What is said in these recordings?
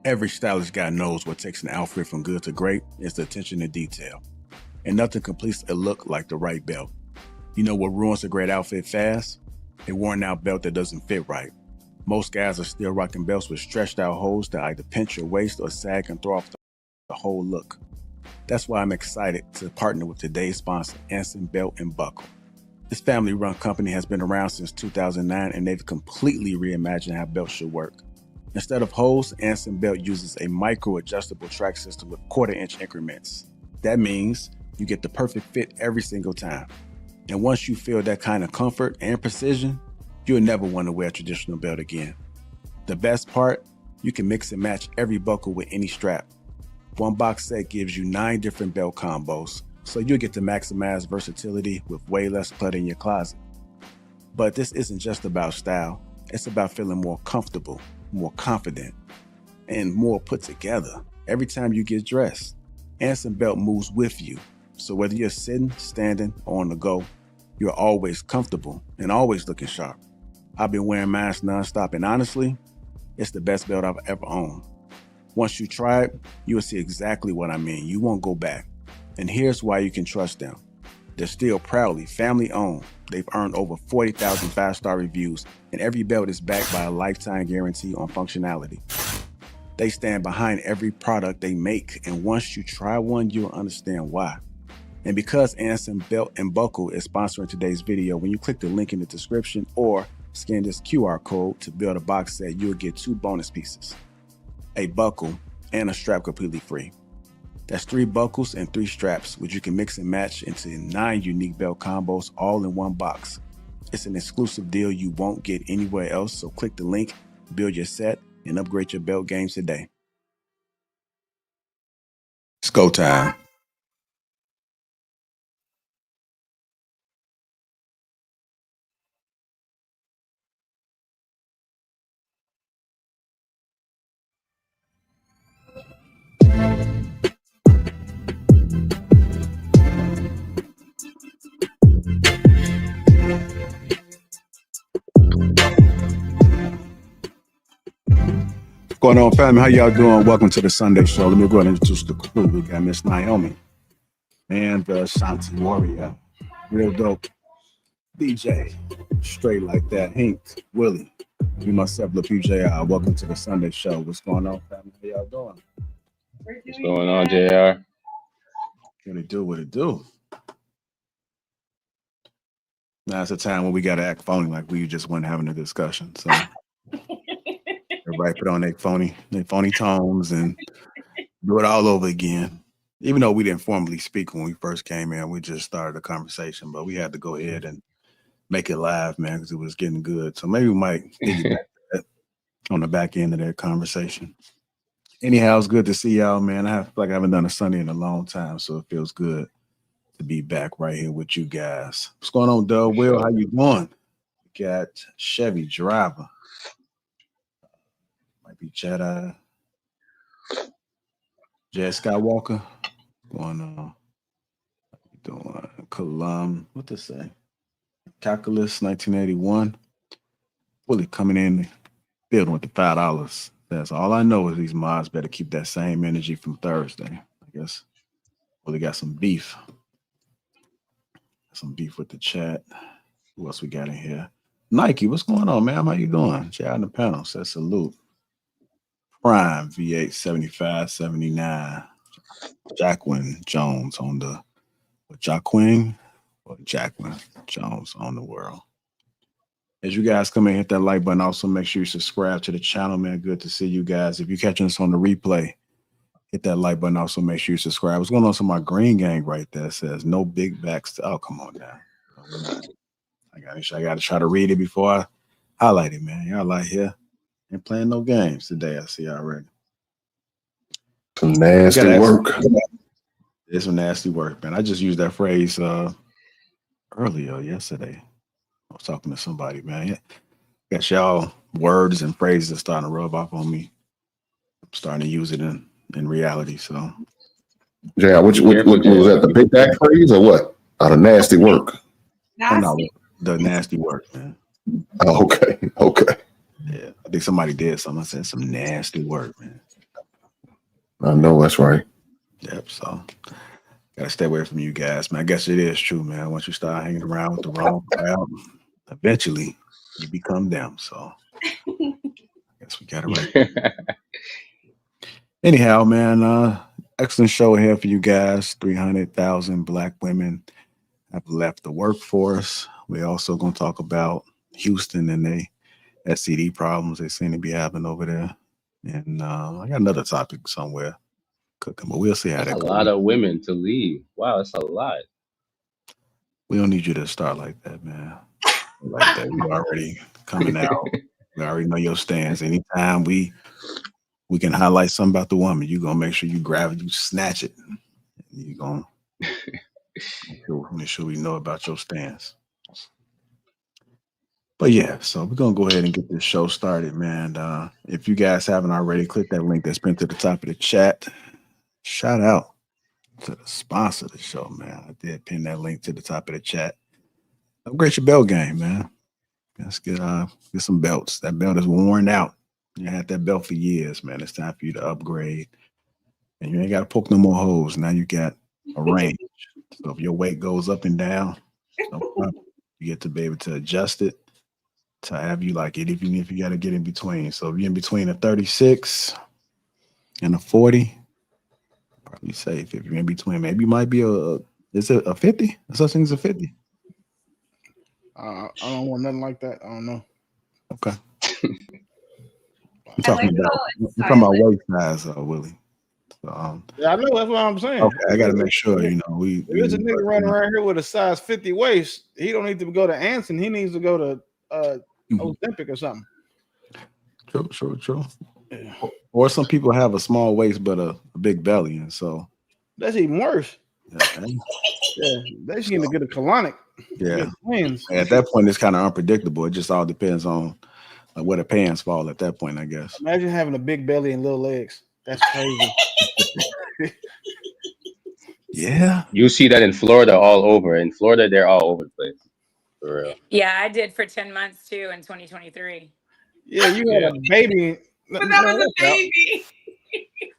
Every stylish guy knows what takes an outfit from good to great is the attention to detail. And nothing completes a look like the right belt. You know what ruins a great outfit fast? A worn out belt that doesn't fit right. Most guys are still rocking belts with stretched out holes that either pinch your waist or sag and throw off the whole look. That's why I'm excited to partner with today's sponsor, Anson Belt and Buckle. This family-run company has been around since 2009 and they've completely reimagined how belts should work. Instead of holes, Anson Belt uses a micro-adjustable track system with quarter-inch increments. That means you get the perfect fit every single time. And once you feel that kind of comfort and precision, you'll never want to wear a traditional belt again. The best part, you can mix and match every buckle with any strap. One box set gives you 9 different belt combos, so you'll get to maximize versatility with way less clutter in your closet. But this isn't just about style, it's about feeling more comfortable, more confident, and more put together every time you get dressed. Anson Belt moves with you, so whether you're sitting, standing, or on the go, you're always comfortable and always looking sharp. I've been wearing mine nonstop, and honestly, it's the best belt I've ever owned. Once you try it, you will see exactly what I mean. You won't go back. And here's why you can trust them. They're still proudly family-owned. They've earned over 40,000 5-star reviews, and every belt is backed by a lifetime guarantee on functionality. They stand behind every product they make, and once you try one, you'll understand why. And because Anson Belt and Buckle is sponsoring today's video, when you click the link in the description or scan this QR code to build a box set, you'll get 2 bonus pieces, a buckle and a strap completely free. That's 3 buckles and 3 straps, which you can mix and match into 9 unique belt combos all in one box. It's an exclusive deal you won't get anywhere else, so click the link, build your set, and upgrade your belt game today. It's go time. What's going on, family? How y'all doing? Welcome to the Sunday show. Let me go ahead and introduce the crew. We got Miss Naomi and the Shanti Warrior. Real dope. DJ, straight like that. Hank, Willie, me myself, Lapeef JR. Welcome to the Sunday show. What's going on, family? How y'all doing? What's going on, JR? What it do? What it do? Now it's a time when we got to act phony, like we just weren't having a discussion. So everybody put on their phony tones and do it all over again. Even though we didn't formally speak when we first came in, we just started a conversation, but we had to go ahead and make it live, man, because it was getting good. So maybe we might get that on the back end of that conversation. Anyhow, it's good to see y'all, man. I feel like I haven't done a Sunday in a long time, so it feels good to be back right here with you guys. What's going on, Doug? Will, how you doing? We got Chevy Driver. Might be Jedi. Jed Skywalker. Going on. Doing what to say? Calculus 1981. Willie coming in building with the $5. That's all I know is these mods better keep that same energy from Thursday. I guess Willie got some beef. Some beef with the chat. Who else we got in here? Nike, what's going on, man? How you doing? Chat on the panel says salute. Prime V8 7579. Jacqueline Jones on the Jacqueline Jones on the world. As you guys come in, hit that like button. Also, make sure you subscribe to the channel, man. Good to see you guys. If you're catching us on the replay, hit that like button. Also, make sure you subscribe. What's going on? So my green gang right there says no big backs. Oh, come on now. I got to try to read it before I highlight it, man. Y'all out here ain't playing no games today. I see already. Some nasty work. It's some nasty work, man. I just used that phrase earlier yesterday. I was talking to somebody, man. Yeah. Got y'all words and phrases starting to rub off on me. I'm starting to use it in reality. So, yeah, what was that? The big back phrase or what? Out of nasty work. Oh, no, the nasty work, man. Oh, okay. Yeah, I think somebody did something. I said some nasty work, man. I know that's right. Yep. So gotta stay away from you guys, man. I guess it is true, man. Once you start hanging around with the wrong crowd, eventually you become them. So I guess we got it right. Anyhow, man, excellent show here for you guys. 300,000 Black women have left the workforce. We're also going to talk about Houston and the STD problems they seem to be having over there. And I got another topic somewhere cooking, but we'll see how That's a that lot goes. of women to leave. Wow, that's a lot. We don't need you to start like that, man. Like that. We already coming out. We already know your stance. Anytime we can highlight something about the woman, you're gonna make sure you grab it, you snatch it. You're gonna make sure we know about your stance. But yeah, so we're gonna go ahead and get this show started, man. If you guys haven't already, click that link that's pinned to the top of the chat. Shout out to the sponsor of the show, man. I did pin that link to the top of the chat. Upgrade your belt game, man. Let's get some belts. That belt is worn out. You had that belt for years, man. It's time for you to upgrade. And you ain't got to poke no more holes. Now you got a range. So if your weight goes up and down, no problem. You get to be able to adjust it to have you like it, even if you got to get in between. So if you're in between a 36 and a 40, probably safe. If you're in between, maybe you might be is it a 50? Such thing as a 50? I don't want nothing like that. I don't know. Okay. I like I'm talking about weight size, Willie. So, Yeah, I know that's what I'm saying. okay, I got to make sure, If there's a nigga running around here with a size 50 waist, he don't need to go to Anson. He needs to go to Ozempic or something. True. Yeah. Or some people have a small waist but a big belly, and so That's even worse. yeah, They should need to get a colonic. yeah. Twins. At that point, it's kind of unpredictable. It just all depends on where the pants fall at that point, I guess. Imagine having a big belly and little legs. That's crazy. Yeah. You see that in Florida all over. In Florida, they're all over the place. For real. Yeah, I did for 10 months too in 2023. Yeah, you had a baby. But that was a baby.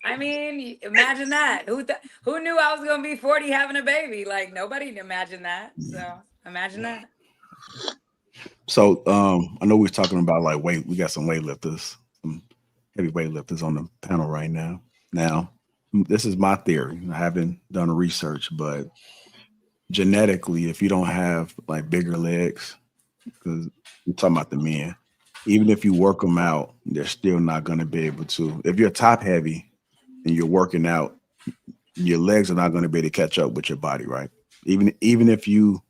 I mean, imagine that. Who knew I was gonna be 40 having a baby? Like nobody imagined that. So imagine that. So I know we're talking about like weight. We got some weightlifters, some heavy weightlifters on the panel right now. Now, this is my theory. I haven't done research, but genetically, if you don't have like bigger legs, because we're talking about the men, even if you work them out, they're still not going to be able to. If you're top heavy and you're working out, your legs are not going to be able to catch up with your body, right? Even if you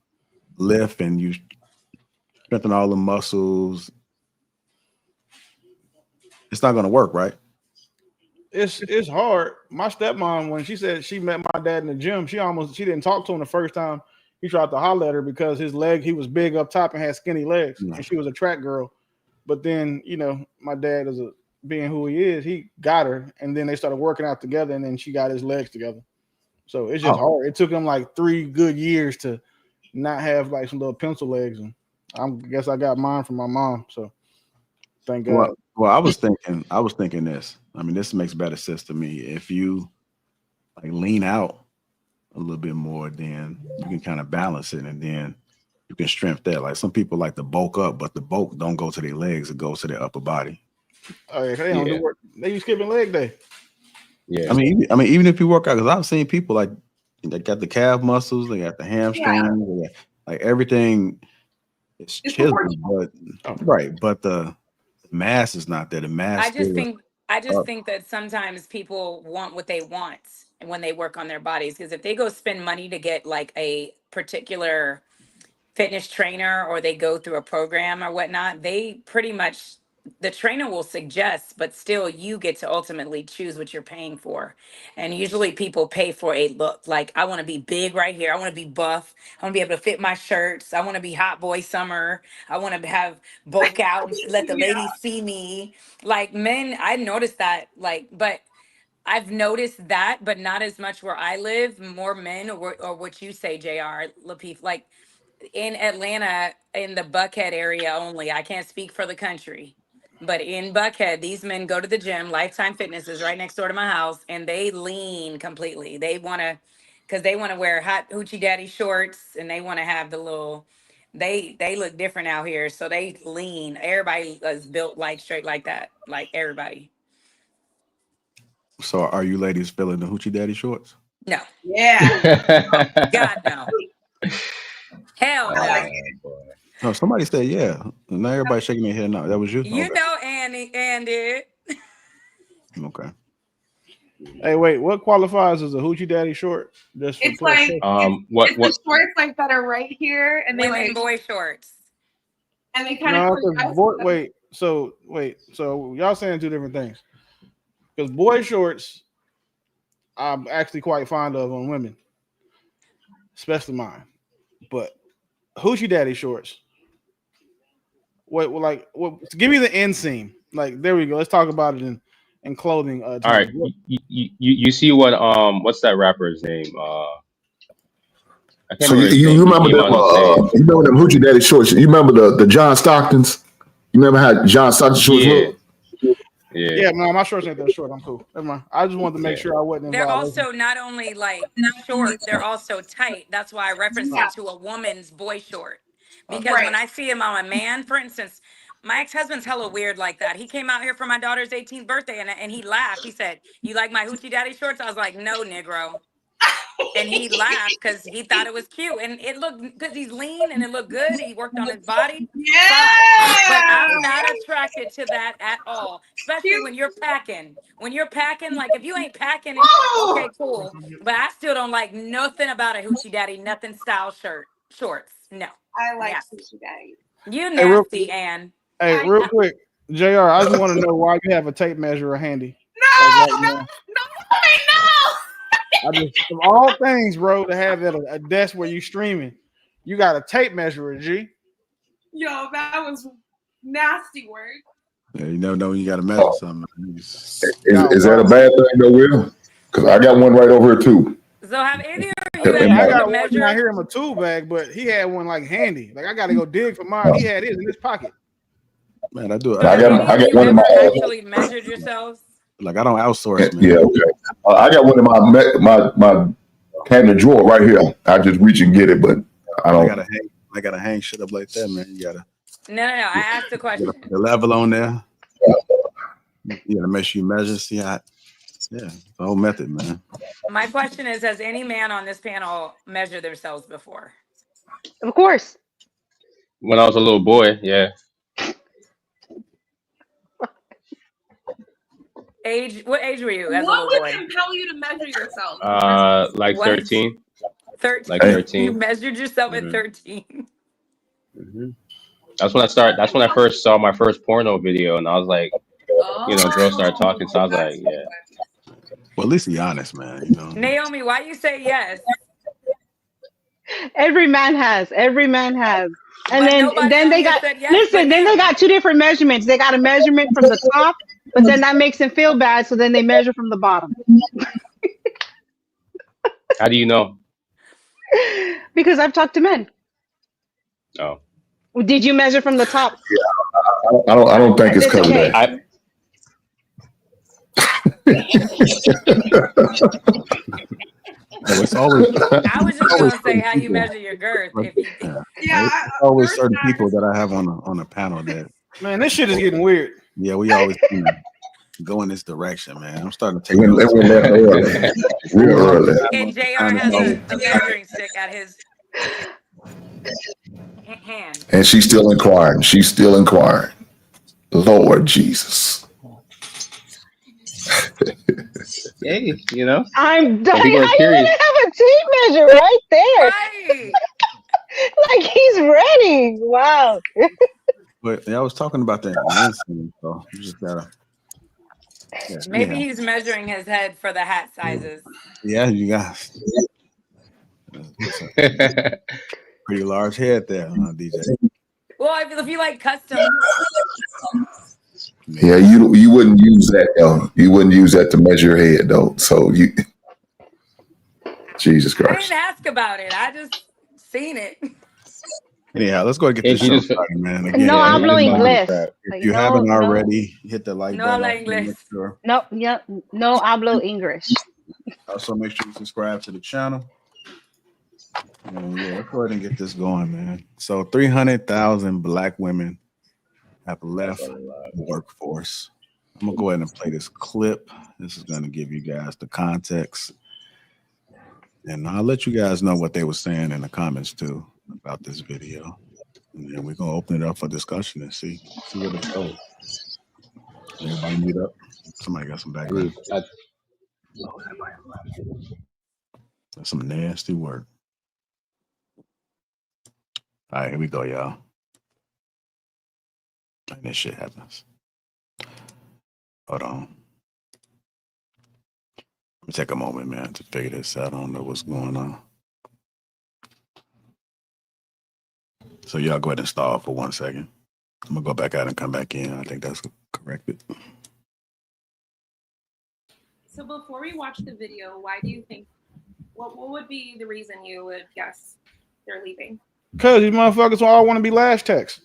lift and you strengthen all the muscles, it's not going to work, right? It's hard. My stepmom, when she said she met my dad in the gym, she didn't talk to him the first time. He tried to holler at her because he was big up top and had skinny legs, and she was a track girl. But then, my dad being who he is, he got her, and then they started working out together, and then she got his legs together. So it's just hard. It took him like 3 good years to not have like some little pencil legs, and I guess I got mine from my mom. So thank God. Well, I was thinking this. I mean, this makes better sense to me. If you like lean out a little bit more, then you can kind of balance it, and then you can strengthen that. Like some people like to bulk up, but the bulk don't go to their legs; it goes to their upper body. Oh, yeah, they don't do work. They use skipping leg day. Yeah. I mean, even if you work out, because I've seen people like they got the calf muscles, they got the hamstrings, they got, like everything is chiseled, but right, but the mass is not there. The mass. I just think that sometimes people want what they want when they work on their bodies. Because if they go spend money to get like a particular fitness trainer or they go through a program or whatnot, they pretty much the trainer will suggest, but still you get to ultimately choose what you're paying for. And usually people pay for a look. Like I want to be big right here. I want to be buff. I want to be able to fit my shirts. I want to be hot boy summer. I want to have bulk out and let the ladies see me. Like men, I noticed that but I've noticed that, but not as much where I live. More men or what you say, JR, Lapeef, like in Atlanta, in the Buckhead area only. I can't speak for the country. But in Buckhead, these men go to the gym. Lifetime Fitness is right next door to my house, and they lean completely. They want to, because they want to wear hot hoochie daddy shorts, and they want to have the little. They look different out here, so they lean. Everybody is built like straight like that, like everybody. So are you ladies feeling the hoochie daddy shorts? No, Yeah. God no, hell no. No, somebody said yeah. Now everybody's shaking their head. No, that was you. You Okay. know, Ann did. Okay. Hey, wait, what qualifies as a hoochie daddy short? Just for It's like what it's the shorts like that are right here, and they Women like boy shorts. and they kind no, of wait, so y'all saying two different things. Because boy shorts, I'm actually quite fond of on women, especially mine. But hoochie daddy shorts. What give me the inseam. Like, there we go. Let's talk about it in clothing. All right, you see what's that rapper's name? I can't So remember his you name. remember He came them? on the stage. You remember them hoochie daddy shorts? You remember the John Stocktons? You remember how John Stockton shorts look? Yeah, no, my shorts ain't that short. I'm cool. Never mind. I just wanted to make sure I wasn't They're involved. also not only like short, they're also tight. That's why I referenced it to a woman's boy short. Because when I see him on a man, for instance, my ex-husband's hella weird like that. He came out here for my daughter's 18th birthday and he laughed. He said, "You like my hoochie daddy shorts?" I was like, "No, Negro." And he laughed because he thought it was cute. And it looked, because he's lean and it looked good. He worked on his body. Fine. But I'm not attracted to that at all. Especially when you're packing. When you're packing, like if you ain't packing it, okay, cool. But I still don't like nothing about a hoochie daddy, nothing style shorts. No. I like hoochie daddy. You nasty, Ann. Hey, real quick, JR, I just want to know why you have a tape measure handy. No. I just, of all things, bro, to have at a desk where you streaming, you got a tape measure, G. Yo, that was nasty work. Yeah, you never know when you got to measure something. Is that a bad thing, though, Will? Because I got one right over here too. So have any of you I ever got one measured? I hear him a tool bag, but he had one like handy. Like I got to go dig for mine. He had his in his pocket. Man, I do. So I got one in my actually measured yourselves. Like I don't outsource, man. Yeah, okay. I got one in my cabinet drawer right here. I just reach and get it, but I don't. I gotta hang shit up like that, man. You gotta. No. I asked the question. The level on there. You gotta make sure you measure. See how. Yeah, the whole method, man. My question is: has any man on this panel measured themselves before? Of course. When I was a little boy, yeah. What age were you as what a little would boy? compel you to measure yourself? Like What? 13. 13. Like 13. You measured yourself at 13. That's when I started. That's when I first saw my first porno video, and I was like, girls started talking, so I was like, yeah. Well, at least be honest, man. You know. Naomi, why you say yes? Every man has. And but then they got yes, then they got two different measurements. They got a measurement from the top, but then that makes them feel bad, so then they measure from the bottom. How do you know? Because I've talked to men. Oh. Did you measure from the top? Yeah, I don't think it's because of that. It's always. I was just gonna say how you measure your girth. It's always certain people that I have on the panel that. Man, this shit is getting weird. Yeah, we always go in this direction, man. I'm starting to take. Real early. And JR has a measuring stick at his hand. And she's still inquiring. Lord Jesus. Hey, I'm dying. People are I curious. even have a tape measure right there. Right. Like he's ready. Wow. But I was talking about that. So you just gotta. Yeah, Maybe he's measuring his head for the hat sizes. Yeah, you got pretty large head there, DJ. Well, if you like custom. Yeah, you wouldn't use that though. You wouldn't use that to measure your head though. So you, Jesus I Christ. didn't ask about it. I just seen it. Anyhow, let's go and get And this she show just, started, man. Again, No yeah, if he hablo just fell through the inglés. crack. if Like, you no, haven't no, already, hit the like No button. habla Also, make inglés. sure, no, yeah, no hablo English. also make sure you subscribe to the channel. And yeah, let's go ahead and get this going, man. So 300,000 black women have left the workforce. I'm gonna go ahead and play this clip. This is gonna give you guys the context. And I'll let you guys know what they were saying in the comments too about this video. And then we're gonna open it up for discussion and see what it goes. Everybody meet up. Somebody got some background. That's some nasty work. All right, here we go, y'all. And this shit happens. Hold on. Let me take a moment, man, to figure this out. I don't know what's going on. So y'all go ahead and stall for 1 second. I'm gonna go back out and come back in. I think that's corrected. So before we watch the video, why do you think? What would be the reason you would guess they're leaving? Because these motherfuckers all want to be lash techs.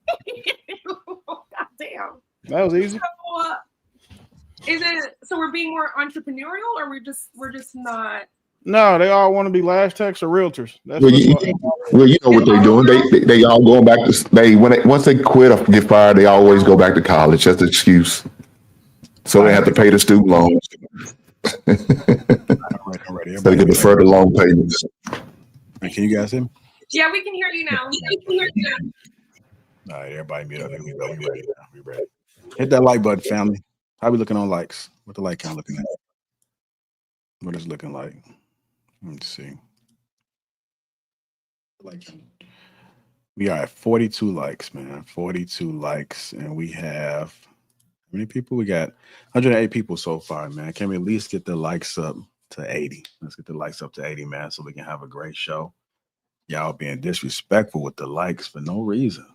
God damn. That was easy. So, is it so we're being more entrepreneurial, or we're just not? No, they all want to be lash techs or realtors. That's Well, what. you know what they're doing. They all going back to once they quit or get fired, they always go back to college. That's the excuse. So they have to pay the student loans. I'm ready. So they can defer the loan payments. Can you guys hear me? Yeah, we can hear you now. All right, everybody mute up. We ready. Hit that like button, family. How we looking on likes? What the like count looking at? What is it looking like? Let's see. We are at 42 likes, man. 42 likes. And we have how many people? We got 108 people so far, man. Can we at least get the likes up to 80? Let's get the likes up to 80, man, so we can have a great show. Y'all being disrespectful with the likes for no reason.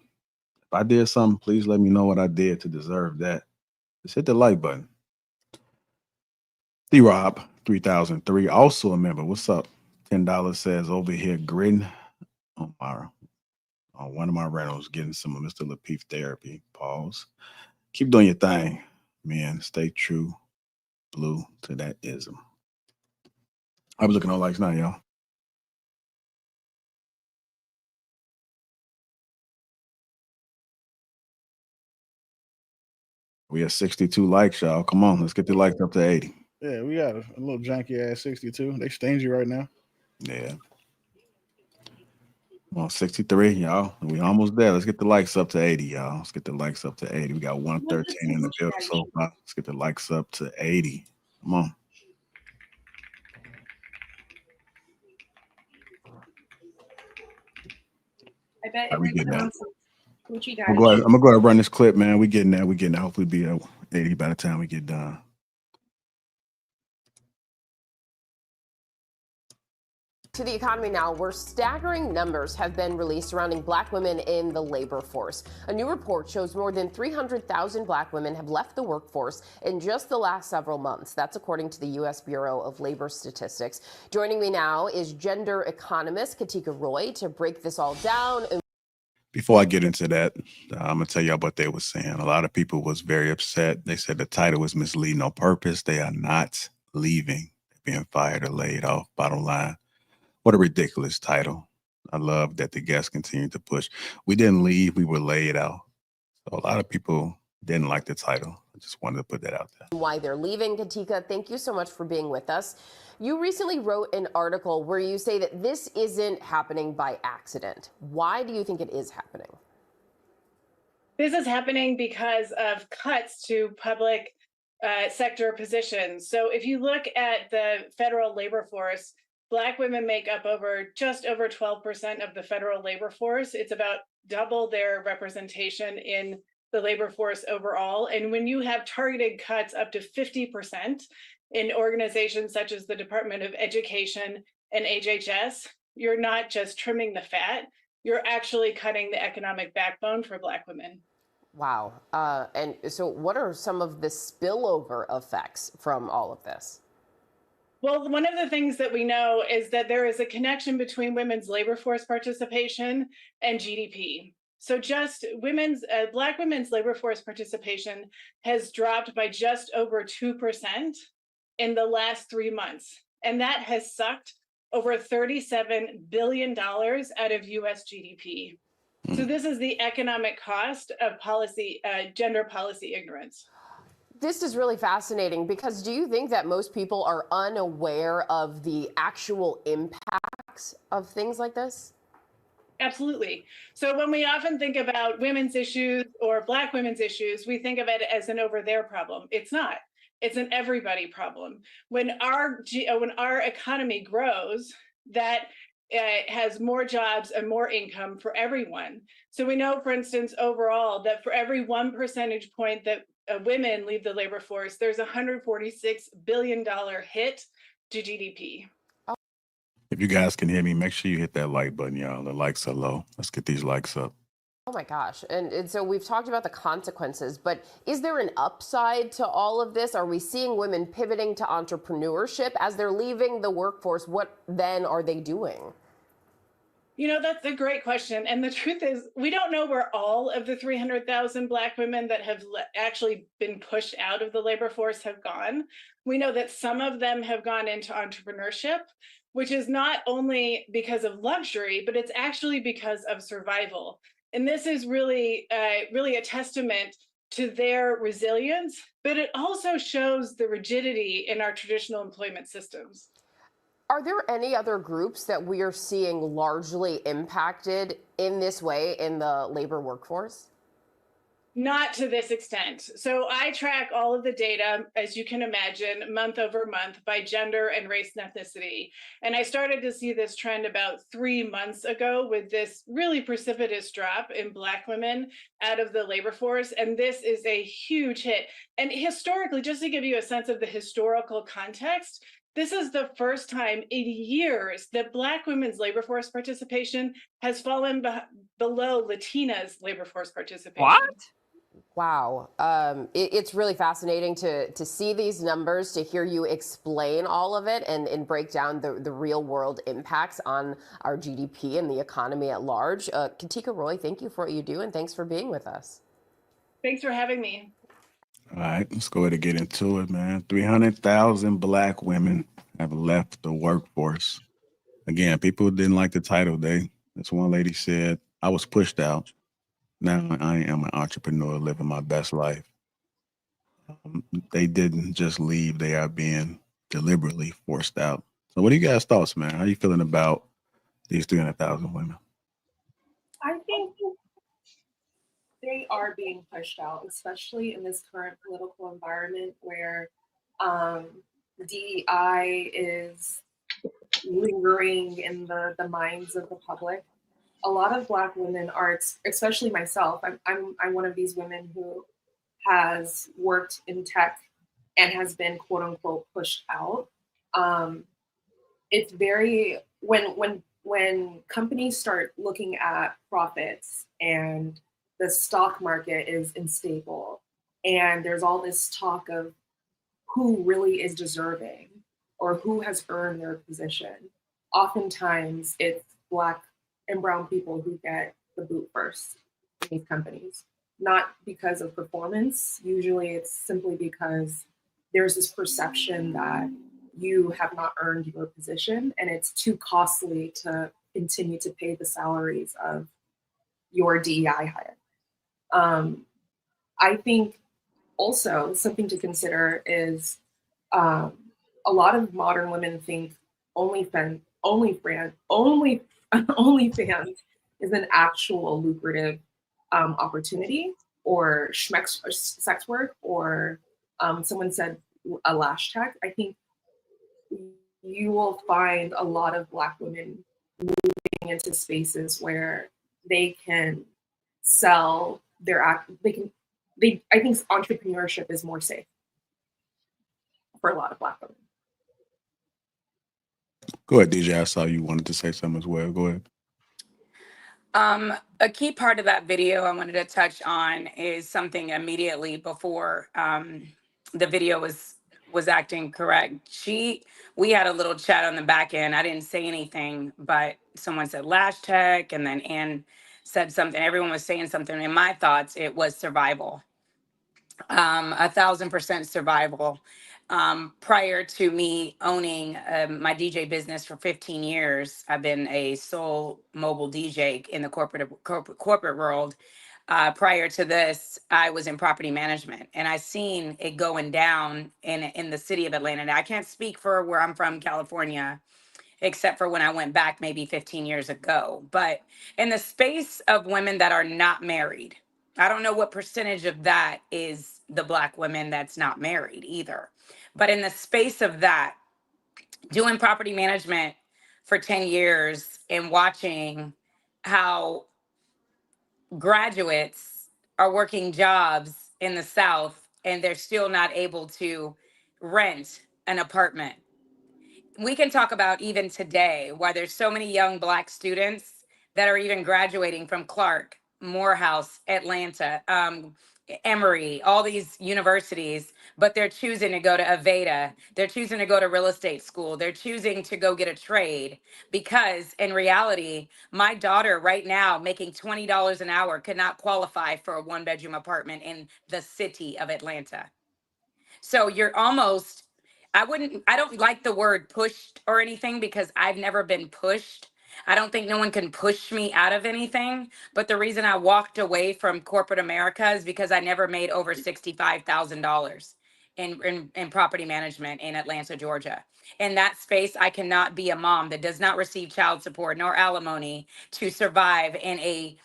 If I did something, please let me know what I did to deserve that. Just hit the like button. D-Rob 3003, also a member. What's up? $10 says over here gritting on one of my rentals, getting some of Mr. Lapeef therapy. Pause. Keep doing your thing, man. Stay true blue to that ism. I'm looking on likes now, y'all. We have 62 likes, y'all. Come on, let's get the likes up to 80. Yeah, we got a little janky ass 62. They stingy right now. Yeah. Well, 63, y'all. We almost there. Let's get the likes up to 80, y'all. Let's get the likes up to 80. We got 113 in the building so far. Let's get the likes up to 80. Come on. I bet Right, we getting that. Gucci I'm gonna go ahead and run this clip, man. We getting there. Hopefully be at 80 by the time we get done. To the economy now, where staggering numbers have been released surrounding black women in the labor force. A new report shows more than 300,000 black women have left the workforce in just the last several months. That's according to the U.S. Bureau of Labor Statistics. Joining me now is gender economist Katika Roy to break this all down. Before I get into that, I'm gonna tell y'all what they were saying. A lot of people was very upset. They said the title was misleading on purpose. They are not leaving, being fired or laid off. Bottom line. What a ridiculous title. I love that the guests continue to push. We didn't leave, we were laid out. So a lot of people didn't like the title. I just wanted to put that out there. Why they're leaving. Katika, thank you so much for being with us. You recently wrote an article where you say that this isn't happening by accident. Why do you think it is happening? This is happening because of cuts to public sector positions. So if you look at the federal labor force, Black women make up just over 12% of the federal labor force. It's about double their representation in the labor force overall. And when you have targeted cuts up to 50% in organizations such as the Department of Education and HHS, you're not just trimming the fat, you're actually cutting the economic backbone for Black women. Wow. And so what are some of the spillover effects from all of this? Well, one of the things that we know is that there is a connection between women's labor force participation and GDP. So just Black women's labor force participation has dropped by just over 2% in the last 3 months. And that has sucked over $37 billion out of US GDP. So this is the economic cost of gender policy ignorance. This is really fascinating because do you think that most people are unaware of the actual impacts of things like this? Absolutely. So when we often think about women's issues or Black women's issues, we think of it as an over there problem. It's not. It's an everybody problem. When our economy grows, that has more jobs and more income for everyone. So we know, for instance, overall, that for every 1 percentage point that women leave the labor force, there's a $146 billion hit to GDP. If you guys can hear me, make sure you hit that like button, y'all. The likes are low. Let's get these likes up. Oh my gosh. And so we've talked about the consequences, but is there an upside to all of this? Are we seeing women pivoting to entrepreneurship as they're leaving the workforce? What then are they doing? You know, that's a great question. And the truth is, we don't know where all of the 300,000 Black women that have actually been pushed out of the labor force have gone. We know that some of them have gone into entrepreneurship, which is not only because of luxury, but it's actually because of survival. And this is really a testament to their resilience, but it also shows the rigidity in our traditional employment systems. Are there any other groups that we are seeing largely impacted in this way in the labor workforce? Not to this extent. So I track all of the data, as you can imagine, month over month by gender and race and ethnicity. And I started to see this trend about 3 months ago with this really precipitous drop in Black women out of the labor force. And this is a huge hit. And historically, just to give you a sense of the historical context, this is the first time in years that Black women's labor force participation has fallen below Latinas' labor force participation. What? Wow. It's really fascinating to see these numbers, to hear you explain all of it and break down the real world impacts on our GDP and the economy at large. Katika Roy, thank you for what you do and thanks for being with us. Thanks for having me. All right, let's go ahead and get into it, man. 300,000 Black women have left the workforce. Again, people didn't like the title. This one lady said, I was pushed out. Now I am an entrepreneur living my best life. They didn't just leave. They are being deliberately forced out. So what are you guys' thoughts, man? How are you feeling about these 300,000 women? I think they are being pushed out, especially in this current political environment where DEI is lingering in the minds of the public. A lot of Black women are, especially myself, I'm one of these women who has worked in tech and has been quote unquote pushed out. It's very, when companies start looking at profits and the stock market is unstable and there's all this talk of who really is deserving or who has earned their position, oftentimes it's Black and brown people who get the boot first in these companies, not because of performance. Usually it's simply because there's this perception that you have not earned your position and it's too costly to continue to pay the salaries of your DEI hire. I think also something to consider is a lot of modern women think OnlyFans is an actual lucrative opportunity, or sex work, or someone said a lash tech. I think you will find a lot of Black women moving into spaces where they can sell their I think entrepreneurship is more safe for a lot of Black women. Go ahead, DJ. I saw you wanted to say something as well. Go ahead. A key part of that video I wanted to touch on is something immediately before the video was was acting correct. We had a little chat on the back end. I didn't say anything, but someone said lash tech, and then Ann said something. Everyone was saying something. In my thoughts, it was survival. 1,000% survival. Prior to me owning my DJ business for 15 years, I've been a sole mobile DJ in the corporate world. Prior to this, I was in property management, and I seen it going down in the city of Atlanta. Now, I can't speak for where I'm from, California, except for when I went back maybe 15 years ago. But in the space of women that are not married, I don't know what percentage of that is the Black women that's not married either. But in the space of that, doing property management for 10 years and watching how graduates are working jobs in the South and they're still not able to rent an apartment. We can talk about even today why there's so many young Black students that are even graduating from Clark, Morehouse, Atlanta, Emory, all these universities, but they're choosing to go to Aveda. They're choosing to go to real estate school. They're choosing to go get a trade because in reality, my daughter right now making $20 an hour could not qualify for a 1-bedroom apartment in the city of Atlanta. So you're almost, I don't like the word pushed or anything because I've never been pushed. I don't think no one can push me out of anything. But the reason I walked away from corporate America is because I never made over $65,000 in property management in Atlanta, Georgia. In that space, I cannot be a mom that does not receive child support nor alimony to survive in a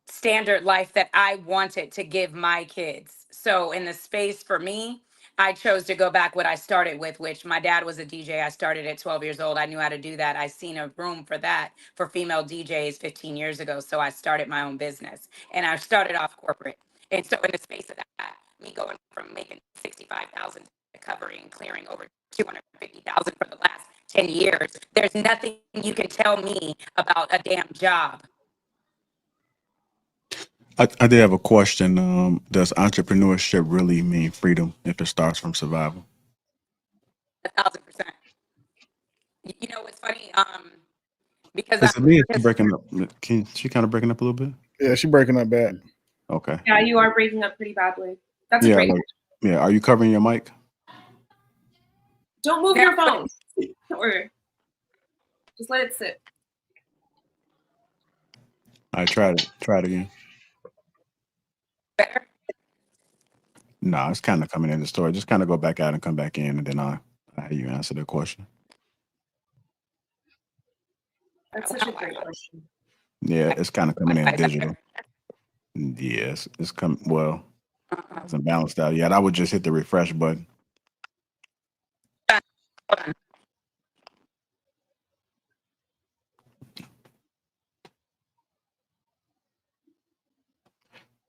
standard life that I wanted to give my kids. So in the space for me, I chose to go back what I started with, which my dad was a DJ. I started at 12 years old. I knew how to do that. I seen a room for that for female DJs 15 years ago. So I started my own business and I started off corporate. And so in the space of that, me going from making 65,000 to covering, clearing over 250,000 for the last 10 years, there's nothing you can tell me about a damn job. I did have a question. Does entrepreneurship really mean freedom if it starts from survival? 1,000%. You know what's funny? Because Is it me? Is she breaking up? Can she kind of breaking up a little bit? Yeah, she's breaking up bad. Okay. Yeah, you are breaking up pretty badly. That's a Yeah. great. Yeah. Are you covering your mic? Don't move your phone. Or just let it sit. I tried it. Try it again. Better? No, it's kind of coming in the story. Just kind of go back out and come back in, and then I have you answer the question. That's such a great question. Yeah, it's kind of coming in digital. Yes, it's well, it's balanced out. Yeah, I would just hit the refresh button.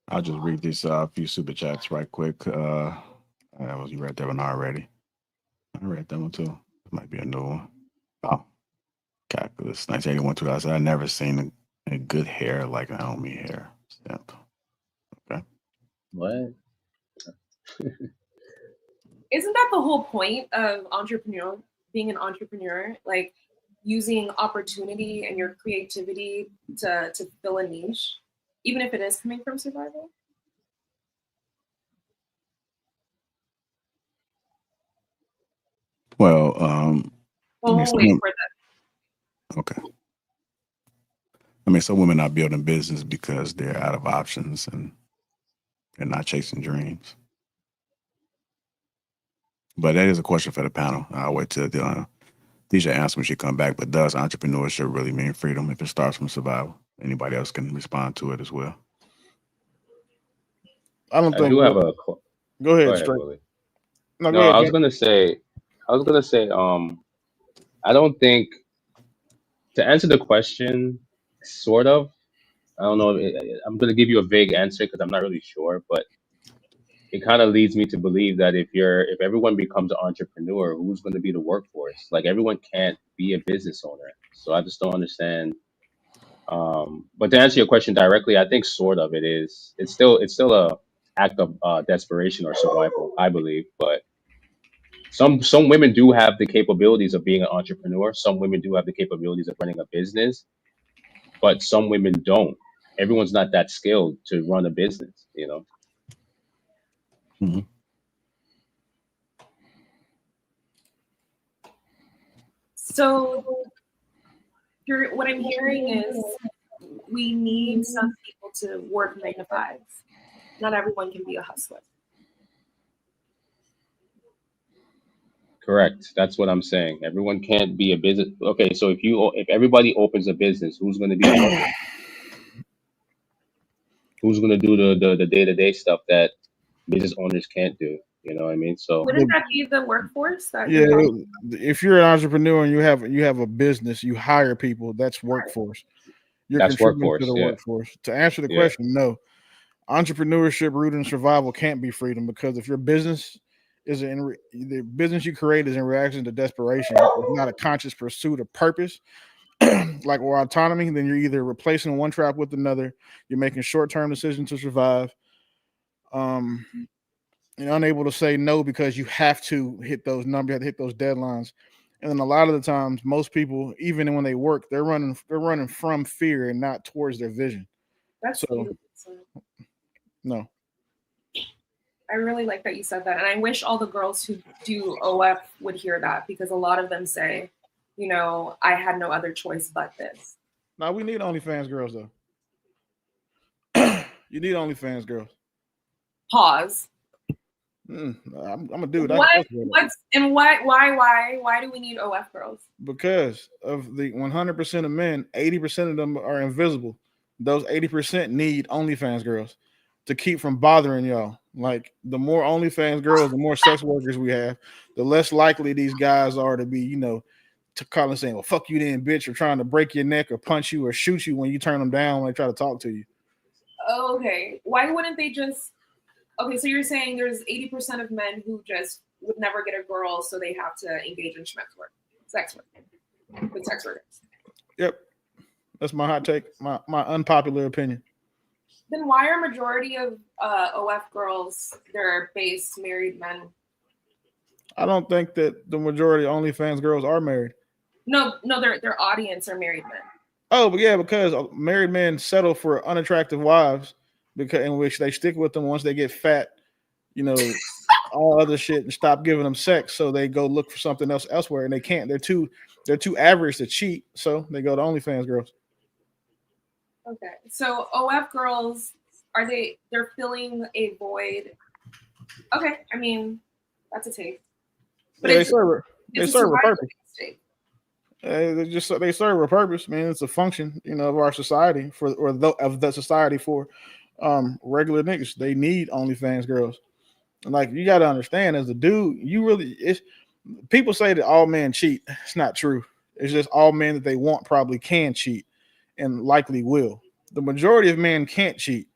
I'll just read these few super chats right quick. You read that one already. I read that one too. It might be a new one. Oh, calculus 1981 2000. I never seen a good hair like Naomi hair. Stamp. Okay. What? Isn't that the whole point of being an entrepreneur? Like using opportunity and your creativity to fill a niche, even if it is coming from survival? Well, Well, we'll wait for that. Okay. I mean, some women are building business because they're out of options and they're not chasing dreams. But that is a question for the panel. I'll wait till the DJ answer when she come back. But does entrepreneurship really mean freedom if it starts from survival? Anybody else can respond to it as well. I don't think. I do have a. Go ahead, straight. Willie. No, No, go ahead. I was gonna say. I don't think, to answer the question, sort of. I don't know. I'm gonna give you a vague answer because I'm not really sure, but it kind of leads me to believe that if everyone becomes an entrepreneur, who's going to be the workforce? Like, everyone can't be a business owner. So I just don't understand. But to answer your question directly, I think sort of it is. It's still a act of desperation or survival, I believe. But Some women do have the capabilities of being an entrepreneur. Some women do have the capabilities of running a business, but some women don't. Everyone's not that skilled to run a business, you know. Mhm. So what I'm hearing is we need some people to work 9 to 5. Not everyone can be a hustler. Correct. That's what I'm saying. Everyone can't be a business. Okay, so if everybody opens a business, who's going to be a worker? Who's going to do the day-to-day stuff that business owners can't do? You know what I mean? So Wouldn't that be the workforce that Yeah, you're talking if you're an entrepreneur and you have a business, you hire people. That's workforce. You're that's contributing to workforce. the Yeah. workforce. To answer the Yeah. question, no. Entrepreneurship rooted in survival can't be freedom, because if your business is the business you create is in reaction to desperation, it's not a conscious pursuit of purpose, like or autonomy, then you're either replacing one trap with another. You're making short-term decisions to survive. Um, and unable to say no because you have to hit those numbers, you have to hit those deadlines. And then a lot of the times, most people, even when they work, they're running from fear and not towards their vision. That's So beautiful. no. I really like that you said that. And I wish all the girls who do OF would hear that, because a lot of them say, you know, I had no other choice but this. Now we need OnlyFans girls though. You need OnlyFans girls. Pause. I'm a dude. Why do we need OF girls? Because of the 100% of men, 80% of them are invisible. Those 80% need OnlyFans girls to keep from bothering y'all. Like, the more OnlyFans girls, the more sex workers we have, the less likely these guys are to be, you know, to call and saying, well, fuck you then, bitch, or trying to break your neck or punch you or shoot you when you turn them down when they try to talk to you. Okay. Why wouldn't they just... Okay, so you're saying there's 80% of men who just would never get a girl, so they have to engage in sex work with sex workers. Yep. That's my hot take, my unpopular opinion. Then why are majority of OF girls, they're base married men? I don't think that the majority of OnlyFans girls are married. No, their audience are married men. Oh, but yeah, because married men settle for unattractive wives, because in which they stick with them once they get fat, you know, all other shit, and stop giving them sex, so they go look for something else elsewhere, and they can't. They're too average to cheat, so they go to OnlyFans girls. Okay, so OF girls, they're filling a void? Okay, I mean, that's a take. But yeah, they serve a purpose. They serve a purpose, man. It's a function, you know, of our society of the society for regular niggas. They need OnlyFans girls. And like, you got to understand, as a dude, people say that all men cheat. It's not true. It's just all men that they want probably can cheat and likely will. The majority of men can't cheat.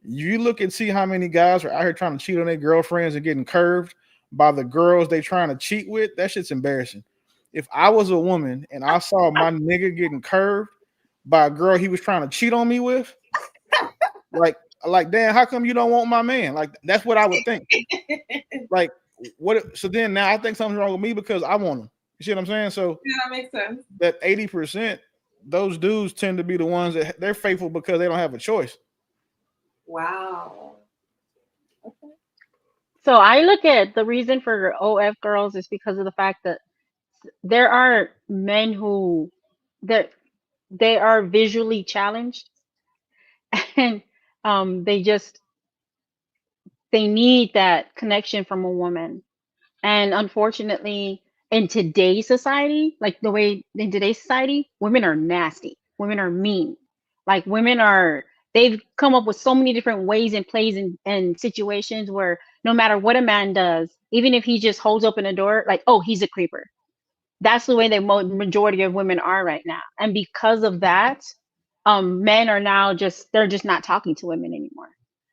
You look and see how many guys are out here trying to cheat on their girlfriends and getting curved by the girls they trying to cheat with. That shit's embarrassing. If I was a woman and I saw my nigga getting curved by a girl he was trying to cheat on me with, like, damn, how come you don't want my man? Like, that's what I would think. Like, what? So then now I think something's wrong with me because I want him. You see what I'm saying? So yeah, that makes sense. That 80%, those dudes tend to be the ones that they're faithful because they don't have a choice. Wow. Okay. So I look at the reason for OF girls is because of the fact that there are men who they are visually challenged, and they need that connection from a woman. And unfortunately, in today's society, women are nasty. Women are mean. Like, they've come up with so many different ways and plays and situations where no matter what a man does, even if he just holds open a door, like, oh, he's a creeper. That's the way the majority of women are right now. And because of that, men are now they're just not talking to women anymore.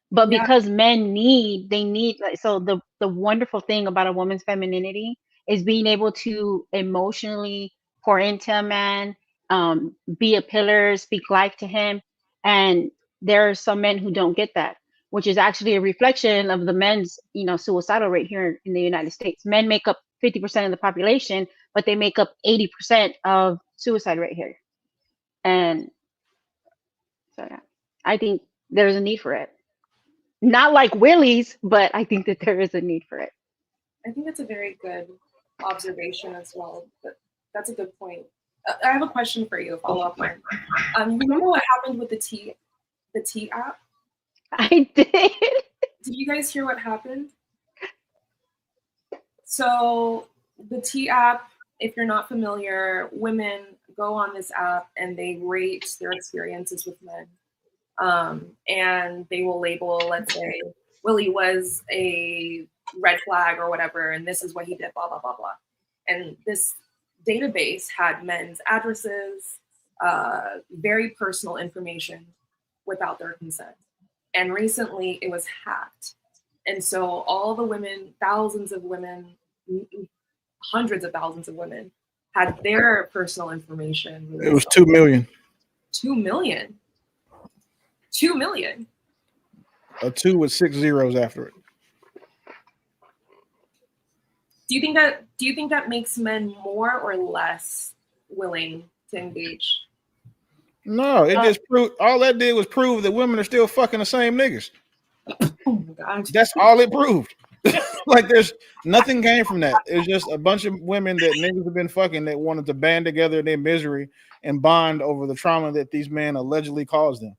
But Yeah. because they need, like, so the wonderful thing about a woman's femininity is being able to emotionally pour into a man, be a pillar, speak life to him. And there are some men who don't get that. which is actually a reflection of the men's, suicidal rate here in the United States. Men make up 50% of the population, but they make up 80% of suicide rate here. And so yeah, I think there's a need for it. Not like Willie's, but I think that there is a need for it. I think that's a very good observation as well. But that's a good point. I have a question for you, a follow-up one. You remember what happened with the T app? I did. Did you guys hear what happened? So the T app, if you're not familiar, women go on this app and they rate their experiences with men. And they will label, let's say, Willie was a red flag or whatever, and this is what he did, blah, blah, blah, blah. And this database had men's addresses, very personal information without their consent. And recently it was hacked. And so all the women, thousands of women, hundreds of thousands of women had their personal information. It was 2 million. 2 million. 2 million. A 2 with 6 zeros after it. Do you think that makes men more or less willing to engage? No, it just proved, all that did was prove that women are still fucking the same niggas. Oh my God. That's all it proved. Like there's nothing came from that. It was just a bunch of women that niggas have been fucking that wanted to band together their misery and bond over the trauma that these men allegedly caused them.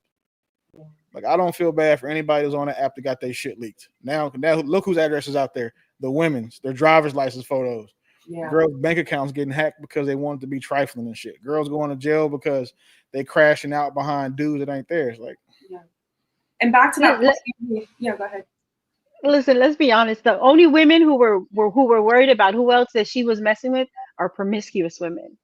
Like I don't feel bad for anybody who's on the app that got their shit leaked. Now look whose address is out there. The women's, their driver's license photos. Yeah. Girls' bank accounts getting hacked because they wanted to be trifling and shit. Girls going to jail because they crashing out behind dudes that ain't theirs. Like, yeah. And back to that. Yeah, go ahead. Listen, let's be honest. The only women who were worried about who else that she was messing with are promiscuous women.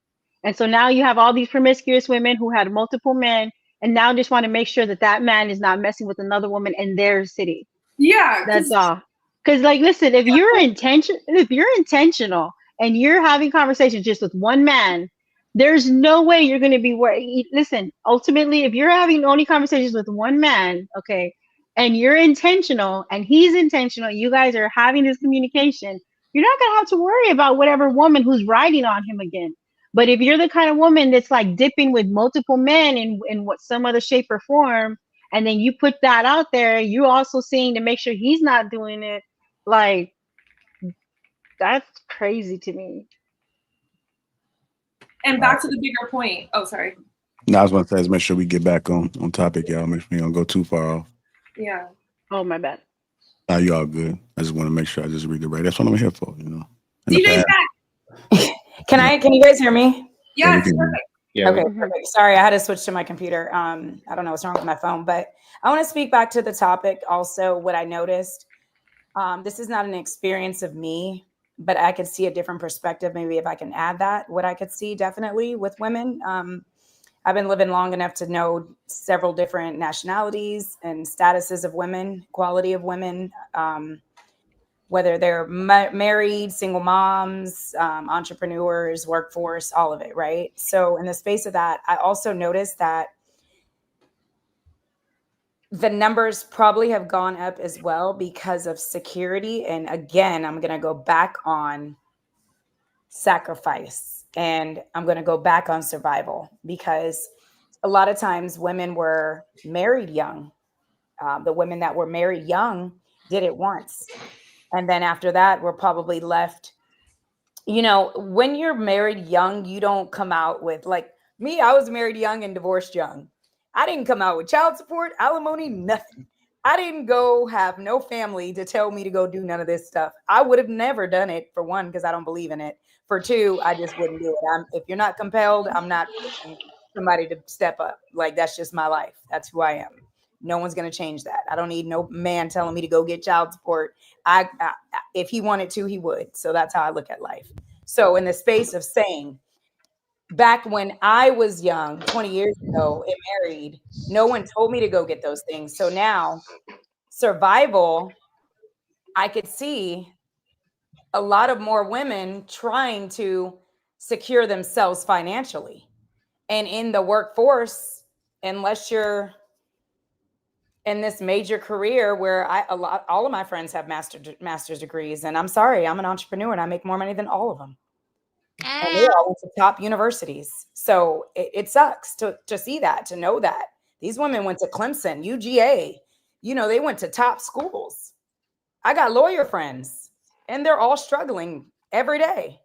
And so now you have all these promiscuous women who had multiple men and now just want to make sure that that man is not messing with another woman in their city. Yeah. That's all. Because like, listen, if you're intentional and you're having conversations just with one man, there's no way you're going to be worried. Listen, ultimately, if you're having only conversations with one man, okay, and you're intentional and he's intentional, you guys are having this communication, you're not going to have to worry about whatever woman who's riding on him again. But if you're the kind of woman that's like dipping with multiple men in what some other shape or form, and then you put that out there, you also seeing to make sure he's not doing it, like, that's crazy to me. And back to the bigger point. Oh, sorry. No, I was going to say, let's make sure we get back on topic, y'all. Make sure we don't go too far off. Yeah. Oh, my bad. Nah, you all good. I just want to make sure I just read it right. That's what I'm here for, you know. DJ's back. Can you guys hear me? Yeah, it's perfect. Yeah. Okay, perfect. Sorry, I had to switch to my computer. I don't know what's wrong with my phone, but I want to speak back to the topic. Also, what I noticed, this is not an experience of me, but I could see a different perspective. Maybe if I can add that, what I could see definitely with women. I've been living long enough to know several different nationalities and statuses of women, quality of women, whether they're married, single moms, entrepreneurs, workforce, all of it, right? So in the space of that, I also noticed that the numbers probably have gone up as well because of security. And again, I'm going to go back on sacrifice. And I'm going to go back on survival because a lot of times women were married young. The women that were married young did it once. And then after that, we're probably left. You know, when you're married young, you don't come out with like me. I was married young and divorced young. I didn't come out with child support, alimony, nothing. I didn't go have no family to tell me to go do none of this stuff. I would have never done it, for one, because I don't believe in it. For two, I just wouldn't do it. If you're not compelled, I'm not pushing somebody to step up. Like, that's just my life. That's who I am. No one's going to change that. I don't need no man telling me to go get child support. If he wanted to, he would. So that's how I look at life. So in the space of saying, back when I was young, 20 years ago, and married, no one told me to go get those things. So now, survival, I could see a lot of more women trying to secure themselves financially. And in the workforce, unless you're in this major career where all of my friends have master's degrees, and I'm sorry, I'm an entrepreneur and I make more money than all of them. And they all went to top universities. So it sucks to see that, to know that. These women went to Clemson, UGA, you know, they went to top schools. I got lawyer friends and they're all struggling every day.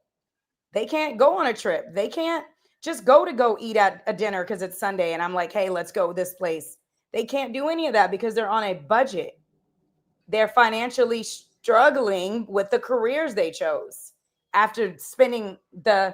They can't go on a trip. They can't just go eat at a dinner because it's Sunday and I'm like, hey, let's go this place. They can't do any of that because they're on a budget. They're financially struggling with the careers they chose after spending the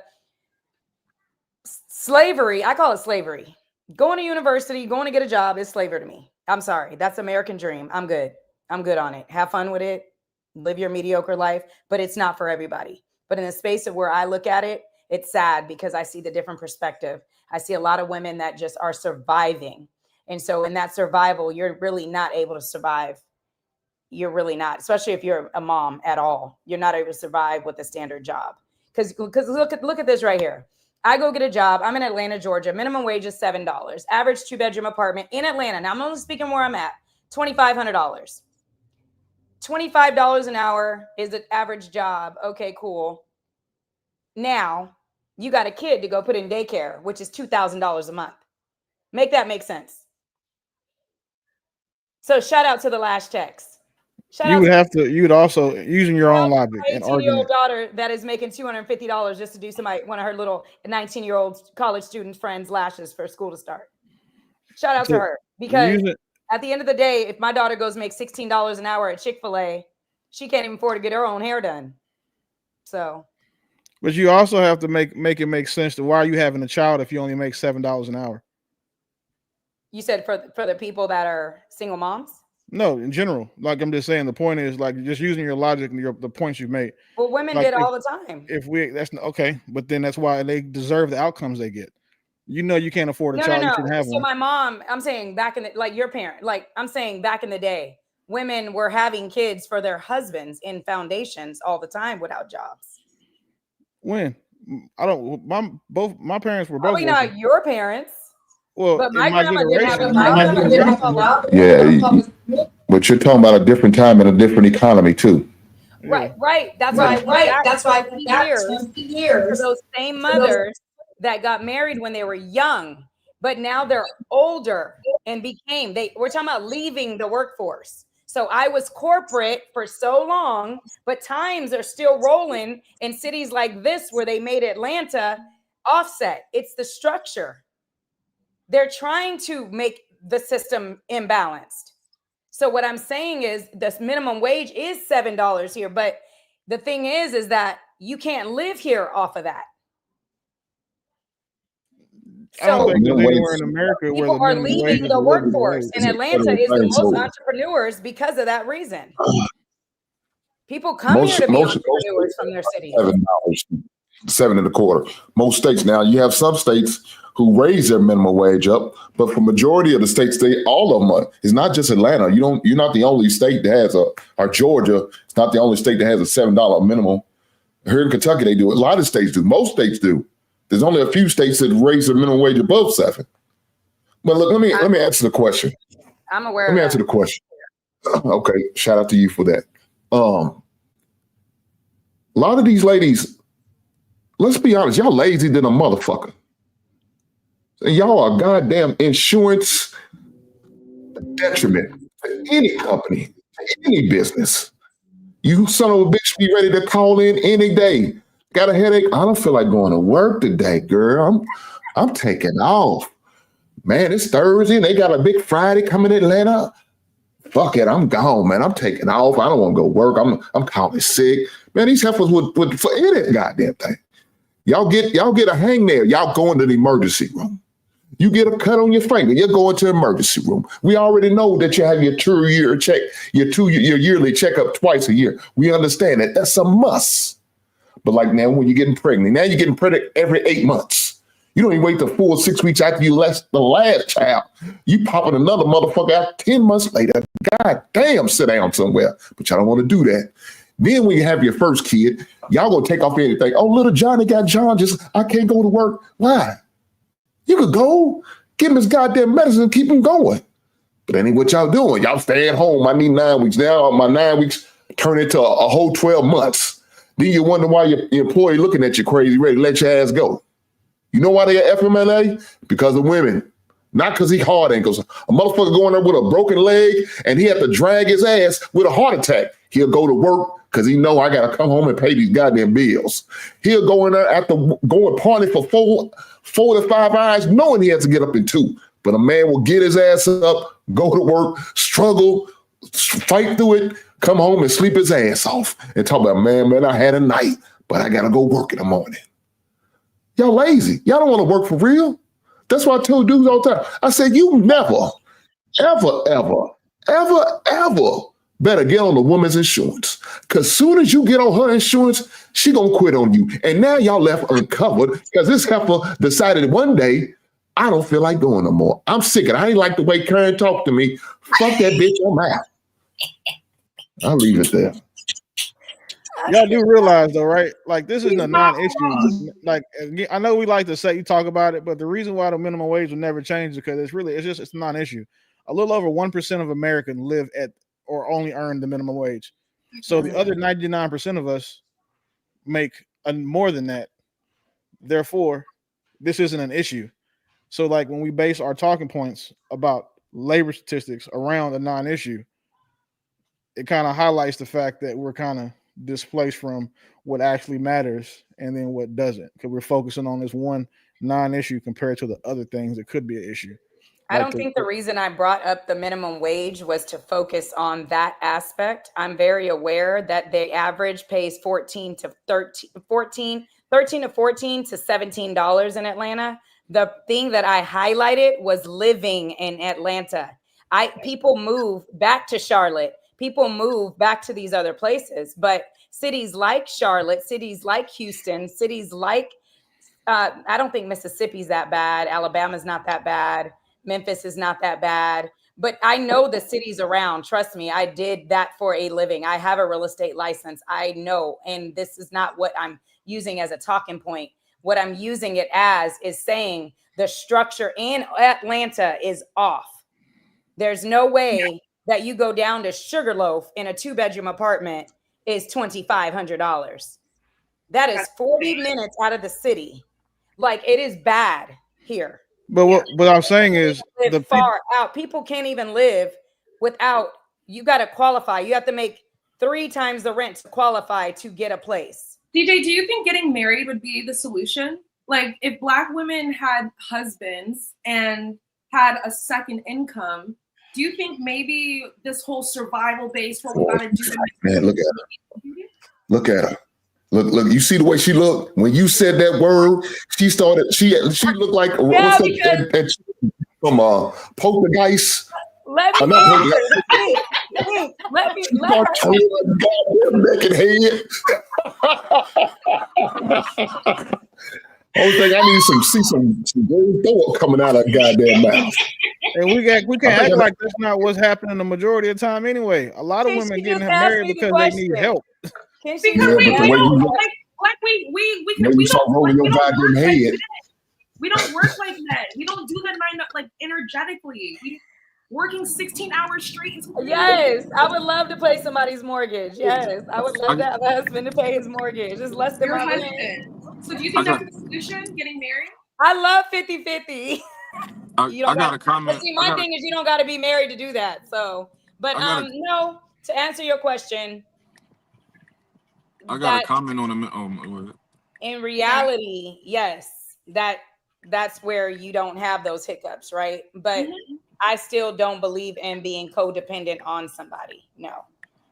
slavery. I call it slavery. Going to university, going to get a job is slavery to me. I'm sorry. That's American dream. I'm good. I'm good on it. Have fun with it. Live your mediocre life, but it's not for everybody. But in the space of where I look at it, it's sad because I see the different perspective. I see a lot of women that just are surviving. And so in that survival, you're really not able to survive. You're really not, especially if you're a mom at all. You're not able to survive with a standard job. Because look at this right here. I go get a job. I'm in Atlanta, Georgia. Minimum wage is $7. Average 2-bedroom apartment in Atlanta. Now I'm only speaking where I'm at. $2,500. $25 an hour is an average job. Okay, cool. Now you got a kid to go put in daycare, which is $2,000 a month. Make that make sense. So shout out to the last text. You would also using your own logic and argument. 18-year-old daughter that is making $250 just to do one of her little 19-year-old college student friends' lashes for school to start. Shout out to her, because at the end of the day, if my daughter goes make $16 an hour at Chick-fil-A, she can't even afford to get her own hair done. So, but you also have to make it make sense to why are you having a child if you only make $7 an hour? You said for the people that are single moms? No, in general. Like I'm just saying, the point is like just using your logic and the points you made. Well, women did all the time. That's okay, but then that's why they deserve the outcomes they get. You know, you can't afford a child. You shouldn't have one. So my mom, I'm saying back in the, like your parent, like I'm saying back in the day, women were having kids for their husbands in foundations all the time without jobs. When? I don't. My parents were both. Probably not your parents. Well, but my grandma didn't have a lot. Yeah, but you're talking about a different time and a different economy too. Right. That's why. That's why years. Those same mothers that got married when they were young, but now they're older and we're talking about leaving the workforce. So I was corporate for so long, but times are still rolling in cities like this where they made Atlanta offset. It's the structure. They're trying to make the system imbalanced. So what I'm saying is this minimum wage is $7 here, but the thing is that you can't live here off of that. I don't think there's anywhere in America where people are leaving the workforce, and Atlanta is the most entrepreneurs because of that reason. People come here to be entrepreneurs from their cities. $7.25. Most states now. You have some states who raise their minimum wage up, but for majority of the states, all of them are. It's not just Atlanta. You're not the only state that has or Georgia. It's not the only state that has a $7 minimum. Here in Kentucky, they do. A lot of states do. Most states do. There's only a few states that raise the minimum wage above 7. But look, let me answer the question. I'm aware. Let me answer the question. Okay, shout out to you for that. A lot of these ladies, let's be honest, y'all lazy than a motherfucker. And y'all are goddamn insurance detriment to any company, to any business. You son of a bitch be ready to call in any day. Got a headache? I don't feel like going to work today, girl. I'm taking off. Man, it's Thursday and they got a big Friday coming in Atlanta. Fuck it, I'm gone, man. I'm taking off. I don't want to go work. I'm calling sick. Man, these heifers would for any goddamn thing. Y'all get a hangnail. Y'all go into the emergency room. You get a cut on your finger, you're going to the emergency room. We already know that you have your your yearly checkup twice a year. We understand that. That's a must. But like now, when you're getting pregnant, every 8 months. You don't even wait the full 6 weeks after you left the last child. You popping another motherfucker out 10 months later. God damn, sit down somewhere. But y'all don't want to do that. Then when you have your first kid, y'all gonna take off anything. Oh, little Johnny got jaundice. I can't go to work. Why? You could go give him his goddamn medicine and keep him going. But that ain't what y'all doing. Y'all stay at home. I need 9 weeks. Now my 9 weeks turn into a whole 12 months. Then you wonder why your employee looking at you crazy, ready to let your ass go. You know why they are FMLA? Because of women. Not because he hard ankles. A motherfucker going there with a broken leg and he had to drag his ass with a heart attack. He'll go to work because he know I got to come home and pay these goddamn bills. He'll go in there after going party for 4 to 5 hours knowing he has to get up in 2. But a man will get his ass up, go to work, struggle, fight through it, come home and sleep his ass off and talk about, man, I had a night, but I got to go work in the morning. Y'all lazy. Y'all don't want to work for real. That's why I told dudes all the time. I said, you never, ever better get on the woman's insurance. Because soon as you get on her insurance, she going to quit on you. And now y'all left uncovered because this heifer decided one day, I don't feel like going no more. I'm sick of it. I ain't like the way Karen talked to me. Fuck that bitch, I'm out. I'll leave it there. Y'all do realize though, right? Like this isn't a non-issue. Like I know we like to say you talk about it, but the reason why the minimum wage will never change is because it's a non-issue. A little over 1% of Americans live at or only earn the minimum wage. So the other 99% of us make more than that. Therefore, this isn't an issue. So like when we base our talking points about labor statistics around a non-issue, it kind of highlights the fact that we're kind of displaced from what actually matters and then what doesn't, because we're focusing on this one non-issue compared to the other things that could be an issue. I don't think the reason I brought up the minimum wage was to focus on that aspect. I'm very aware that the average pays $13 to $14 to $17 in Atlanta. The thing that I highlighted was living in Atlanta. People move back to Charlotte. People move back to these other places, but cities like Charlotte, cities like Houston, cities like, I don't think Mississippi's that bad. Alabama's not that bad. Memphis is not that bad, but I know the cities around. Trust me, I did that for a living. I have a real estate license. I know, and this is not what I'm using as a talking point. What I'm using it as is saying the structure in Atlanta is off. There's no way that you go down to Sugarloaf in a 2-bedroom apartment is $2,500. That is 40 minutes out of the city. Like it is bad here. But what I'm saying is the far out. People can't even live without, you got to qualify. You have to make 3 times the rent to qualify to get a place. DJ, do you think getting married would be the solution? Like if Black women had husbands and had a second income, do you think maybe this whole survival base, what we gotta do? Man, look at her. Look at her. Look, you see the way she looked? When you said that word, she looked like what's that from Poltergeist? Let me naked head. Only thing I need see some gold throw coming out of goddamn mouth. And we can't act like that's not what's happening the majority of the time anyway. A lot of women getting married because they need help. Because we don't work like that. We don't do the 9 like energetically. Working 16 hours straight. Yes, I would love to pay somebody's mortgage. Yes, I would love to have a husband to pay his mortgage. It's less than your my husband. So do you think that's the solution? Getting married? I love 50-50. I got a comment. See, my thing is you don't got to be married to do that. So, but no. To answer your question, I got a comment on in reality, yes, that's where you don't have those hiccups, right? But I still don't believe in being codependent on somebody. No,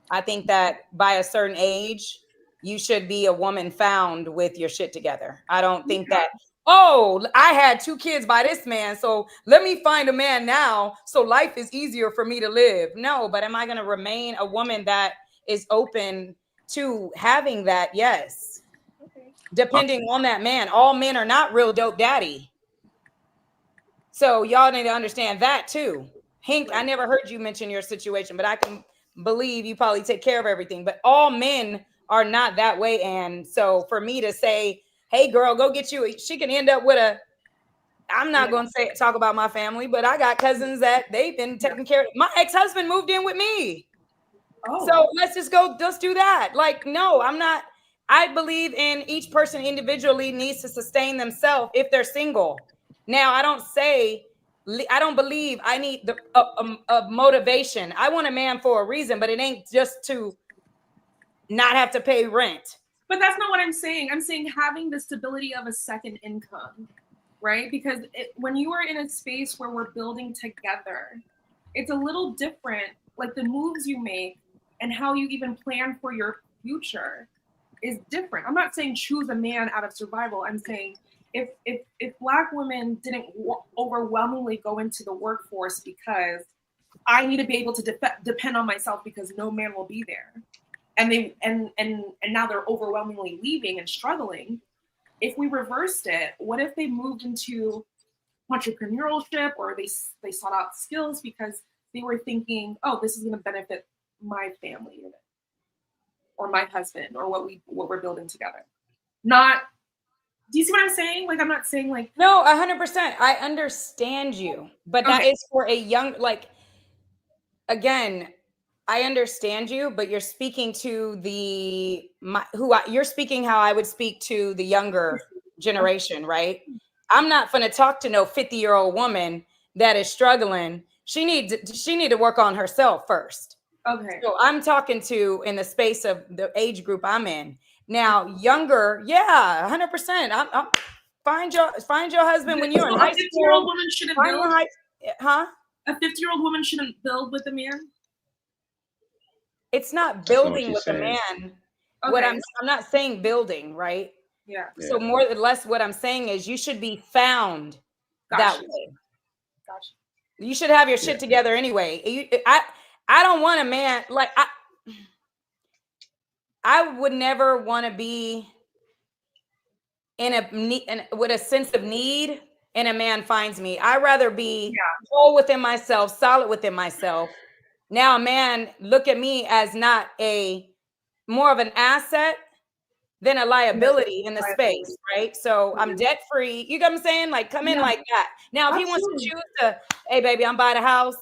I think that by a certain age, you should be a woman found with your shit together. I don't think that, oh, I had 2 kids by this man, so let me find a man now so life is easier for me to live. No, but am I going to remain a woman that is open to having that? Yes. Depending on that man. All men are not real dope daddy. So y'all need to understand that too. Hank, I never heard you mention your situation, but I can believe you probably take care of everything. But all men are not that way. And so for me to say, hey girl, go get you, she can end up with I'm not going to talk about my family, but I got cousins that they've been taking care of. My ex-husband moved in with me. Oh. So let's do that. Like, no, I'm not. I believe in each person individually needs to sustain themselves if they're single. Now, I don't believe I need a motivation. I want a man for a reason, but it ain't just to not have to pay rent. But that's not what I'm saying. I'm saying having the stability of a second income, right? Because when you are in a space where we're building together, it's a little different. Like the moves you make and how you even plan for your future is different. I'm not saying choose a man out of survival. I'm saying if Black women didn't overwhelmingly go into the workforce because I need to be able to depend on myself because no man will be there, and now they're overwhelmingly leaving and struggling. If we reversed it, what if they moved into entrepreneurship or they sought out skills because they were thinking, oh, this is going to benefit my family or my husband or what we're building together. Not, do you see what I'm saying? Like, I'm not saying like, no, 100%. I understand you, but that is for a young, like, again, I understand you, but you're speaking to you're speaking how I would speak to the younger generation, right? I'm not going to talk to no 50-year-old woman that is struggling. She need to work on herself first. Okay. So I'm talking to in the space of the age group I'm in now. Younger, yeah, 100%. I'm find your husband when you're in high school. A 50-year-old woman shouldn't build. A 50-year-old woman shouldn't build with a man. It's not building with a man. Okay. What I'm not saying building, right? Yeah. So more or less, what I'm saying is you should be found that way. Gotcha. You should have your shit together anyway. I don't want a man like I would never want to be with a sense of need and a man finds me. I'd rather be whole within myself, solid within myself. Now a man look at me as not more of an asset than a liability in the space, right? So I'm debt free. You know what I'm saying? Like come in like that. Now if he wants to choose to, hey baby, I'm buying a house,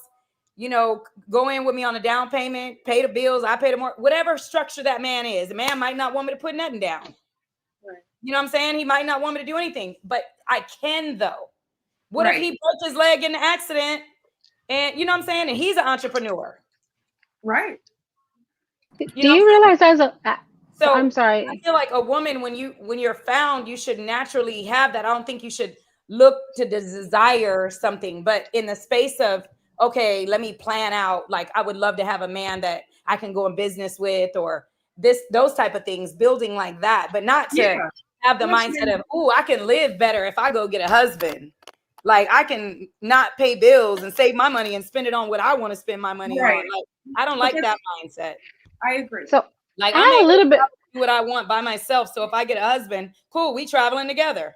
go in with me on a down payment, pay the bills, I pay the more, whatever structure that man is. The man might not want me to put nothing down. Right. You know what I'm saying? He might not want me to do anything, but I can though. What if he broke his leg in an accident and you know what I'm saying? And he's an entrepreneur. Right. Do you realize so I'm sorry. I feel like a woman, when you're found, you should naturally have that. I don't think you should look to desire something, but in the space of, okay, let me plan out. Like I would love to have a man that I can go in business with or those type of things, building like that, but not to have the mindset of, oh, I can live better if I go get a husband. Like I can not pay bills and save my money and spend it on what I want to spend my money on. Like, I don't like that mindset. I agree. So like I'm a little bit do what I want by myself. So if I get a husband, cool, we traveling together.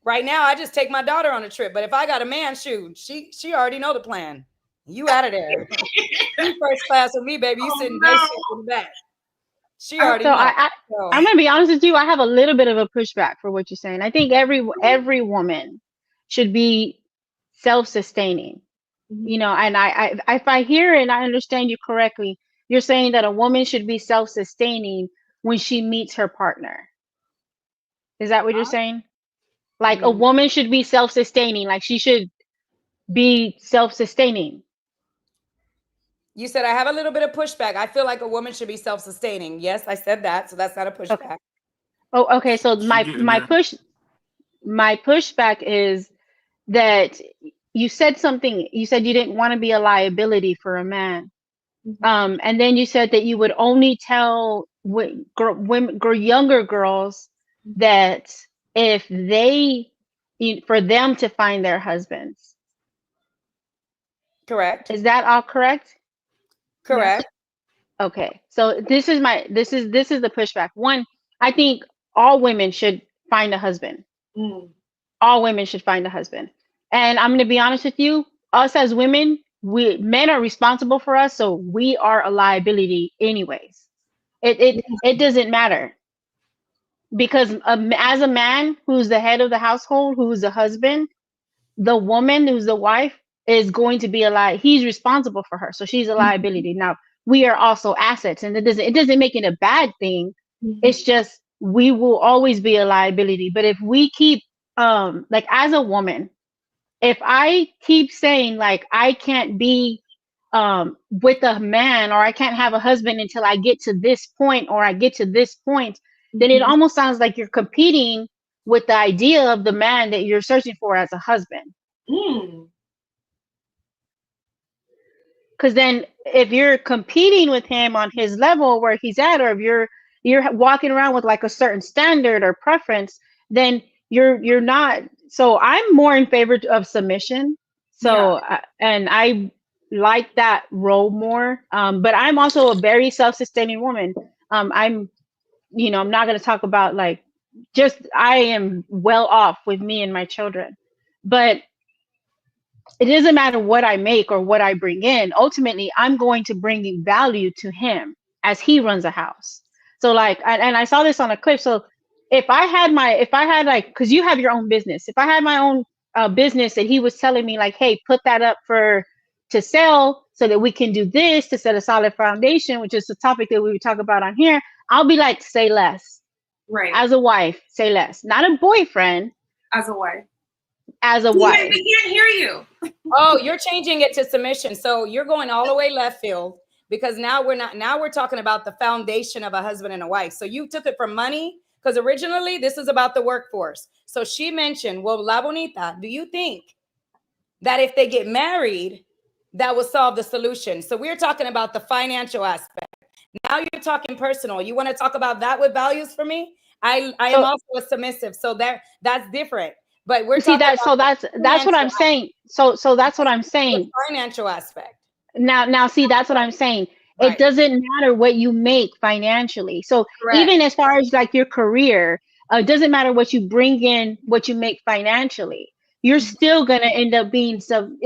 Right now, I just take my daughter on a trip. But if I got a man, shoot, she already know the plan. You out of there. You first class with me, baby. You sitting nice in the back. She already know. I'm gonna be honest with you. I have a little bit of a pushback for what you're saying. I think every woman should be self-sustaining. Mm-hmm. And I if I hear and I understand you correctly, you're saying that a woman should be self-sustaining when she meets her partner. Is that what you're saying? Like a woman should be self-sustaining, like she should be self-sustaining. You said I have a little bit of pushback. I feel like a woman should be self-sustaining. Yes, I said that. So that's not a pushback. Okay. Oh, okay. So my pushback is that you said something. You said you didn't want to be a liability for a man. Mm-hmm. And then you said that you would only tell younger girls that if for them to find their husbands. Correct. Is that all correct? Correct. Yes. Okay. So this is the pushback. One, I think all women should find a husband. All women should find a husband. And I'm going to be honest with you, us as women, men are responsible for us, so we are a liability anyways. It doesn't matter. Because as a man who's the head of the household, who's the husband, the woman who's the wife is going to be he's responsible for her, so she's a liability. Now we are also assets, and it doesn't make it a bad thing. It's just we will always be a liability. But if we keep like as a woman, if I keep saying like I can't be with a man, or I can't have a husband until I get to this point, or I get to this point, then it almost sounds like you're competing with the idea of the man that you're searching for as a husband. Because then if you're competing with him on his level where he's at, or if you're walking around with like a certain standard or preference, then you're not. So I'm more in favor of submission. So and I like that role more. But I'm also a very self-sustaining woman. I'm not going to talk about like just I am well off with me and my children, but it doesn't matter what I make or what I bring in. Ultimately, I'm going to bring value to him as he runs a house. So like, and I saw this on a clip. So if I had like, because you have your own business, if I had my own business and he was telling me like, hey, put that up to sell so that we can do this to set a solid foundation, which is the topic that we would talk about on here, I'll be like, say less. Right. As a wife, say less. Not a boyfriend. As a wife. As a wife. We can't hear you. Oh, you're changing it to submission. So you're going all the way left field, because now we're talking about the foundation of a husband and a wife. So you took it from money, because originally this is about the workforce. So she mentioned, well, La Bonita, do you think that if they get married, that will solve the solution? So we're talking about the financial aspect. Now you're talking personal. You want to talk about that with values for me? I am also a submissive. So that's different. But we're see that. So that's what I'm saying. So that's what I'm saying. The financial aspect. Now see, that's what I'm saying. Right. It doesn't matter what you make financially. So even as far as like your career, it doesn't matter what you bring in, what you make financially. You're still gonna end up being submissive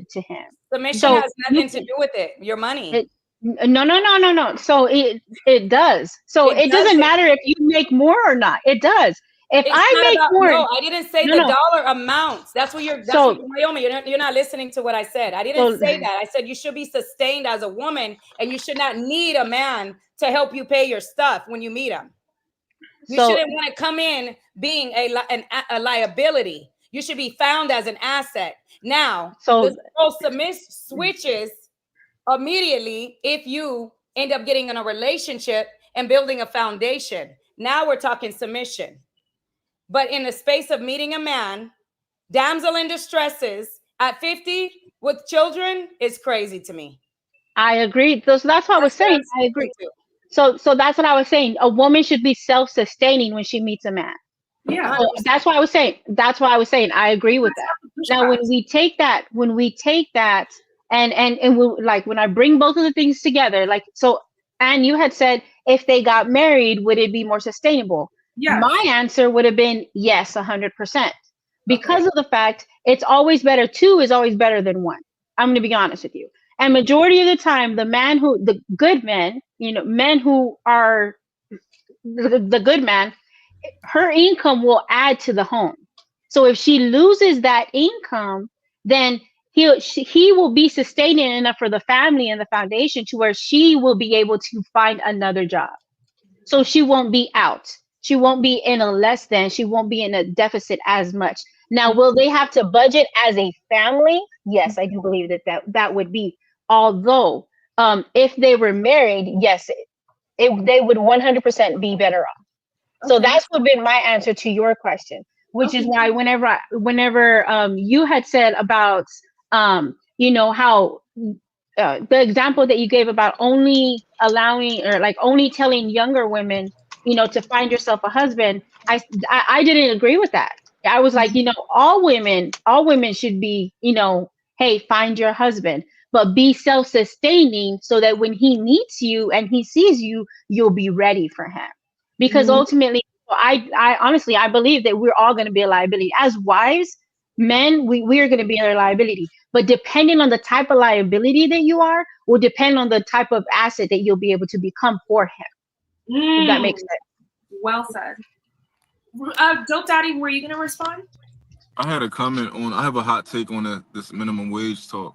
to him. Submission has nothing to do with it. Your money. No. So it does. So it doesn't matter if you make more or not. It does. If I make more, no, I didn't say the dollar amounts. That's what you're. Naomi, you're not listening to what I said. I didn't say that. I said you should be sustained as a woman, and you should not need a man to help you pay your stuff when you meet him. You shouldn't want to come in being a liability. You should be found as an asset. Now, the whole submission switches immediately if you end up getting in a relationship and building a foundation. Now we're talking submission. But in the space of meeting a man, damsel in distresses at 50 with children is crazy to me. I agree. So that's what I was saying. I agree. So that's what I was saying. A woman should be self-sustaining when she meets a man. Yeah. So that's what I was saying. That's what I was saying. I agree with that. Now, when we take that, and we like when I bring both of the things together, like so, and you had said if they got married, would it be more sustainable? Yes. My answer would have been yes, 100%. Because of the fact it's always better. Two is always better than one. I'm going to be honest with you. And majority of the time, the good men, men who are the good man, her income will add to the home. So if she loses that income, then he will be sustaining enough for the family and the foundation to where she will be able to find another job. So she won't be out. She won't be in a less than, she won't be in a deficit as much. Now, will they have to budget as a family? Yes, I do believe that would be. Although, if they were married, yes, they would 100% be better off. So that's what been my answer to your question, which is why whenever you had said about, how the example that you gave about only allowing or like only telling younger women, to find yourself a husband, I didn't agree with that. I was like, all women should be, hey, find your husband, but be self-sustaining so that when he meets you and he sees you, you'll be ready for him. Because ultimately, I honestly, I believe that we're all going to be a liability. As wives, men, we are going to be a liability. But depending on the type of liability that you are, will depend on the type of asset that you'll be able to become for him. If that makes sense. Well said. Dope Daddy, were you gonna respond? I had a comment on. I have a hot take on this minimum wage talk.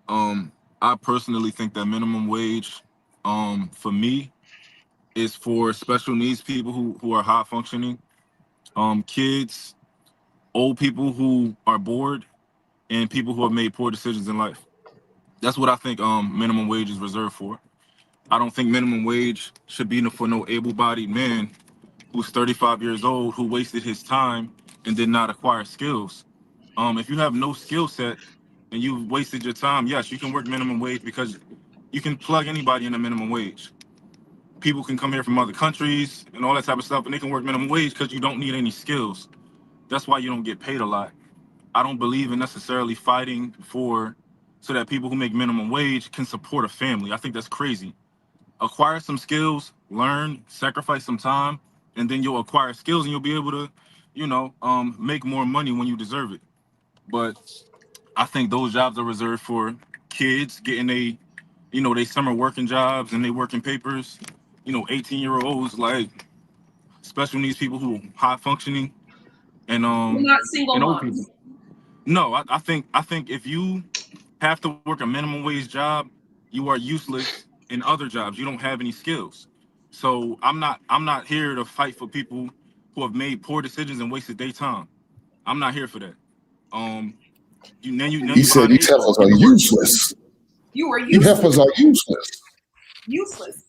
I personally think that minimum wage, for me, is for special needs people who are high functioning, kids, old people who are bored, and people who have made poor decisions in life. That's what I think minimum wage is reserved for. I don't think minimum wage should be for no able-bodied man who's 35 years old who wasted his time and did not acquire skills. If you have no skill set and you've wasted your time, yes, you can work minimum wage because you can plug anybody in a minimum wage. People can come here from other countries and all that type of stuff, and they can work minimum wage because you don't need any skills. That's why you don't get paid a lot. I don't believe in necessarily fighting so that people who make minimum wage can support a family. I think that's crazy. Acquire some skills, learn, sacrifice some time, and then you'll acquire skills and you'll be able to, make more money when you deserve it. But I think those jobs are reserved for kids getting they summer working jobs and they working papers, 18-year-olds, like special needs people who high functioning and Not single and old moms. people. No, I think if you have to work a minimum wage job, you are useless in other jobs. You don't have any skills. So I'm not here to fight for people who have made poor decisions and wasted their time. I'm not here for that. He said these heifers are useless. You are These useless. heifers are useless. Useless.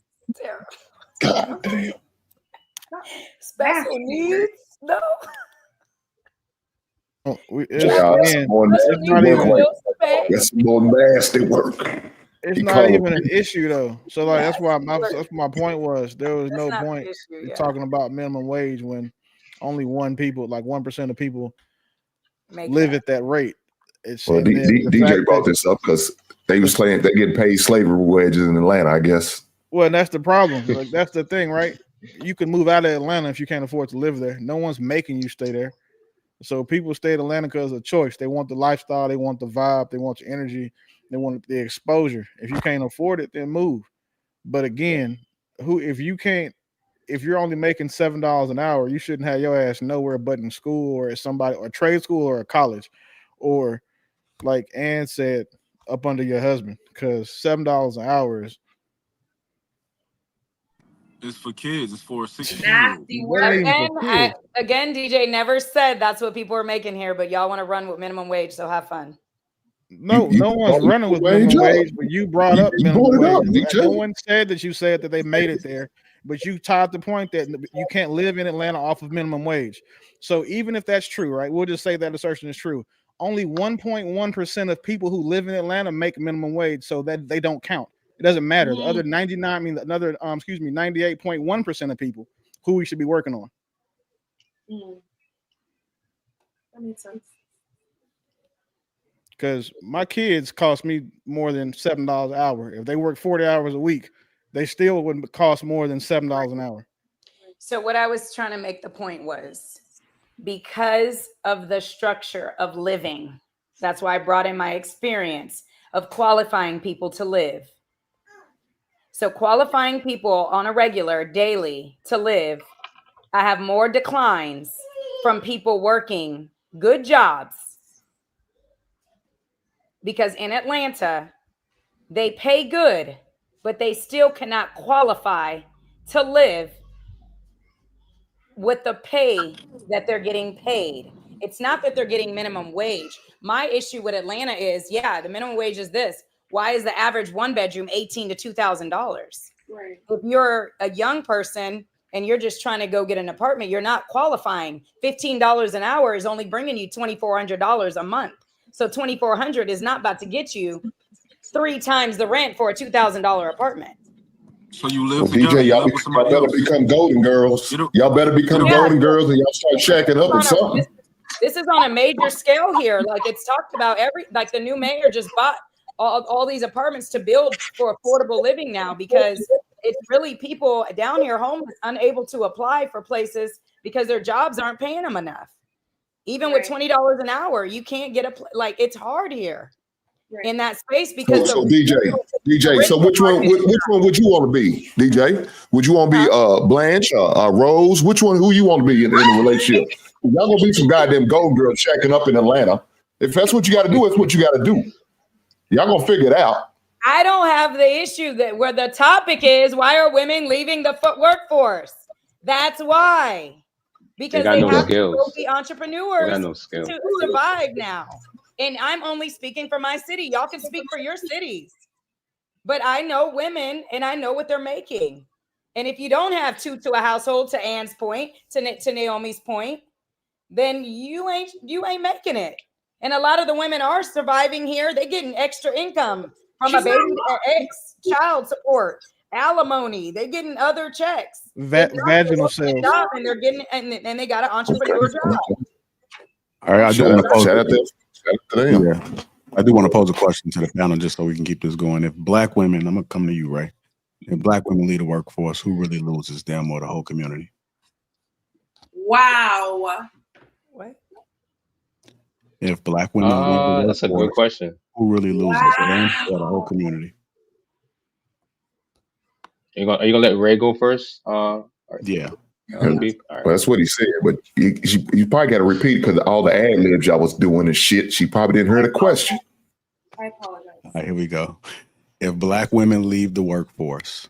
God damn. Special needs? No. That's more nasty work. It's not even an issue though. So like that's why my point was there was no point talking about minimum wage when only 1% of people live at that rate. Well, DJ brought this up because they getting paid slavery wages in Atlanta, I guess. Well, that's the problem. Like that's the thing, right? You can move out of Atlanta if you can't afford to live there. No one's making you stay there. So people stay in Atlanta because of choice. They want the lifestyle, they want the vibe, they want the energy, they want the exposure. If you can't afford it, then move. But again, if you're only making $7 an hour, you shouldn't have your ass nowhere but in school or at somebody or trade school or a college, or like Ann said, up under your husband, because $7 an hour is. It's for kids. It's for 16-year-olds. Again, DJ never said that's what people are making here, but y'all want to run with minimum wage, so have fun. No one's running with minimum wage, but you brought up minimum wage. No one said that you said that they made it there, but you tied the point that you can't live in Atlanta off of minimum wage. So even if that's true, right, we'll just say that assertion is true. Only 1.1% of people who live in Atlanta make minimum wage, so that they don't count. It doesn't matter. The other 98.1% of people who we should be working on. That makes sense. Because my kids cost me more than $7 an hour. If they work 40 hours a week, they still wouldn't cost more than $7 an hour. So what I was trying to make the point was because of the structure of living, that's why I brought in my experience of qualifying people to live. So qualifying people on a regular daily to live, I have more declines from people working good jobs because in Atlanta, they pay good, but they still cannot qualify to live with the pay that they're getting paid. It's not that they're getting minimum wage. My issue with Atlanta is, the minimum wage is this. Why is the average one bedroom $1,800 to $2,000? Right. If you're a young person and you're just trying to go get an apartment, you're not qualifying. $15 an hour is only bringing you $2,400 a month. So $2,400 is not about to get you 3 times the rent for a $2,000 apartment. So you live together. DJ, y'all better become golden girls. Y'all better become golden girls and y'all start shacking up or something. This is on a major scale here. Like it's talked about the new mayor just bought all these apartments to build for affordable living now because it's really people down here homeless unable to apply for places because their jobs aren't paying them enough. Even with $20 an hour, you can't get it's hard here. in that space because so DJ. So which one would you want to be, DJ? Would you want to be Blanche or Rose? Which one? Who you want to be in a relationship? Y'all gonna be some goddamn gold girl checking up in Atlanta. If that's what you got to do, it's what you got to do. Y'all gonna figure it out. I don't have the issue that where the topic is why are women leaving the workforce? That's why. Because they have to go be entrepreneurs to survive now. And I'm only speaking for my city. Y'all can speak for your cities. But I know women and I know what they're making. And if you don't have two to a household, to Ann's point, to Naomi's point, then you ain't making it. And a lot of the women are surviving here. They're getting extra income from a baby, child support, alimony. They're getting other checks. Vaginal sales. And they're getting and they got an entrepreneur job. All right, I do want to pose. Yeah, I do want to pose a question to the panel just so we can keep this going. If Black women, I'm gonna come to you, Ray. If Black women lead the workforce, who really loses, them or the whole community? Wow. What? If Black women lead the workforce, that's a good question. Who really loses, them or the whole community? Are you gonna let Ray go first? Yeah. All right. Well, that's what he said, but you probably got to repeat because all the ad libs y'all was doing and shit. She probably didn't hear the question. I apologize. All right, here we go. If Black women leave the workforce,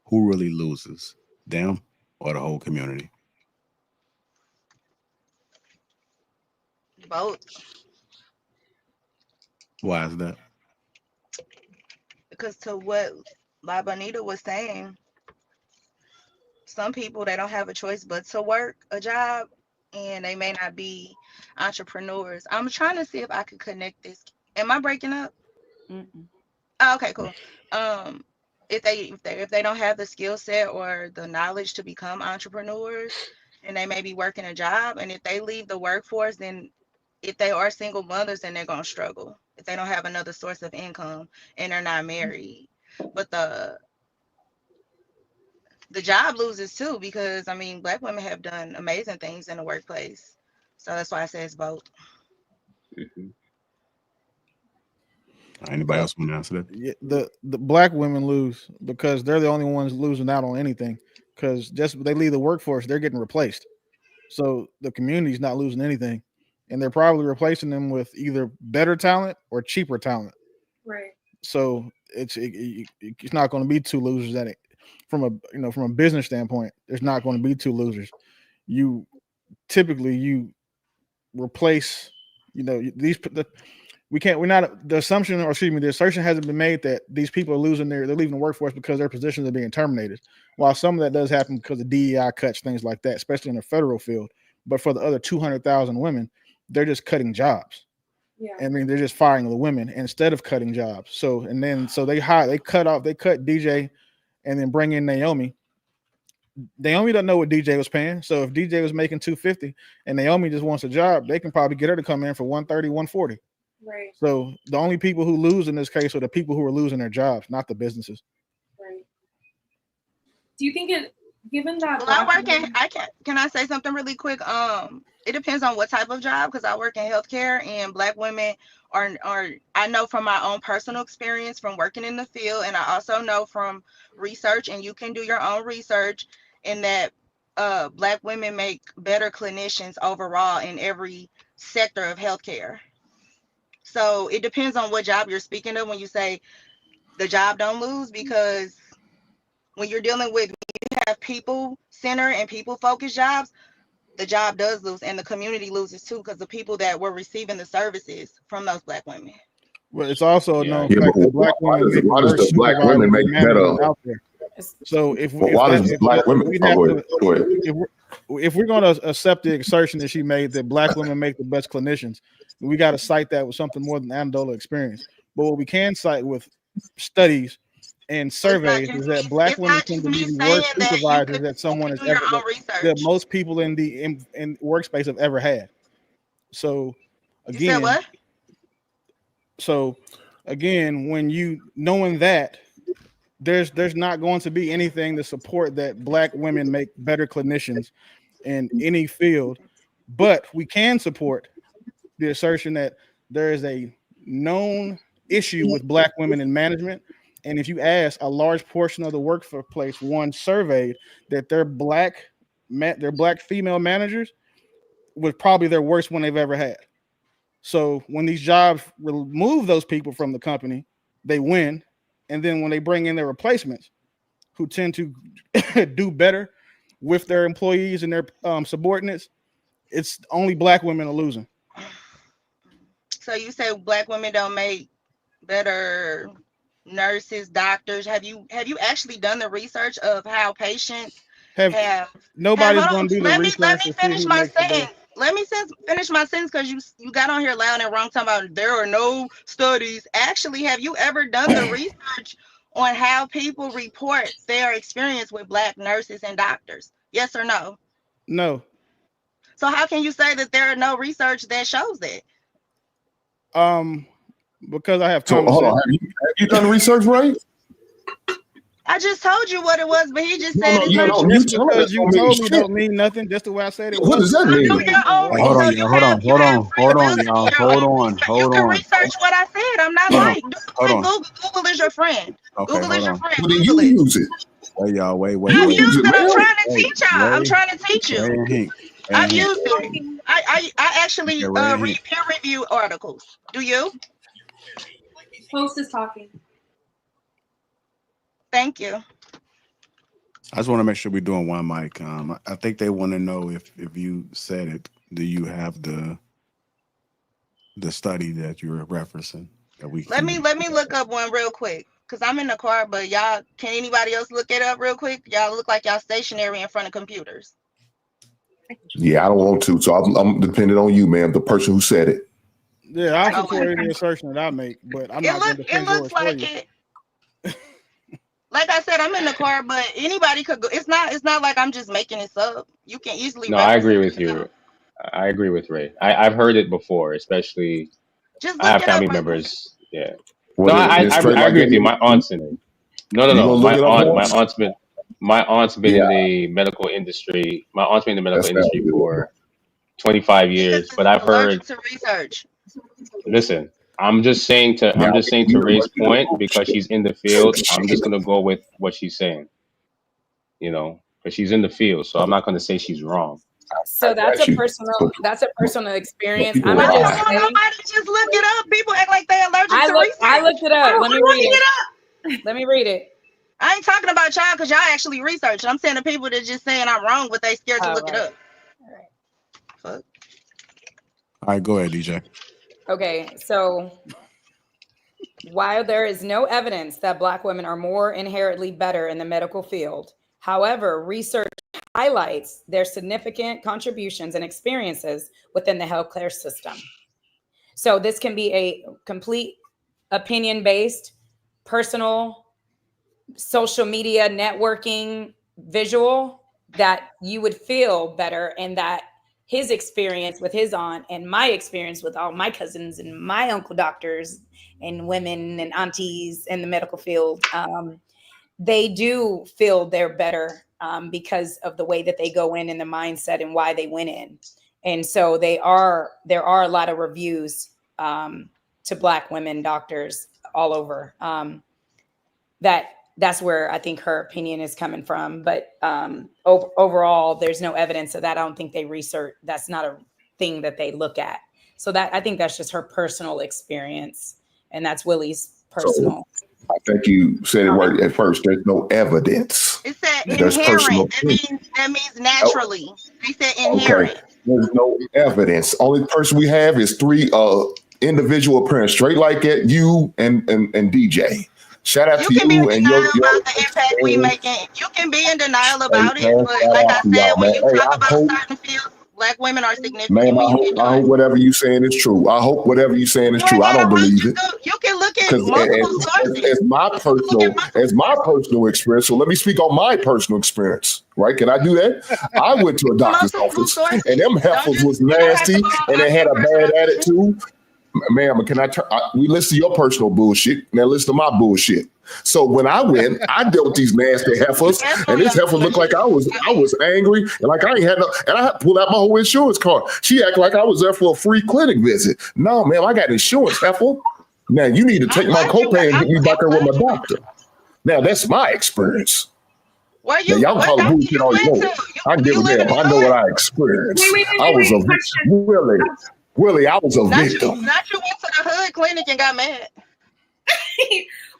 who really loses, them or the whole community? Both. Why is that? Because to what La Bonita was saying, some people, they don't have a choice but to work a job, and they may not be entrepreneurs. I'm trying to see if I could connect this. Am I breaking up? Oh, okay, cool. If they don't have the skill set or the knowledge to become entrepreneurs, and they may be working a job, and if they leave the workforce, then if they are single mothers, then they're gonna struggle if they don't have another source of income and they're not married. But the job loses too, because I mean, Black women have done amazing things in the workplace. So that's why I say it's both. Anybody else want to answer that? Yeah, the Black women lose because they're the only ones losing out on anything. Because just they leave the workforce, they're getting replaced. So the community's not losing anything, and they're probably replacing them with either better talent or cheaper talent. Right. So it's not going to be two losers at it. From a business standpoint, there's not going to be two losers. You typically replace, the assumption hasn't been made that these people are they're leaving the workforce because their positions are being terminated. While some of that does happen because of DEI cuts, things like that, especially in the federal field. But for the other 200,000 women, they're just cutting jobs. Yeah. I mean, they're just firing the women instead of cutting jobs. So they cut DJ and then bring in Naomi. Naomi doesn't know what DJ was paying. So if DJ was making $250 and Naomi just wants a job, they can probably get her to come in for $130, $140. Right. So the only people who lose in this case are the people who are losing their jobs, not the businesses. Right. Do you think given that? Well, can I say something really quick? It depends on what type of job, because I work in healthcare, and Black women are I know from my own personal experience from working in the field, and I also know from research, and you can do your own research, in that Black women make better clinicians overall in every sector of healthcare. So it depends on what job you're speaking of when you say the job don't lose, because when you're dealing with, you have people center and people focused jobs, the job does lose, and the community loses too, because the people that were receiving the services from those Black women. Well, it's also a known fact that Black women make why does the Black women make better out there. So if we're going to accept the assertion that she made that Black women make the best clinicians, we got to cite that with something more than anecdotal experience. But what we can cite with studies and surveys is that Black women tend to be the worst supervisors that someone has ever, that most people in workspace have ever had. So again, when knowing that, there's not going to be anything to support that Black women make better clinicians in any field, but we can support the assertion that there is a known issue with black women in management. And if you ask a large portion of the workplace, one surveyed that their black female managers was probably their worst one they've ever had. So when these jobs remove those people from the company, they win. And then when they bring in their replacements, who tend to do better with their employees and their subordinates, it's only black women are losing. So you say black women don't make better nurses, doctors. Have you actually done the research of how patients have? Nobody's going to do the research. Let me finish my sentence. Let me finish my sentence, because you got on here loud and wrong talking about there are no studies. Actually, have you ever done the research on how people report their experience with black nurses and doctors? Yes or no? No. So how can you say that there are no research that shows that? Because I have common sense. Have you done research, Ray? I just told you what it was, but he just said it's not because you told me don't mean nothing. Just the way I said it. What does that mean? Hold on, y'all. Hold on. Research what I said. I'm not like Google is your friend. Okay, Google is your friend. Well, then you use it. Wait, y'all. Wait. I've used it. I'm trying to teach y'all. I'm trying to teach you. I've used it. I actually read peer review articles. Do you? Host is talking. Thank you. I just want to make sure we're doing one mic. I think they want to know if you said it. Do you have the study that you're referencing? That we let me look up one real quick, because I'm in the car. But y'all, can anybody else look it up real quick? Y'all look like y'all stationary in front of computers. Yeah, I don't want to. So I'm dependent on you, ma'am, the person who said it. Yeah, I support any assertion that I make, but I'm not going to defend yours for you. Like I said, I'm in the car, but anybody could go. It's not like I'm just making this up. You can easily. No, I agree with you. I agree with Ray. I've heard it before, especially I have family members. Yeah. Well, no, I agree with you. My aunt's in it. No. My aunt's been in the medical industry. My aunt's been in the medical industry for 25 years. But I've heard. To research. Listen. I'm just saying to Ray's point, because she's in the field, I'm just gonna go with what she's saying. You know, because she's in the field, so I'm not gonna say she's wrong. So that's a personal experience. I'm just saying. Nobody just look it up. People act like they're allergic to research. I looked it up. Let me read it. Let me read it. I ain't talking about y'all, because y'all actually research. I'm saying the people that just saying I'm wrong, but they scared to look it up. All right. Fuck. All right, go ahead, DJ. Okay, so while there is no evidence that Black women are more inherently better in the medical field, however, research highlights their significant contributions and experiences within the healthcare system. So this can be a complete opinion-based, personal, social media networking visual that you would feel better, and that his experience with his aunt and my experience with all my cousins and my uncle doctors and women and aunties in the medical field, they do feel they're better because of the way that they go in and the mindset and why they went in. And so there are a lot of reviews to Black women doctors all over. That's where I think her opinion is coming from. But overall, there's no evidence of that. I don't think they research. That's not a thing that they look at. So that, I think that's just her personal experience. And that's Willie's personal. So, I think you said it right at first. There's no evidence. It said inherent. That means naturally. They said inherent. Okay. There's no evidence. Only person we have is 3 individual parents, straight like that, you and DJ. Shout out to you and your about the impact we making. You can be in denial about it, but like I said, when you talk about certain fields, Black women are significant. Man, I hope whatever you're saying is true. I hope whatever you're saying is true. I don't believe it. You can look at multiple sources. As my personal experience. So let me speak on my personal experience. Right? Can I do that? I went to a doctor's office, and them heifers was nasty, and they had a bad attitude. Ma'am, can I we listen to your personal bullshit, now listen to my bullshit. So when I went, I dealt with these nasty heifers, and this heifer looked like I was angry, and like I ain't had no, and I pulled out my whole insurance card. She acted like I was there for a free clinic visit. No, ma'am, I got insurance, heifer. Now you need to take my copay and get me back there with my doctor. Now that's my experience. Where Now you? y'all What call doctor bullshit you all you went want. to? I give You a live in damn. New I know what York? I experienced. Wait, I was a question. Willie. I was a Not victim. you went to the hood clinic and got mad.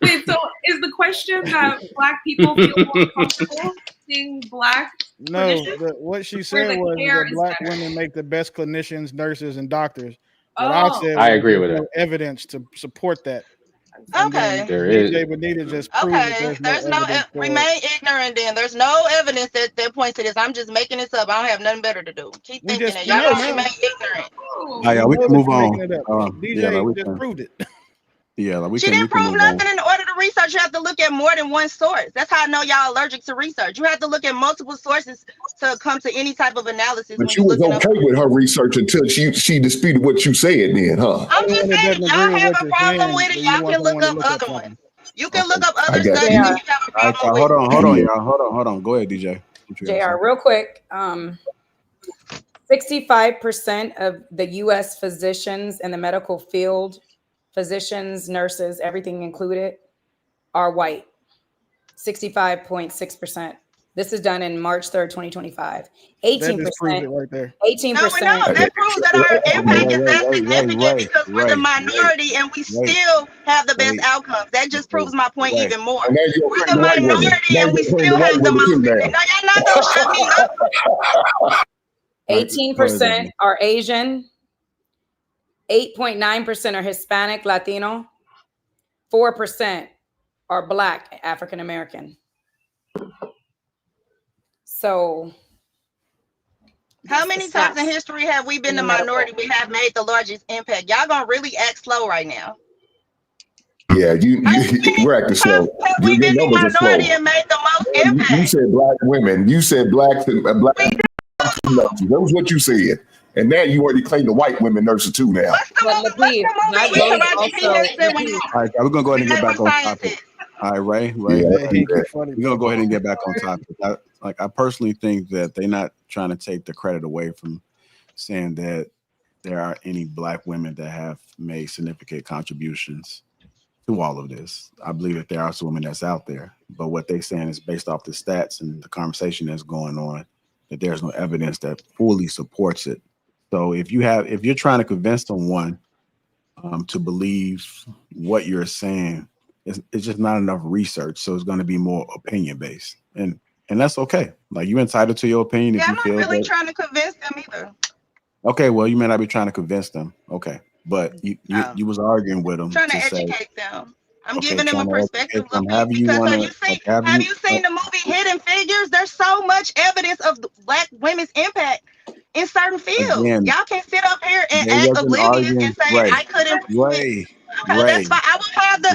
Wait, so is the question that Black people feel more comfortable seeing Black No, clinicians? what she Or said the was care that is Black better? women make the best clinicians, nurses, and doctors. What I Oh, said I was agree there's with no her. evidence to support that. And Okay. then There is. DJ Benita just proved that Okay. there's no There's no evidence for it. remain ignorant. Then there's no evidence that points to this. I'm just making this up. I don't have nothing better to do. Keep We thinking just that we y'all know gonna now. remain ignorant. oh. Yeah, We we know can that move you're making on. it up. Yeah, DJ we just can. proved it. Yeah, we She can. We didn't can prove move on. nothing. In order to research, you have to look at more than one source. That's how I know y'all allergic to research. You have to look at multiple sources to come to any type of analysis But when you you're was looking up. okay with her research until she disputed what you said. Then, huh? I'm Anyone just that saying, doesn't y'all agree with have what a you're problem saying, with it. then you Y'all want can look someone to up look up other something. ones. You can Okay. look up I other got studies you. JR, if you have a All right, problem with hold it. on, y'all. Hold on. Go ahead, DJ. What you gotta JR, say? real quick. 65% of the U.S. physicians in the medical field, physicians, nurses, everything included, are white. 65.6%. This is done in March 3rd, 2025. That just proves 18%. it right there. 18%. I got That proves that our impact is that significant because we're the Ray, minority and we still have the best outcomes. That just proves my point Ray. even more. And now you're We're playing the the white women. minority Now and we you're playing still the white have the women too most. now. Now y'all not gonna shut me up. 18% are Asian. 8.9% are Hispanic, Latino. 4% are Black, African American. So, How many times in history have we been the minority? We have made the largest impact. Y'all gonna really act slow right now. Yeah, we're acting slow. We've Your been the numbers are slow. minority and made the most You impact. said Black women. You said black nurses. That was what you said. And now you already claimed the white women nurses too now. but Lapeef, that goes also. Lapeef, All right, we're gonna go ahead and get back on topic. All right, Ray. Yeah, That hinky funny. We're gonna go ahead and get back on topic. I personally think that they're not trying to take the credit away from saying that there are any Black women that have made significant contributions to all of this. I believe that there are some women that's out there, but what they're saying is based off the stats and the conversation that's going on, that there's no evidence that fully supports it. So if you're trying to convince someone to believe what you're saying, it's just not enough research. So it's going to be more opinion based, and that's okay. Like, you're entitled to your opinion if Yeah, you I'm not feel really that. trying to convince them either. Okay, well, you may not be trying to convince them. Okay, but you was arguing with them Trying to to say, educate them. I'm okay, giving them a trying to perspective. educate them. Have you Because wanna have you seen the movie Hidden Figures? There's so much evidence of Black women's impact in certain fields. again? Y'all can sit up here and They act wasn't oblivious arguing. and say Ray, I couldn't prove it. Ray, Okay, Ray, that's fine. I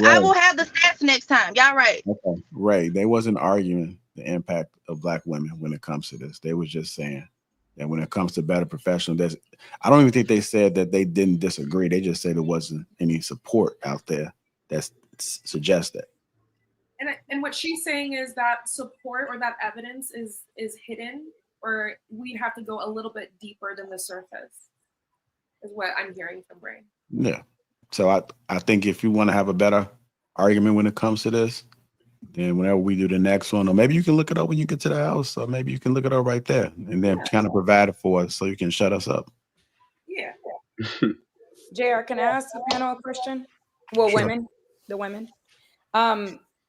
Ray. will have the stats next time. Y'all right. Okay, Ray. They wasn't arguing the impact of Black women when it comes to this. They was just saying that when it comes to better professionals, I don't even think they said that they didn't disagree. They just said there wasn't any support out there that suggests that. And what she's saying is that support or that evidence is hidden, or we'd have to go a little bit deeper than the surface, is what I'm hearing from Ray. Yeah. So I think if you want to have a better argument when it comes to this, then whenever we do the next one, or maybe you can look it up when you get to the house, or maybe you can look it up right there and then kind of provide it for us so you can shut us up. Yeah. JR, can I ask the panel a question? Well, Sure. the women.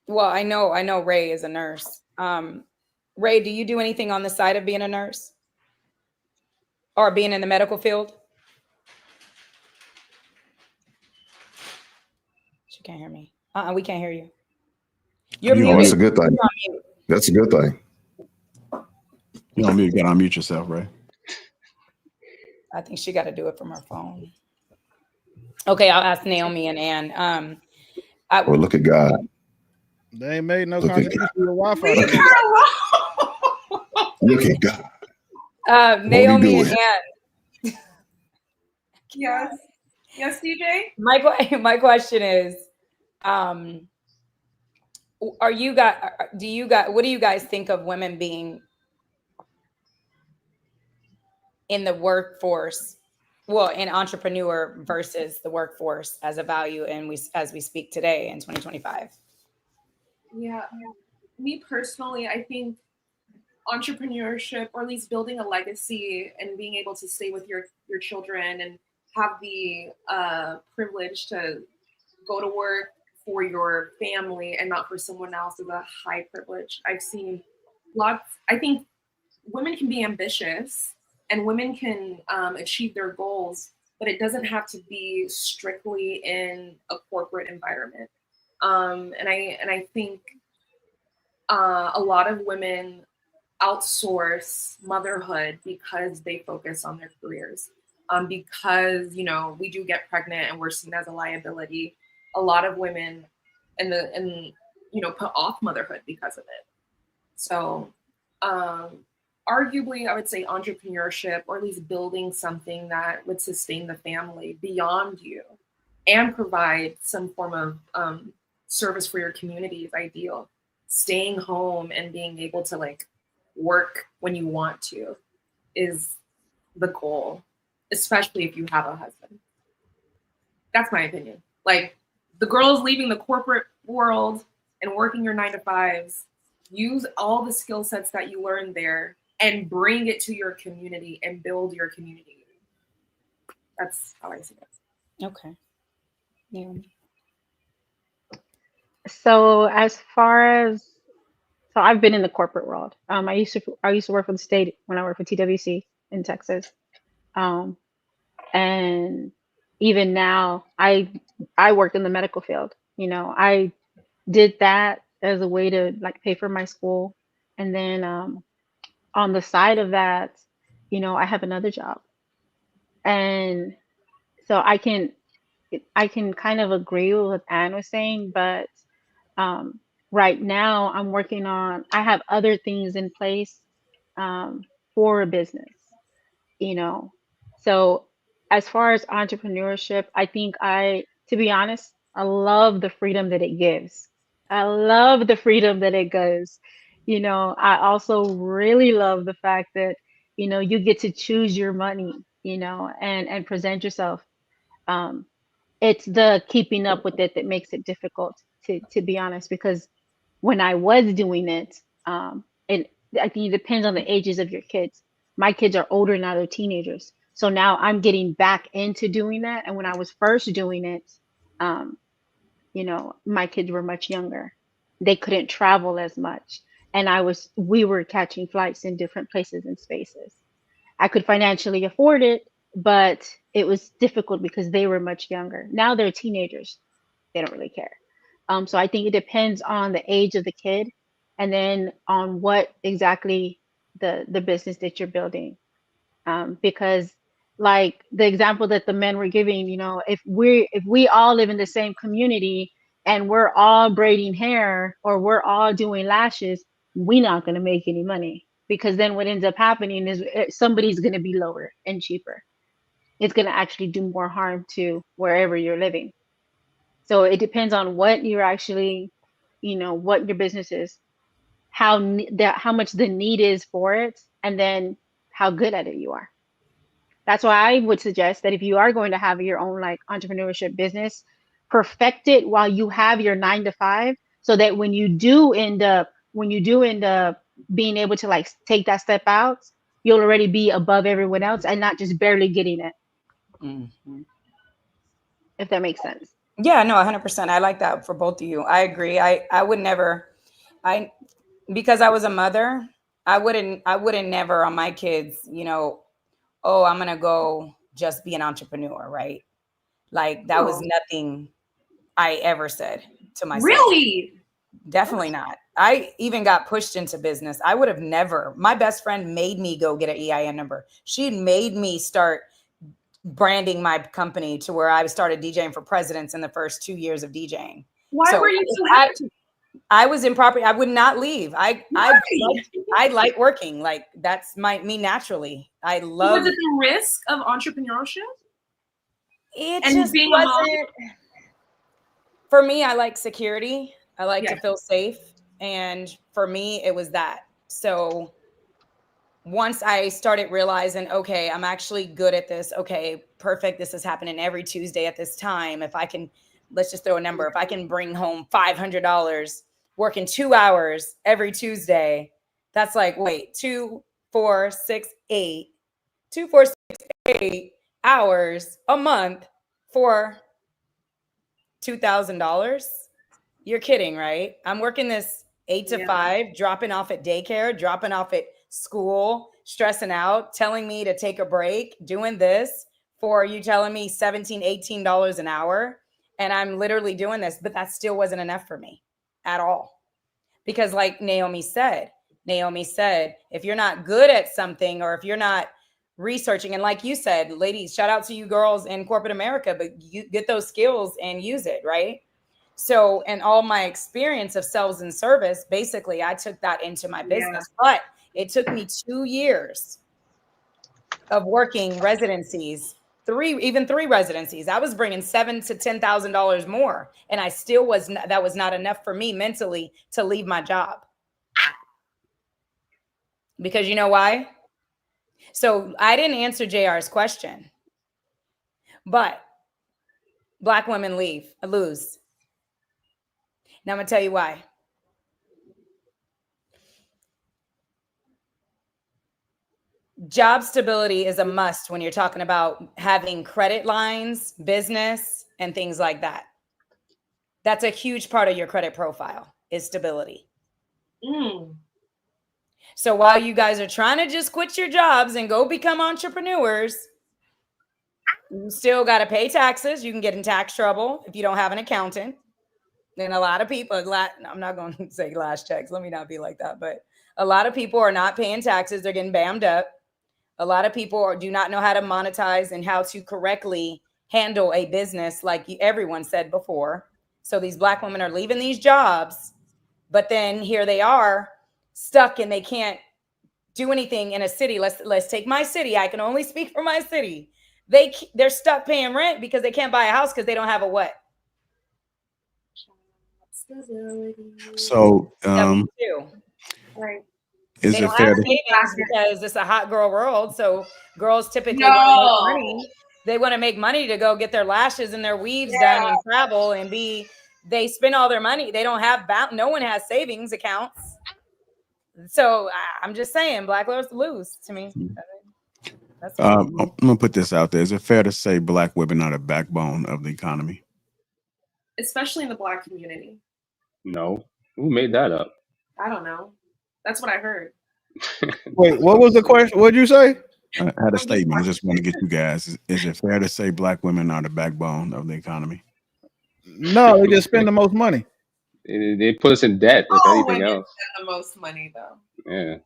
Well, I know Ray is a nurse. Ray, do you do anything on the side of being a nurse or being in the medical field? She can't hear me. We can't hear you. You're muted. That's a good thing. That's a good thing. You don't need to get unmute yourself, Ray. I think she got to do it from her phone. Okay, I'll ask Naomi and Ann. Well, look at God. They ain't made no Look at contribution to the Wi-Fi. Look at God. Naomi and Ann. Yes. Yes, DJ? My question is, what do you guys think of women being in the workforce Well, an entrepreneur versus the workforce as a value, and as we speak today in 2025. Yeah, me personally, I think entrepreneurship, or at least building a legacy and being able to stay with your children and have the privilege to go to work for your family and not for someone else is a high privilege. I've seen lots. I think women can be ambitious and women can achieve their goals, but it doesn't have to be strictly in a corporate environment. And I think a lot of women outsource motherhood because they focus on their careers. Because we do get pregnant and we're seen as a liability. A lot of women put off motherhood because of it. So arguably, I would say entrepreneurship, or at least building something that would sustain the family beyond you and provide some form of service for your community is ideal. Staying home and being able to work when you want to is the goal, especially if you have a husband. That's my opinion. Like, the girls leaving the corporate world and working your 9-to-5s, use all the skill sets that you learned there and bring it to your community and build your community. That's how I see it. Okay. Yeah. So as far as I've been in the corporate world. I used to work for the state when I worked for TWC in Texas. And even now I worked in the medical field. I did that as a way to pay for my school. And then on the side of that, I have another job. And so I can kind of agree with what Anne was saying, but right now I have other things in place for a business, So as far as entrepreneurship, I think to be honest, I love the freedom that it gives. I love the freedom that it gives. I also really love the fact that, you get to choose your money, and present yourself. It's the keeping up with it that makes it difficult, to be honest, because when I was doing it, and I think it depends on the ages of your kids. My kids are older now, they're teenagers. So now I'm getting back into doing that. And when I was first doing it, my kids were much younger. They couldn't travel as much. And we were catching flights in different places and spaces. I could financially afford it, but it was difficult because they were much younger. Now they're teenagers. They don't really care. So I think it depends on the age of the kid and then on what exactly the business that you're building. Because like the example that the men were giving, if we all live in the same community and we're all braiding hair or we're all doing lashes, we're not going to make any money, because then what ends up happening is somebody's going to be lower and cheaper. It's going to actually do more harm to wherever you're living. So it depends on what you're actually, what your business is, how much the need is for it, and then how good at it you are. That's why I would suggest that if you are going to have your own entrepreneurship business, perfect it while you have your 9-to-5, so that when you do end up being able to take that step out, you'll already be above everyone else and not just barely getting it. Mm-hmm. If that makes sense. Yeah, no, 100%. I like that for both of you. I agree. I would never, because I was a mother, I wouldn't never on my kids, oh, I'm going to go just be an entrepreneur, right? That was nothing I ever said to myself. Really? Definitely not. I even got pushed into business. I would have never. My best friend made me go get an EIN number. She made me start branding my company to where I started DJing for presidents in the first 2 years of DJing. Why were you so happy? I was improper. I would not leave. I like working. That's me naturally. I love. Was it the risk of entrepreneurship? It just being wasn't. For me, I like security. I like to feel safe. And for me, it was that. So once I started realizing, okay, I'm actually good at this. Okay, perfect. This is happening every Tuesday at this time. If I can, let's just throw a number. If I can bring home $500 working 2 hours every Tuesday, that's like, wait, 2, 4, 6, 8, 2, 4, 6, 8 hours a month for $2,000. You're kidding, right? I'm working this 8 to 5, dropping off at daycare, dropping off at school, stressing out, telling me to take a break, doing this for you telling me $17, $18 an hour. And I'm literally doing this, but that still wasn't enough for me at all. Because like Naomi said, if you're not good at something, or if you're not researching, and like you said, ladies, shout out to you girls in corporate America, but you get those skills and use it, right? So, and all my experience of sales and service, basically, I took that into my business. But it took me 2 years of working residencies, even three residencies. I was bringing $7,000 to $10,000 more, and I still that was not enough for me mentally to leave my job. Because you know why? So I didn't answer JR's question, but Black women lose. Now I'm gonna tell you why. Job stability is a must when you're talking about having credit lines, business, and things like that. That's a huge part of your credit profile, is stability. So while you guys are trying to just quit your jobs and go become entrepreneurs, you still got to pay taxes. You can get in tax trouble if you don't have an accountant. And a lot of people, I'm not going to say last checks. Let me not be like that. But a lot of people are not paying taxes. They're getting bammed up. A lot of people do not know how to monetize and how to correctly handle a business, like everyone said before. So these Black women are leaving these jobs, but then here they are stuck and they can't do anything in a city. Let's take my city. I can only speak for my city. They're stuck paying rent because they can't buy a house because they don't have a what? So, right. Is it fair to savings because it's a hot girl world? So girls typically want to make money. They want to make money to go get their lashes and their weaves done and travel and they spend all their money. They don't have no one has savings accounts. So I'm just saying, Black girls lose to me. I'm gonna put this out there. Is it fair to say Black women are the backbone of the economy? Especially in the Black community. No. Who made that up? I don't know. That's what I heard. Wait, what was the question? What'd you say? I had a statement. I just want to get you guys. Is it fair to say Black women are the backbone of the economy? No, they just spend the most money. They put us in debt, if anything else. Spend the most money, though. Yeah.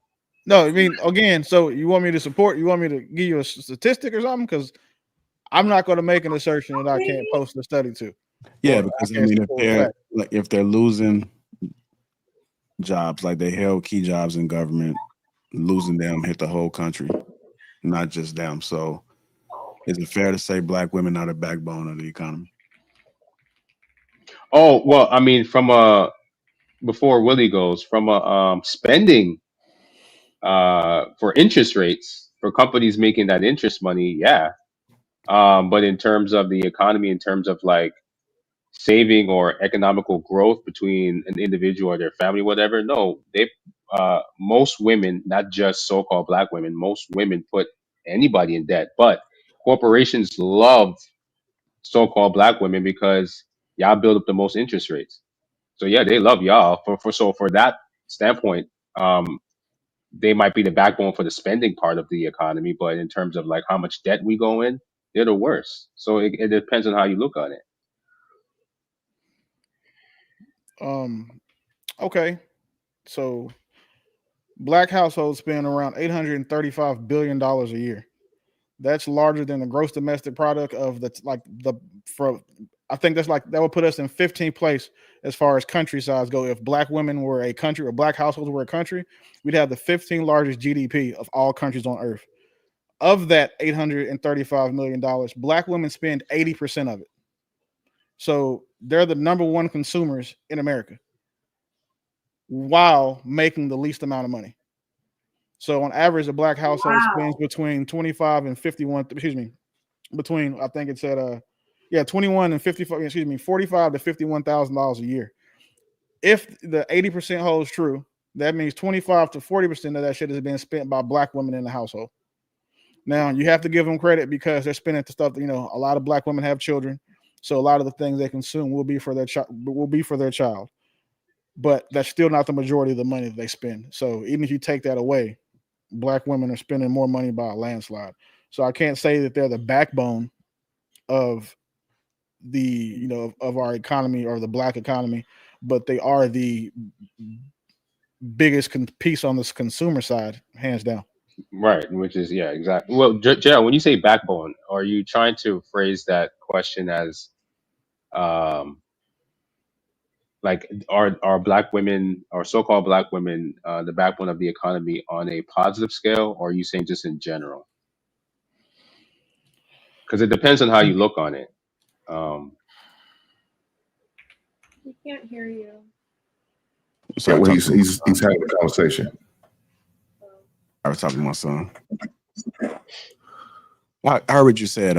No, I mean, again, so you want me to support? You want me to give you a statistic or something? Because I'm not going to make an assertion that I can't post a study to. Yeah, because I mean, if they're losing jobs, like they held key jobs in government, losing them hit the whole country, not just them. So, is it fair to say Black women are the backbone of the economy? Oh well, I mean, before Willie goes, from a spending for interest rates for companies making that interest money, yeah. But in terms of the economy, in terms of like saving or economical growth between an individual or their family, whatever, no, most women, not just so-called Black women, most women put anybody in debt. But corporations love so-called Black women because y'all build up the most interest rates. So yeah, they love y'all for that standpoint. They might be the backbone for the spending part of the economy, but in terms of like how much debt we go in, they're the worst. So it depends on how you look at it. Okay. So Black households spend around $835 billion a year. That's larger than the gross domestic product of I think that would put us in 15th place as far as country size go. If Black women were a country or Black households were a country, we'd have the 15th largest GDP of all countries on earth. Of that $835 million, Black women spend 80% of it. So they're the number one consumers in America while making the least amount of money. So on average, a black household spends between 25 and 51. Excuse me, between I think it said 21 and 55. Excuse me, $45,000 to $51,000 a year. If the 80% holds true, that means 25 to 40% of that shit is being spent by black women in the household. Now you have to give them credit because they're spending the stuff that, a lot of black women have children, so a lot of the things they consume will be for their child. But that's still not the majority of the money that they spend. So even if you take that away, black women are spending more money by a landslide. So I can't say that they're the backbone of of our economy or the black economy, but they are the biggest piece on this consumer side, hands down. Right, which is exactly. Well, Gerald, when you say backbone, are you trying to phrase that question as, like, are black women or so-called black women the backbone of the economy on a positive scale, or are you saying just in general? Because it depends on how you look on it. We can't hear you. Yeah, well, he's having a conversation. I was talking to my son. I heard what you said.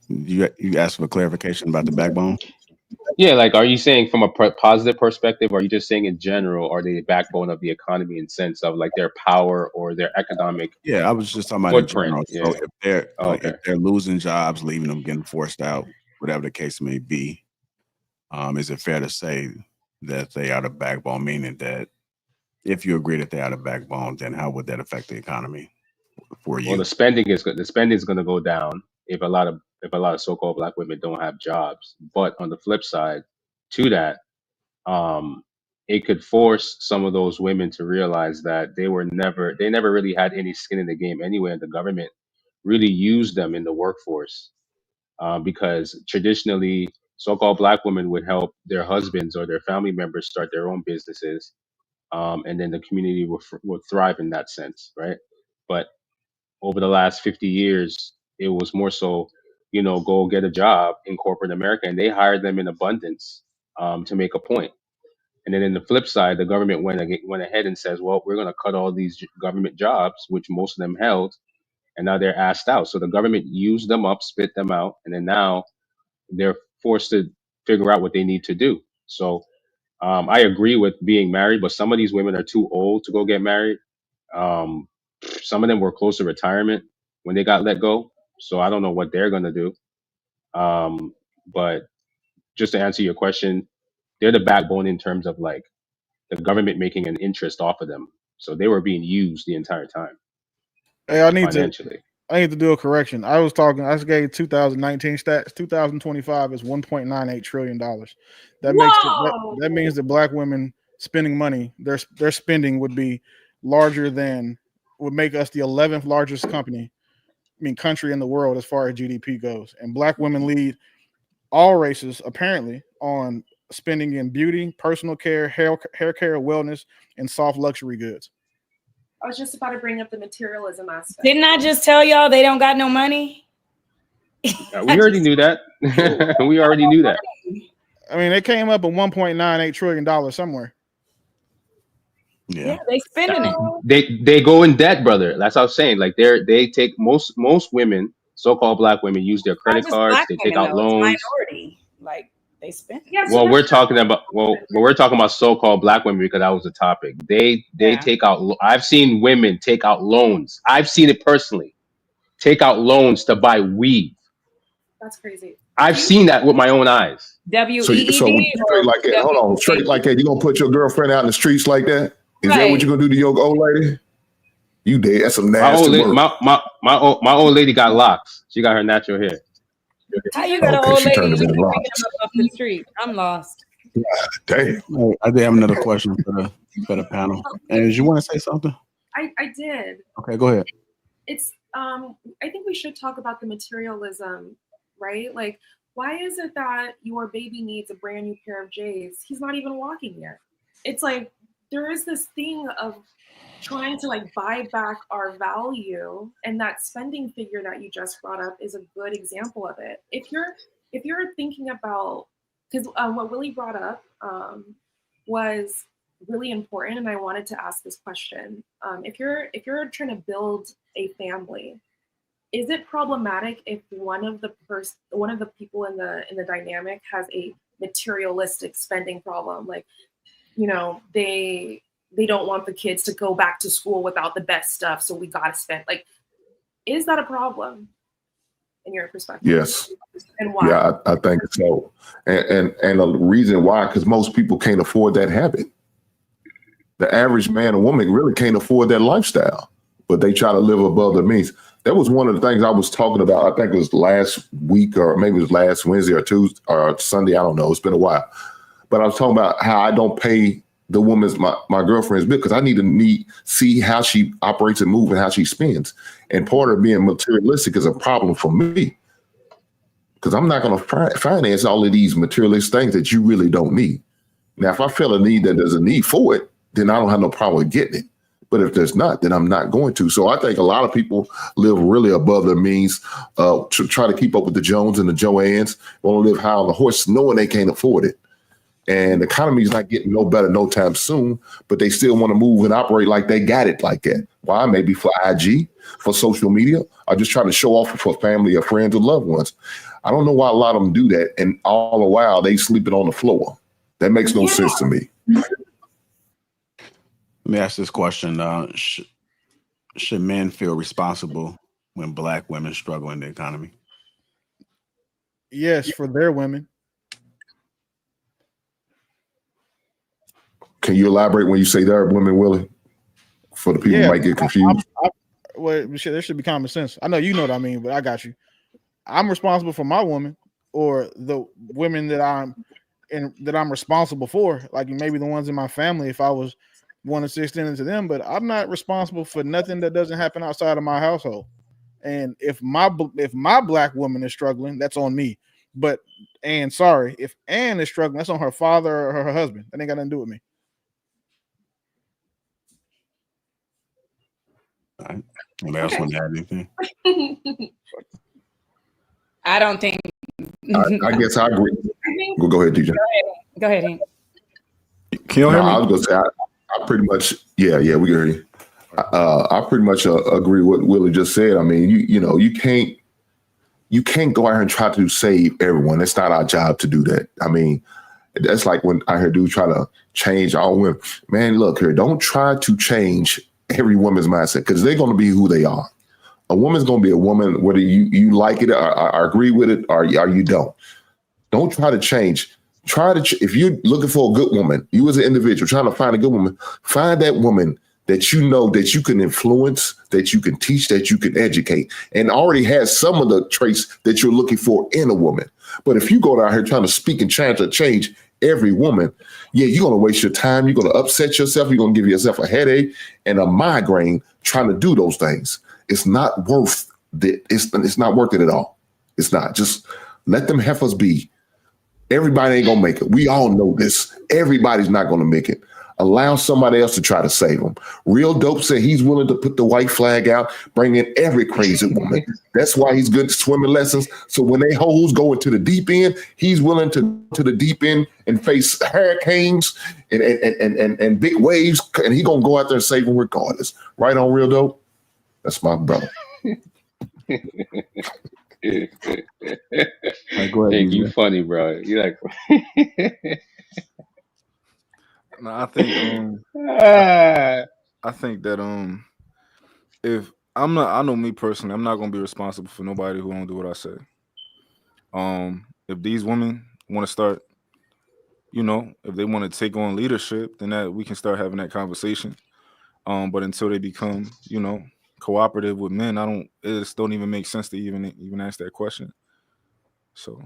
You asked for clarification about the backbone. Yeah, like, are you saying from a positive perspective, or are you just saying in general, are they the backbone of the economy in sense of like their power or their economic? Yeah, I was just talking about footprint. in general. So if they're losing jobs, leaving them, getting forced out, whatever the case may be, is it fair to say that they are the backbone? Meaning that if you agree that they are the backbone, then how would that affect the economy for you? Well, the spending is going to go down if a lot of so-called black women don't have jobs. But on the flip side to that, it could force some of those women to realize that they never really had any skin in the game anyway, and the government really used them in the workforce, because traditionally so-called black women would help their husbands or their family members start their own businesses, and then the community would thrive in that sense, right? But over the last 50 years, it was more so, go get a job in corporate America, and they hired them in abundance, to make a point. And then in the flip side, the government went ahead and says, well, we're going to cut all these government jobs, which most of them held, and now they're asked out. So the government used them up, spit them out, and then now they're forced to figure out what they need to do. So I agree with being married, but some of these women are too old to go get married. Some of them were close to retirement when they got let go. So I don't know what they're going to do. But just to answer your question, they're the backbone in terms of like the government making an interest off of them. So they were being used the entire time. Hey, I need financially. I need to do a correction. I just gave 2019 stats. 2025 is $1.98 trillion. That means that black women spending money, their spending would make us the 11th largest country in the world as far as GDP goes. And black women lead all races apparently on spending in beauty, personal care, hair care, wellness, and soft luxury goods. I was just about to bring up the materialism aspect. Didn't I just tell y'all they don't got no money? We already knew that. We already knew that. I mean, it came up at $1.98 trillion somewhere. Yeah, they spending it. They go in debt, brother. That's what I was saying. Like they take most women, so-called black women, use their credit cards. They take out loans. It's minority. Like they spend. Yeah, well, we're talking about so-called black women because that was the topic. They take out. I've seen women take out loans. I've seen it personally. Take out loans to buy weave. That's crazy. I've seen that with my own eyes. WEED so straight like that. Hold on, straight like that. You gonna put your girlfriend out in the streets like that? Is that what you're gonna do to your old lady? You did. That's some nasty work. My old lady got locks. She got her natural hair. How you got an old lady picking them up off the street? I'm lost. Damn. I did have another question for the panel. And did you want to say something? I did. Okay, go ahead. It's I think we should talk about the materialism, right? Like, why is it that your baby needs a brand new pair of J's? He's not even walking yet. It's like there is this thing of trying to like buy back our value, and that spending figure that you just brought up is a good example of it. If you're thinking about, because what Willie brought up was really important, and I wanted to ask this question. If you're trying to build a family, is it problematic if one of the people in the dynamic has a materialistic spending problem? Like, you know, they don't want the kids to go back to school without the best stuff, so we gotta spend. Like, is that a problem in your perspective? Yes. And why? Yeah, I think so. And the reason why, because most people can't afford that habit. The average man or woman really can't afford that lifestyle, but they try to live above their means. That was one of the things I was talking about. I think it was last week, or maybe it was last Wednesday or Tuesday or Sunday. I don't know. It's been a while. But I was talking about how I don't pay the woman's, my girlfriend's bill, because I need to see how she operates and moves and how she spends. And part of being materialistic is a problem for me, because I'm not going to finance all of these materialistic things that you really don't need. Now, if I feel a need that there's a need for it, then I don't have no problem with getting it. But if there's not, then I'm not going to. So I think a lot of people live really above their means to try to keep up with the Jones and the Joannes, want to live high on the horse knowing they can't afford it. And the economy is not getting no better no time soon, but they still want to move and operate like they got it like that. Why? Maybe for IG, for social media, or just trying to show off for family or friends or loved ones. I don't know why a lot of them do that. And all the while they sleeping on the floor. That makes no sense to me. Let me ask this question. Should men feel responsible when Black women struggle in the economy? Yes, for their women. Can you elaborate when you say their women, Willie? For the people who might get confused. Well, there should be common sense. I know you know what I mean, but I got you. I'm responsible for my woman, or the women that I'm responsible for, like maybe the ones in my family if I was one to extend to them, but I'm not responsible for nothing that doesn't happen outside of my household. And if my Black woman is struggling, that's on me. But if Ann is struggling, that's on her father or her husband. That ain't got nothing to do with me. All right. Anybody else want to add anything? I don't think. I guess I agree. Go ahead, DJ. Go ahead, Hank. Can you hear me? I was going to say, I pretty much, yeah, we can hear you. I pretty much agree with what Willie just said. I mean, you can't go out here and try to save everyone. It's not our job to do that. I mean, that's like when I hear dudes try to change all women. Man, look here, don't try to change every woman's mindset, because they're going to be who they are. A woman's going to be a woman, whether you like it or agree with it or you don't. Don't try to change. If you're looking for a good woman, you as an individual trying to find a good woman, find that woman that you know that you can influence, that you can teach, that you can educate, and already has some of the traits that you're looking for in a woman. But if you go out here trying to speak and trying to change every woman, you're going to waste your time. You're going to upset yourself. You're going to give yourself a headache and a migraine trying to do those things. It's not worth it. It's not worth it at all. It's not. Just let them heifers be. Everybody ain't gonna make it. We all know this. Everybody's not gonna make it. Allow somebody else to try to save them. Real Dope said he's willing to put the white flag out, bring in every crazy woman. That's why he's good at swimming lessons. So when they hoes go into the deep end, he's willing to the deep end and face hurricanes and big waves, and he gonna go out there and save them regardless. Right on, Real Dope? That's my brother. Hey, you funny, bro. You like. No, I think that if I'm not, I know me personally, I'm not gonna be responsible for nobody who don't do what I say. If these women want to start, if they want to take on leadership, then that we can start having that conversation. But until they become, cooperative with men, it just don't even make sense to even ask that question. So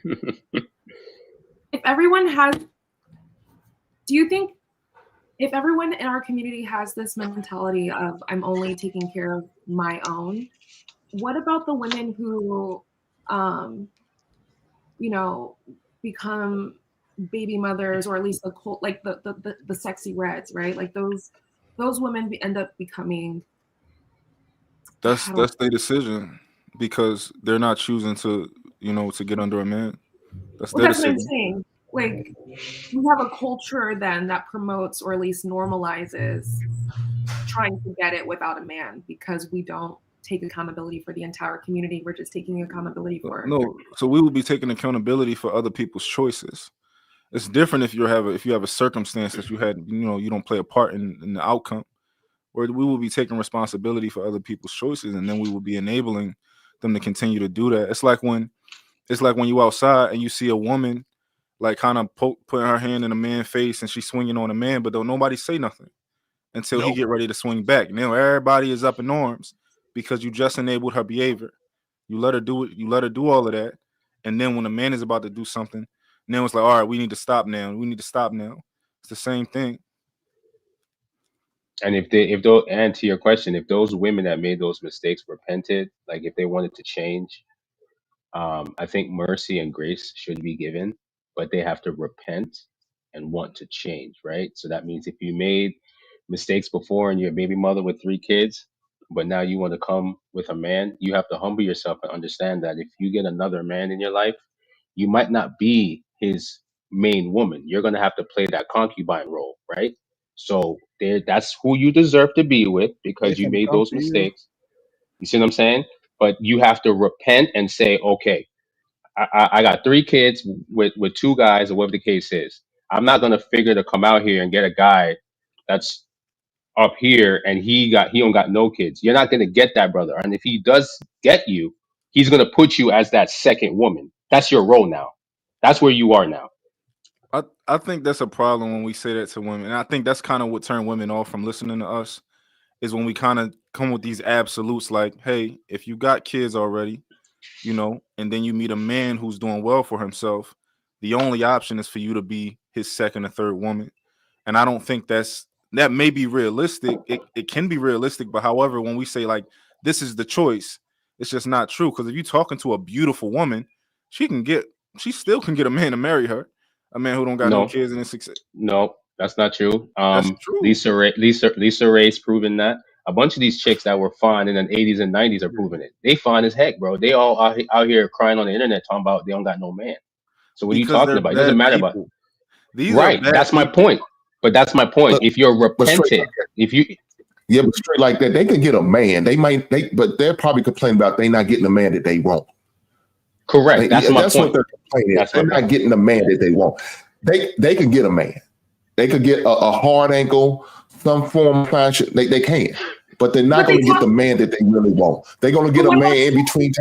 do you think if everyone in our community has this mentality of I'm only taking care of my own, what about the women who, become baby mothers, or at least the sexy reds, right? Like those women end up becoming. that's their decision, because they're not choosing to get under a man. That's Well, their that's what I'm decision. saying. Like, we have a culture then that promotes or at least normalizes trying to get it without a man because we don't take accountability for the entire community. We're just taking accountability for. No, so we will be taking accountability for other people's choices. It's different if you have a circumstance that you had, you don't play a part in the outcome. Where we will be taking responsibility for other people's choices, and then we will be enabling them to continue to do that. It's like when you outside and you see a woman like kind of putting her hand in a man's face and she's swinging on a man, but don't nobody say nothing until he get ready to swing back. Now everybody is up in arms because you just enabled her behavior. You let her do it. You let her do all of that, and then when a man is about to do something, now it's like, all right, we need to stop now. We need to stop now. It's the same thing. And and to your question, if those women that made those mistakes repented, like if they wanted to change, I think mercy and grace should be given, but they have to repent and want to change, right? So that means if you made mistakes before and you're a baby mother with 3 kids, but now you want to come with a man, you have to humble yourself and understand that if you get another man in your life, you might not be his main woman. You're going to have to play that concubine role, right? So that's who you deserve to be with They because you can made come those to you. mistakes. You see what I'm saying? But you have to repent and say, okay, I got 3 kids with 2 guys or whatever the case is. I'm not gonna figure to come out here and get a guy that's up here and he don't got no kids. You're not gonna get that, brother. And if he does get you, he's gonna put you as that second woman. That's your role now. That's where you are now. I think that's a problem when we say that to women. And I think that's kind of what turned women off from listening to us is when we kind of come with these absolutes like, hey, if you got kids already, and then you meet a man who's doing well for himself, the only option is for you to be his second or third woman. And I don't think that may be realistic. It can be realistic, but however, when we say like this is the choice, it's just not true. Because if you're talking to a beautiful woman, she still can get a man to marry her. A man who don't got no No, kids and is success. no, that's not true. That's true. Lisa Ray's proven that. A bunch of these chicks that were fine in the 80s and 90s are proving it. They fine as heck, bro. They all out here crying on the internet talking about they don't got no man. So what are you Because talking they're about? It doesn't bad matter about. people. These are Right. bad That's my people. point. But that's my point. If you're But straight repented, like that. if you Yeah, but straight like that, they can get a man. But they're probably complaining about they not getting the man that they want. correct, that's my That's point. what they're complaining. That's They're my not point. getting the man that they want. They can get a man. They could get a hard ankle, some form of fashion. They can. But they're not But they going to get talk. the man that they really want. They're going to But get a what about man in between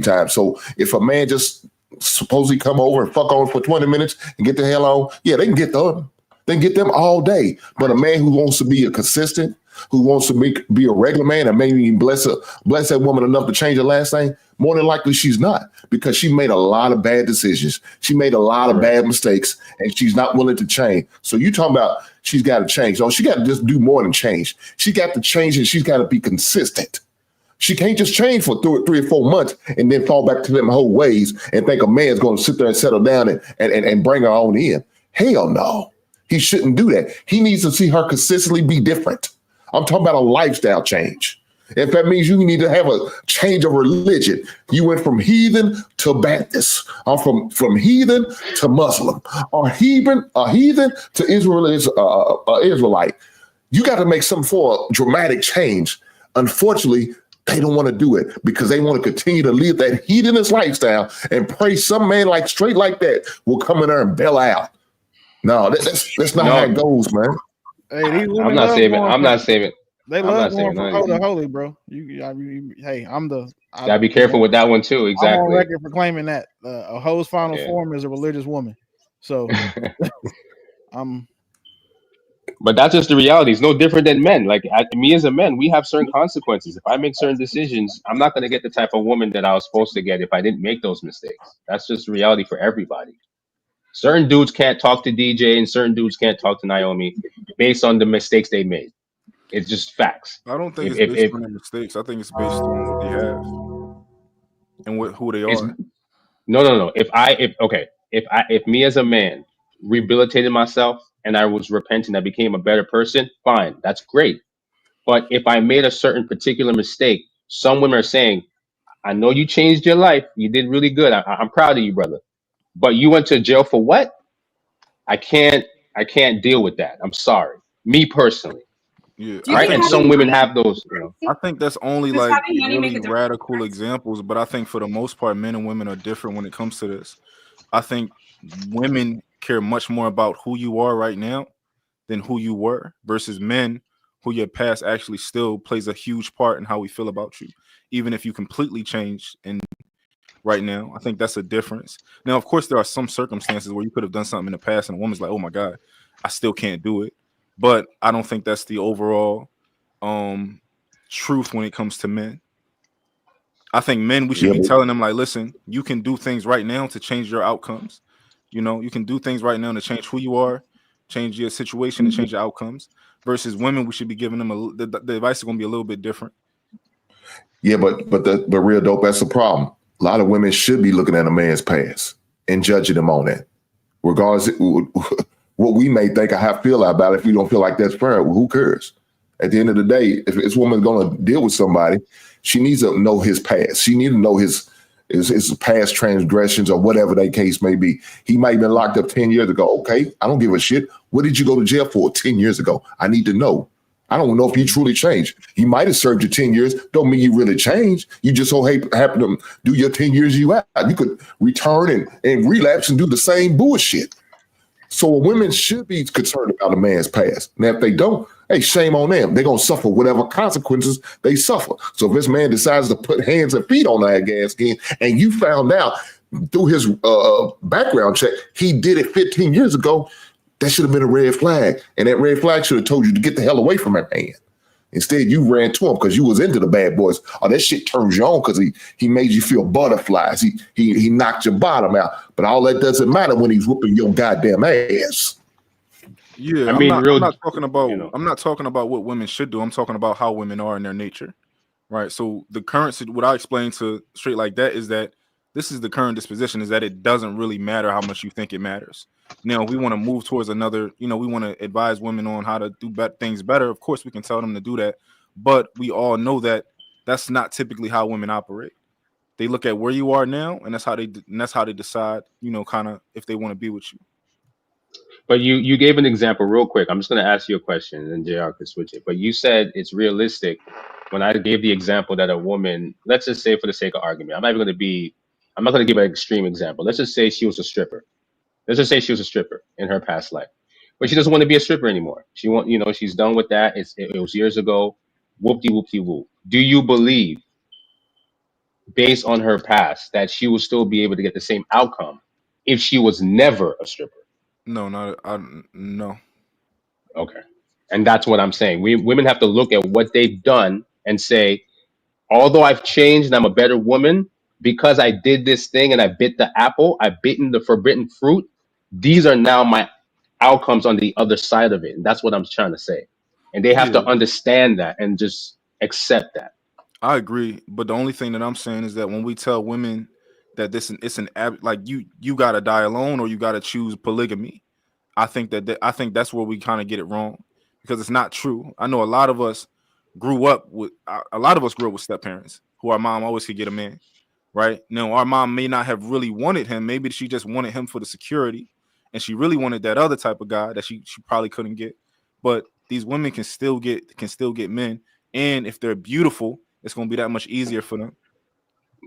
time. So if a man just supposedly come over and fuck on for 20 minutes and get the hell on, yeah, they can get them. They can get them all day. But a man who wants to be a consistent, who wants to be a regular man and maybe bless that woman enough to change her last name, more than likely she's not, because she made a lot of bad decisions. She made a lot of bad mistakes, and she's not willing to change. So you talking about she's got to change. No, she got to just do more than change. She got to change, and she's got to be consistent. She can't just change for 3 or 4 months and then fall back to them whole ways and think a man's going to sit there and settle down and bring her on in. Hell no. He shouldn't do that. He needs to see her consistently be different. I'm talking about a lifestyle change. If that means you need to have a change of religion, you went from heathen to Baptist, or from heathen to Muslim, or heathen to Israelite. You got to make some form of dramatic change. Unfortunately, they don't want to do it because they want to continue to live that heathenist lifestyle and pray some man like straight like that will come in there and bail out. No, that's not how it goes, man. Hey, these women I'm not love saving. going I'm from, not saving. they I'm love not going saving from none of hoe to these. holy, bro. Hey, Gotta be careful with that one too. I'm on Exactly. record for claiming that a hoe's final form is a religious woman. So, But that's just the reality. It's no different than men. Like me as a man, we have certain consequences. If I make certain decisions, I'm not going to get the type of woman that I was supposed to get if I didn't make those mistakes. That's just reality for everybody. Certain dudes can't talk to DJ and certain dudes can't talk to Naomi based on the mistakes they made. It's just facts. I don't think If it's if, based if on their mistakes. I think it's based on what they have and who they it's are. no. If me as a man rehabilitated myself and I was repentant, I became a better person, fine. That's great. But if I made a certain particular mistake, some women are saying, I know you changed your life. You did really good. I'm proud of you, brother. But you went to jail for what? I can't deal with that. I'm sorry. Me personally. Yeah, Do you I Right? think And think some having women money, have those, I think that's only does like having money make really a difference? radical examples, but I think for the most part, men and women are different when it comes to this. I think women care much more about who you are right now than who you were versus men who your past actually still plays a huge part in how we feel about you, even if you completely change in right now. I think that's a difference. Now, of course, there are some circumstances where you could have done something in the past and a woman's like, oh my God, I still can't do it. But I don't think that's the overall um truth when it comes to men. I think men, we should Yeah, be but telling them like, listen, you can do things right now to change your outcomes. You know, you can do things right now to change who you are, change your situation, and change your outcomes. Versus women, we should be giving them the advice is going to be a little bit different. yeah, but real dope. That's the problem. A lot of women should be looking at a man's past and judging him on that, regardless what we may think or how feel about it. If we don't feel like that's fair, well, who cares? At the end of the day, if this woman's going to deal with somebody, she needs to know his past. She needs to know his past transgressions or whatever that case may be. He might have been locked up 10 years ago. Okay, I don't give a shit. What did you go to jail for 10 years ago? I need to know. I don't know if he truly changed. He might have served you 10 years. Don't mean you really changed. You just so happen to do your 10 years you out. You could return and relapse and do the same bullshit. So women should be concerned about a man's past. Now, if they don't, hey, shame on them. They're going to suffer whatever consequences they suffer. So if this man decides to put hands and feet on that gas can, and you found out through his background check, he did it 15 years ago, that should have been a red flag. And that red flag should have told you to get the hell away from that man. Instead, you ran to him because you was into the bad boys. Oh, that shit turns you on because he made you feel butterflies. He knocked your bottom out. But all that doesn't matter when he's whooping your goddamn ass. Yeah, I I'm mean, not talking about I'm not talking about what women should do. I'm talking about how women are in their nature. Right. So the current what I explain to straight like that is that this is the current disposition is that it doesn't really matter how much you think it matters. Now we want to move towards another, we want to advise women on how to do things better. Of course, we can tell them to do that, but we all know that that's not typically how women operate. They look at where you are now, and that's how they decide, kind of if they want to be with you. But you gave an example real quick. I'm just going to ask you a question, and then JR can switch it. But you said it's realistic. When I gave the example that a woman, let's just say for the sake of argument, I'm not going to give an extreme example. Let's just say she was a stripper. Let's just say she was a stripper in her past life, but she doesn't want to be a stripper anymore. She's done with that. It was years ago. Whoopty whoopty whoop. Do you believe, based on her past, that she will still be able to get the same outcome if she was never a stripper? No, no. Okay. And that's what I'm saying. Women have to look at what they've done and say, although I've changed and I'm a better woman because I did this thing and I bit the apple, I've bitten the forbidden fruit. These are now my outcomes on the other side of it. And that's what I'm trying to say. And they have Yeah, to understand that and just accept that. I agree, but the only thing that I'm saying is that when we tell women that like you got to die alone or you got to choose polygamy, I think that's where we kind of get it wrong because it's not true. I know a lot of us grew up with step parents who our mom always could get a man. Right now, our mom may not have really wanted him. Maybe she just wanted him for the security, and she really wanted that other type of guy that she probably couldn't get. But these women can still get men, and if they're beautiful, it's going to be that much easier for them.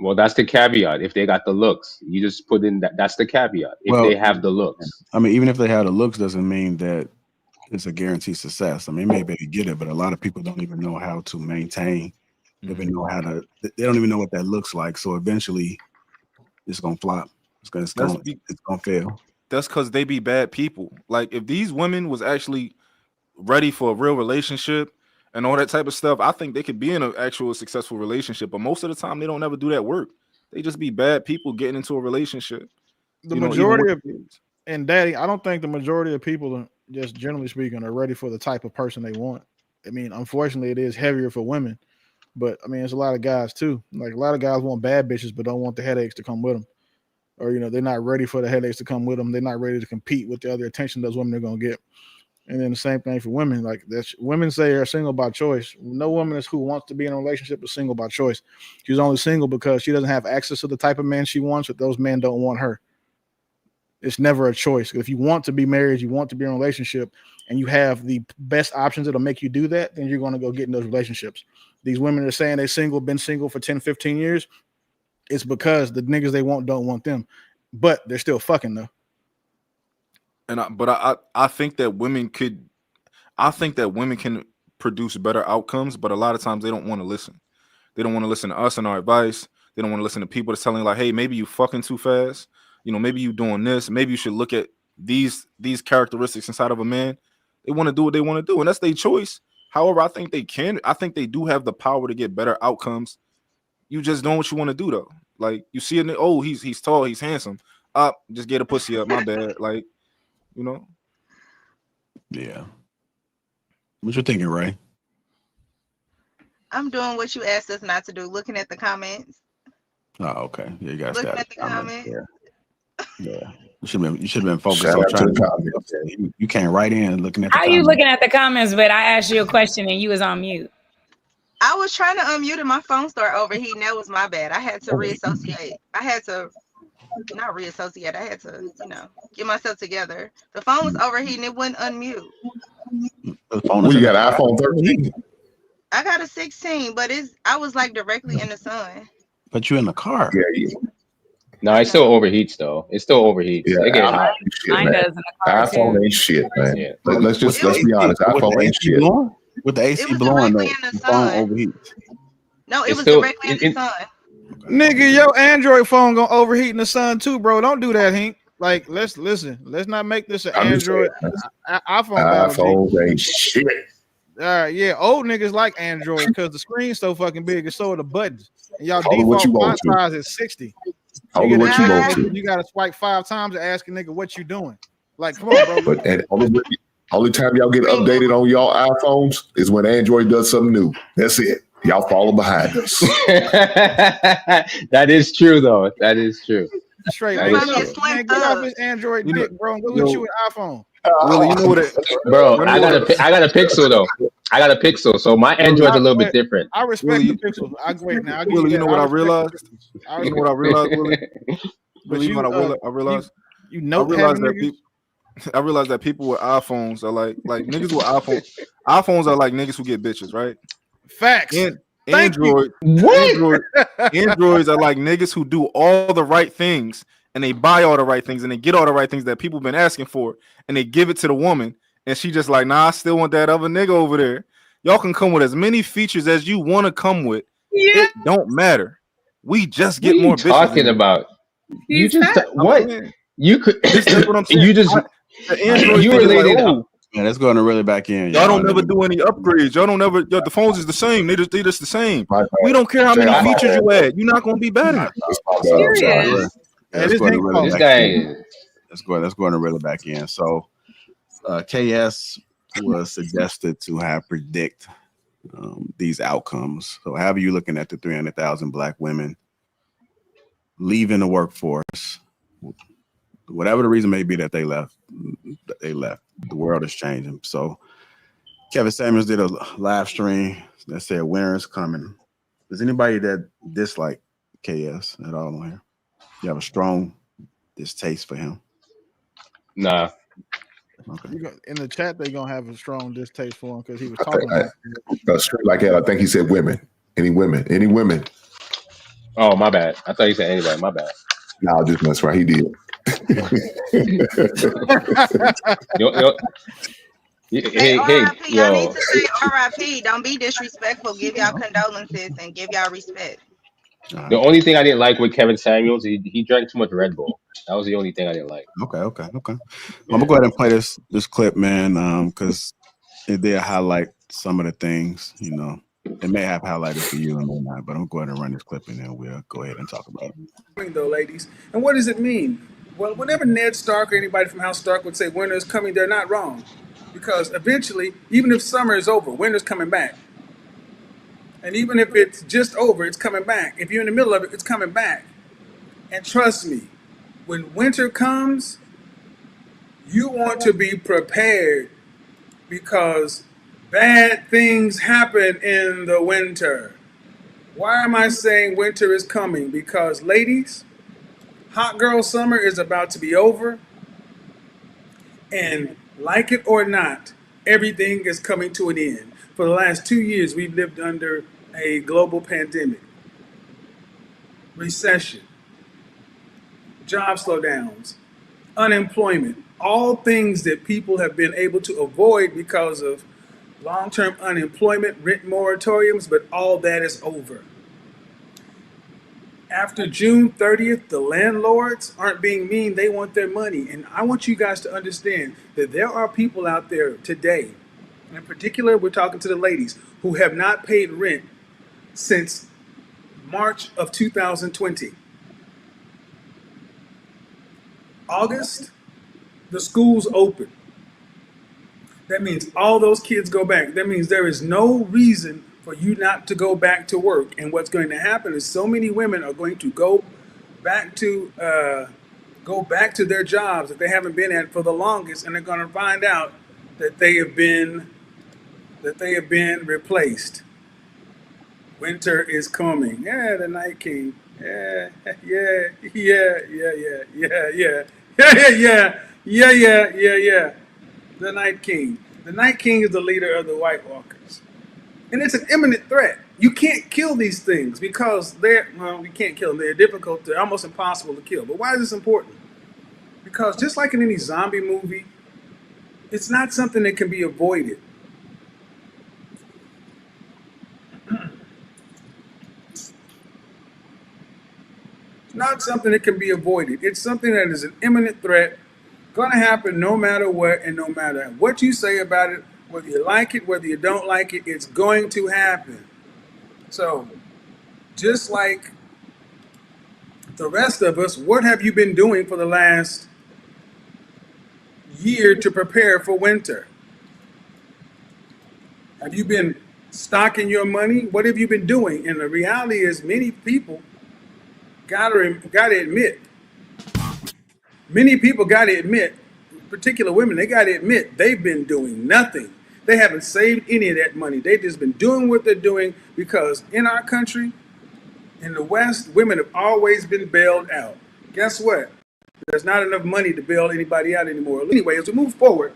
Well, that's the caveat. If they got the looks, you just put in that's the caveat. If Well, they have the looks. I mean, even if they have the looks, doesn't mean that it's a guaranteed success. I mean, maybe they get it, but a lot of people don't even know how to maintain. They don't even know what that looks like. So eventually, it's gonna flop. It's gonna fail. That's because they be bad people. Like if these women was actually ready for a real relationship and all that type of stuff, I think they could be in an actual successful relationship. But most of the time, they don't ever do that work. They just be bad people getting into a relationship. The majority and Daddy, I don't think the majority of people, just generally speaking, are ready for the type of person they want. I mean, unfortunately, it is heavier for women, but I mean, it's a lot of guys too. Like a lot of guys want bad bitches, but don't want the headaches to come with them, or they're not ready for the headaches to come with them. They're not ready to compete with the other attention those women are gonna get. And then the same thing for women. Like women say they're single by choice. No woman who wants to be in a relationship is single by choice. She's only single because she doesn't have access to the type of man she wants, but those men don't want her. It's never a choice. If you want to be married, you want to be in a relationship, and you have the best options that'll make you do that, then you're going to go get in those relationships. These women are saying they're single, been single for 10, 15 years. It's because the niggas they want don't want them, but they're still fucking though. And I think that women can produce better outcomes, but a lot of times they don't want to listen. They don't want to listen to us and our advice. They don't want to listen to people that's telling like, hey, maybe you fucking too fast. You know, maybe you doing this. Maybe you should look at these characteristics inside of a man. They want to do what they want to do, and that's their choice. However, I think they do have the power to get better outcomes. You just doing what you want to do though. Like you see it, oh, he's tall, he's handsome. Just get a pussy up. My bad. Like, you know. Yeah. What you thinking, Ray? I'm doing what you asked us not to do. Looking at the comments. Oh, okay. Yeah, you got to looking at the comments. Yeah. You should have been focused on trying to. You can't write in looking at the comments. How you looking at the comments, but I asked you a question and you was on mute? I was trying to unmute and my phone started overheating. That was my bad. I had to reassociate. I had to get myself together. The phone was overheating. It wouldn't unmute. Well, you got an iPhone 13? I got a 16, but I was like directly in the sun. But you in the car. Yeah. No, it still overheats though. It still overheats. Yeah, it gets hot. Mine does in the car iPhone too. ain't shit, man. Yeah. Let's be honest. iPhone ain't shit. With the AC blowing, the phone overheats. No, it was directly in the sun. Nigga, your Android phone gonna overheat in the sun too, bro. Don't do that, Hink. Like, let's listen. Let's not make this an Android iPhone. iPhones ain't shit. All right, yeah, old niggas like Android because the screen's so fucking big, and so are the buttons. And y'all default font size is 60. You gotta swipe 5 times to ask a nigga what you doing. Like, come on, bro. But only time y'all get updated on y'all iPhones is when Android does something new. That's it. Y'all follow behind us. That is true, though. That is true. Straight, man, get off his Android dick, bro. And go get you an iPhone. Really, you know what it, bro? I got a Pixel though. I got a Pixel, so my Android's a little bit different. I respect the Pixel. You know what I realized? You know what I realized, Willie? I realized that people with iPhones are like niggas with iPhones. iPhones are like niggas who get bitches, right? Facts. Androids are like niggas who do all the right things and they buy all the right things and they get all the right things that people been asking for and they give it to the woman and she just like, nah, I still want that other nigga over there. Y'all can come with as many features as you want to come with. Yeah. It don't matter. We just get more bitches. Talking about you just what you could. That's what I'm saying. You just you related. Like, oh, man, let's go to really back in. Y'all don't never do any upgrades. Y'all don't never. The phones is the same. They just the same. We don't care how many features you add. You're not gonna be better. Serious. Let's go to really back in. So, KS was suggested to have predict these outcomes. So, how are you looking at the 300,000 black women leaving the workforce? Whatever the reason may be that they left. The world is changing. So, Kevin Samuels did a live stream that said winter is coming. Does anybody that dislike KS at all on here? You have a strong distaste for him? Nah. Okay. In the chat, they're gonna have a strong distaste for him because he was talking straight like that. I think he said women. Any women. Oh, my bad. I thought you said anybody. My bad. No, just that's right. He did. Hey, I need to say RIP. Don't be disrespectful. Give y'all condolences and give y'all respect. The only thing I didn't like with Kevin Samuels, he drank too much Red Bull. That was the only thing I didn't like. Okay. Well, I'm gonna go ahead and play this clip, man, because it did highlight some of the things. You know, it may have highlighted for you and may not, but I'm gonna go ahead and run this clip and then we'll go ahead and talk about it. Though, ladies, and what does it mean? Well, whenever Ned Stark or anybody from House Stark would say winter is coming, they're not wrong, because eventually, even if summer is over, winter's coming back. And even if it's just over, it's coming back. If you're in the middle of it, it's coming back. And trust me, when winter comes, you want to be prepared because bad things happen in the winter. Why am I saying winter is coming? Because ladies, hot girl summer is about to be over. And like it or not, everything is coming to an end. For the last 2 years, we've lived under a global pandemic, recession, job slowdowns, unemployment, all things that people have been able to avoid because of long-term unemployment, rent moratoriums, but all that is over. After June 30th, the landlords aren't being mean, they want their money. And I want you guys to understand that there are people out there today, in particular, we're talking to the ladies, who have not paid rent since March of 2020. August, the schools open. That means all those kids go back. That means there is no reason for you not to go back to work. And what's going to happen is so many women are going to back to go back to their jobs that they haven't been at for the longest, and they're going to find out that they have been replaced. Winter is coming. Yeah, the Night King. Yeah, yeah, yeah, yeah, yeah, yeah, yeah, yeah, yeah, yeah, yeah, yeah, yeah. The Night King. The Night King is the leader of the White Walkers. And it's an imminent threat. You can't kill these things because we can't kill them. They're difficult, they're almost impossible to kill. But why is this important? Because just like in any zombie movie, it's not something that can be avoided. It's not something that can be avoided. It's something that is an imminent threat, going to happen no matter what and no matter what you say about it, whether you like it, whether you don't like it, it's going to happen. So, just like the rest of us, what have you been doing for the last year to prepare for winter? Have you been stocking your money? What have you been doing? And the reality is many people gotta admit, particular women, they gotta admit they've been doing nothing. They haven't saved any of that money. They've just been doing what they're doing because in our country, in the West, women have always been bailed out. Guess what? There's not enough money to bail anybody out anymore. Anyway, as we move forward,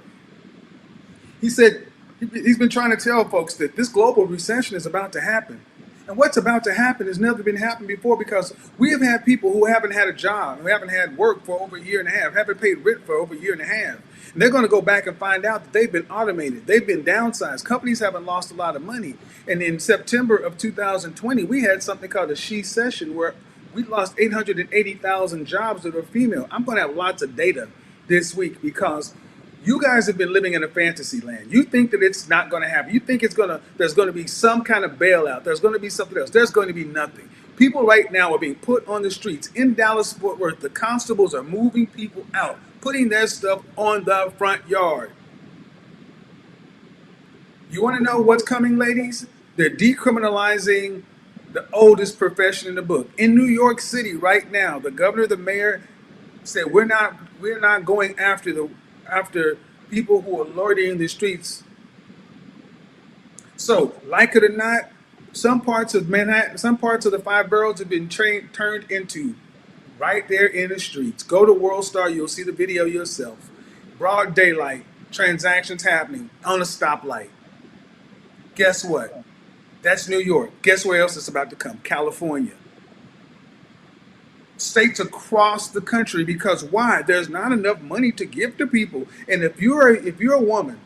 he said he's been trying to tell folks that this global recession is about to happen. And what's about to happen has never been happened before because we have had people who haven't had a job, who haven't had work for over a year and a half, haven't paid rent for over a year and a half. And they're going to go back and find out that they've been automated. They've been downsized. Companies haven't lost a lot of money. And in September of 2020, we had something called a she-session where we lost 880,000 jobs that are female. I'm going to have lots of data this week because you guys have been living in a fantasy land. You think that it's not going to happen. You think there's going to be some kind of bailout. There's going to be something else. There's going to be nothing. People right now are being put on the streets. In Dallas-Fort Worth, the constables are moving people out, putting their stuff on the front yard. You want to know what's coming, ladies? They're decriminalizing the oldest profession in the book. In New York City right now, the governor, the mayor said we're not going after people who are loitering the streets. So, like it or not, some parts of Manhattan, some parts of the five boroughs have been turned into right there in the streets. Go to World Star, you'll see the video yourself. Broad daylight, transactions happening on a stoplight. Guess what? That's New York. Guess where else it's about to come? California. States across the country, because why? There's not enough money to give to people. And if you're a woman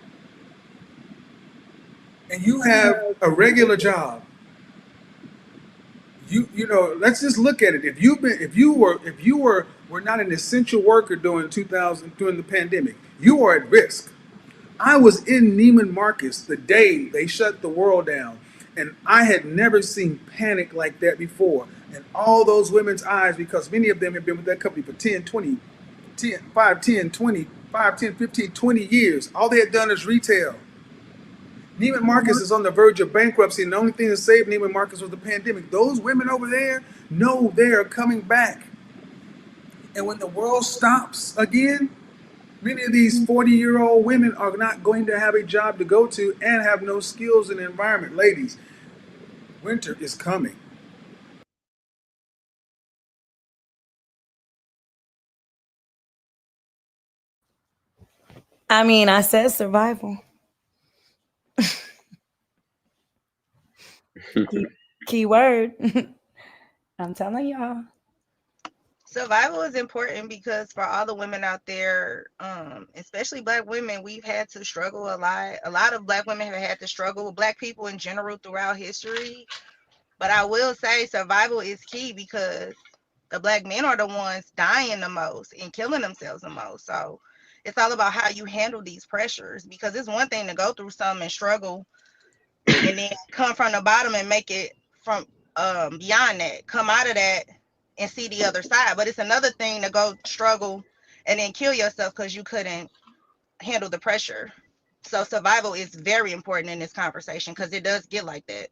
and you have a regular job, you know, let's just look at it. If you were not an essential worker during the pandemic, you are at risk. I was in Neiman Marcus the day they shut the world down, and I had never seen panic like that before. And all those women's eyes, because many of them have been with that company for 10, 15, 20 years. All they had done is retail. Neiman Marcus is on the verge of bankruptcy, and the only thing that saved Neiman Marcus was the pandemic. Those women over there know they are coming back. And when the world stops again, many of these 40-year-old women are not going to have a job to go to and have no skills in the environment. Ladies, winter is coming. I mean, I said survival. Key word. I'm telling y'all. Survival is important because for all the women out there, especially Black women, we've had to struggle a lot. A lot of Black women have had to struggle with Black people in general throughout history. But I will say survival is key because the Black men are the ones dying the most and killing themselves the most. So it's all about how you handle these pressures, because it's one thing to go through something and struggle and then come from the bottom and make it from beyond that, come out of that and see the other side. But it's another thing to go struggle and then kill yourself because you couldn't handle the pressure. So survival is very important in this conversation because it does get like that.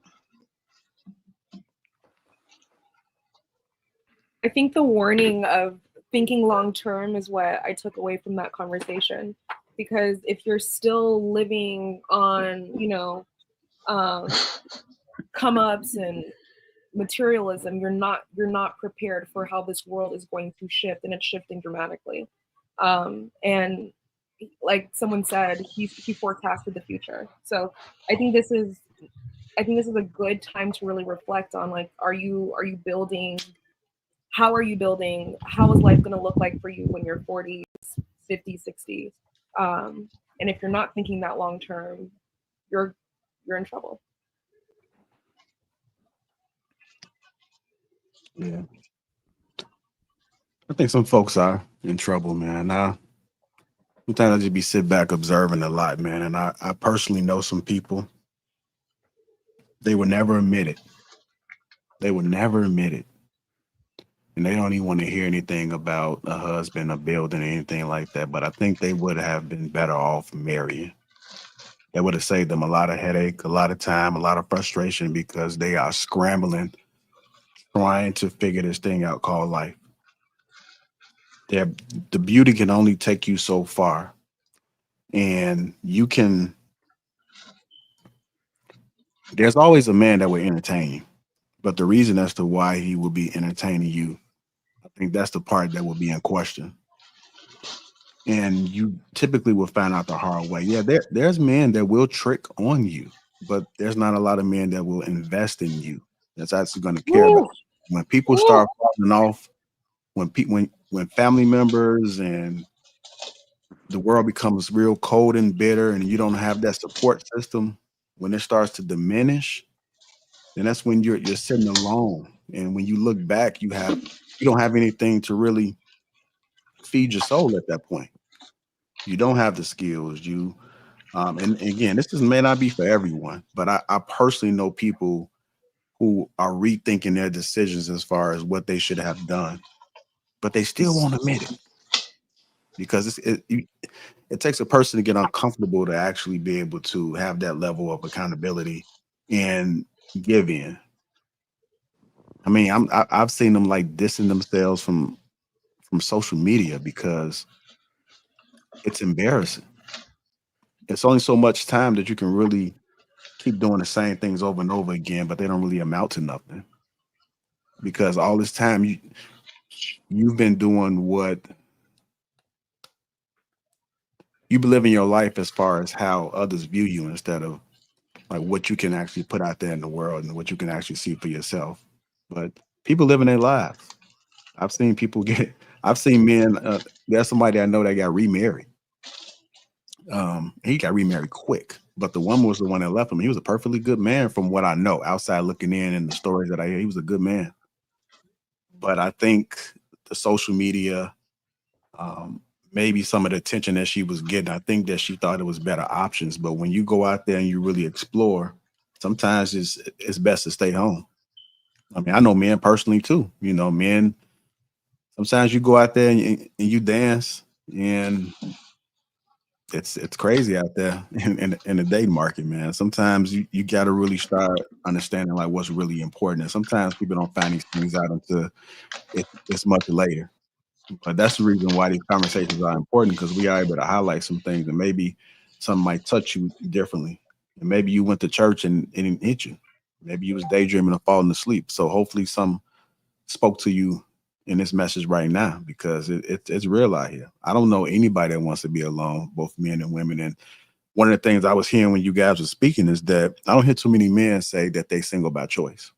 I think the warning of thinking long term is what I took away from that conversation. Because if you're still living on, come ups and materialism, you're not prepared for how this world is going to shift, and it's shifting dramatically. And like someone said, he forecasted the future. So I think this is a good time to really reflect on, like, are you building? How are you building? How is life going to look like for you when you're 40s, 50s, 60s? And if you're not thinking that long term, you're in trouble. Yeah. I think some folks are in trouble, man. Sometimes I just be sit back observing a lot, man. And I personally know some people, they would never admit it. They would never admit it. And they don't even want to hear anything about a husband, a building, or anything like that. But I think they would have been better off marrying. That would have saved them a lot of headache, a lot of time, a lot of frustration, because they are scrambling, trying to figure this thing out called life. The beauty can only take you so far. And there's always a man that will entertain you. But the reason as to why he will be entertaining you, I think that's the part that will be in question. And you typically will find out the hard way. Yeah, there's men that will trick on you, but there's not a lot of men that will invest in you. That's actually going to care about you. When people start falling off, when family members and the world becomes real cold and bitter, and you don't have that support system, when it starts to diminish, then that's when you're sitting alone. And when you look back, you don't have anything to really feed your soul at that point. You don't have the skills. And again, may not be for everyone, but I personally know people who are rethinking their decisions as far as what they should have done, but they still won't admit it because it takes a person to get uncomfortable to actually be able to have that level of accountability and give in. I mean, I've seen them like dissing themselves from social media because it's embarrassing. It's only so much time that you can really keep doing the same things over and over again, but they don't really amount to nothing. Because all this time you've been doing what you've been living your life as far as how others view you instead of like what you can actually put out there in the world and what you can actually see for yourself. But people living their lives. I've seen men, there's somebody I know that got remarried. He got remarried quick, but the woman was the one that left him. He was a perfectly good man from what I know, outside looking in and the stories that I hear. He was a good man. But I think the social media, maybe some of the attention that she was getting, I think that she thought it was better options. But when you go out there and you really explore, sometimes it's best to stay home. I mean, I know men personally too. Men, sometimes you go out there and you dance, and it's crazy out there in the dating market, man. Sometimes you got to really start understanding like what's really important. And sometimes people don't find these things out until it's much later. But that's the reason why these conversations are important, because we are able to highlight some things, and maybe some might touch you differently. And maybe you went to church and it hit you. Maybe you was daydreaming or falling asleep. So hopefully some spoke to you in this message right now, because it's real out here. I don't know anybody that wants to be alone, both men and women. And one of the things I was hearing when you guys were speaking is that I don't hear too many men say that they single by choice.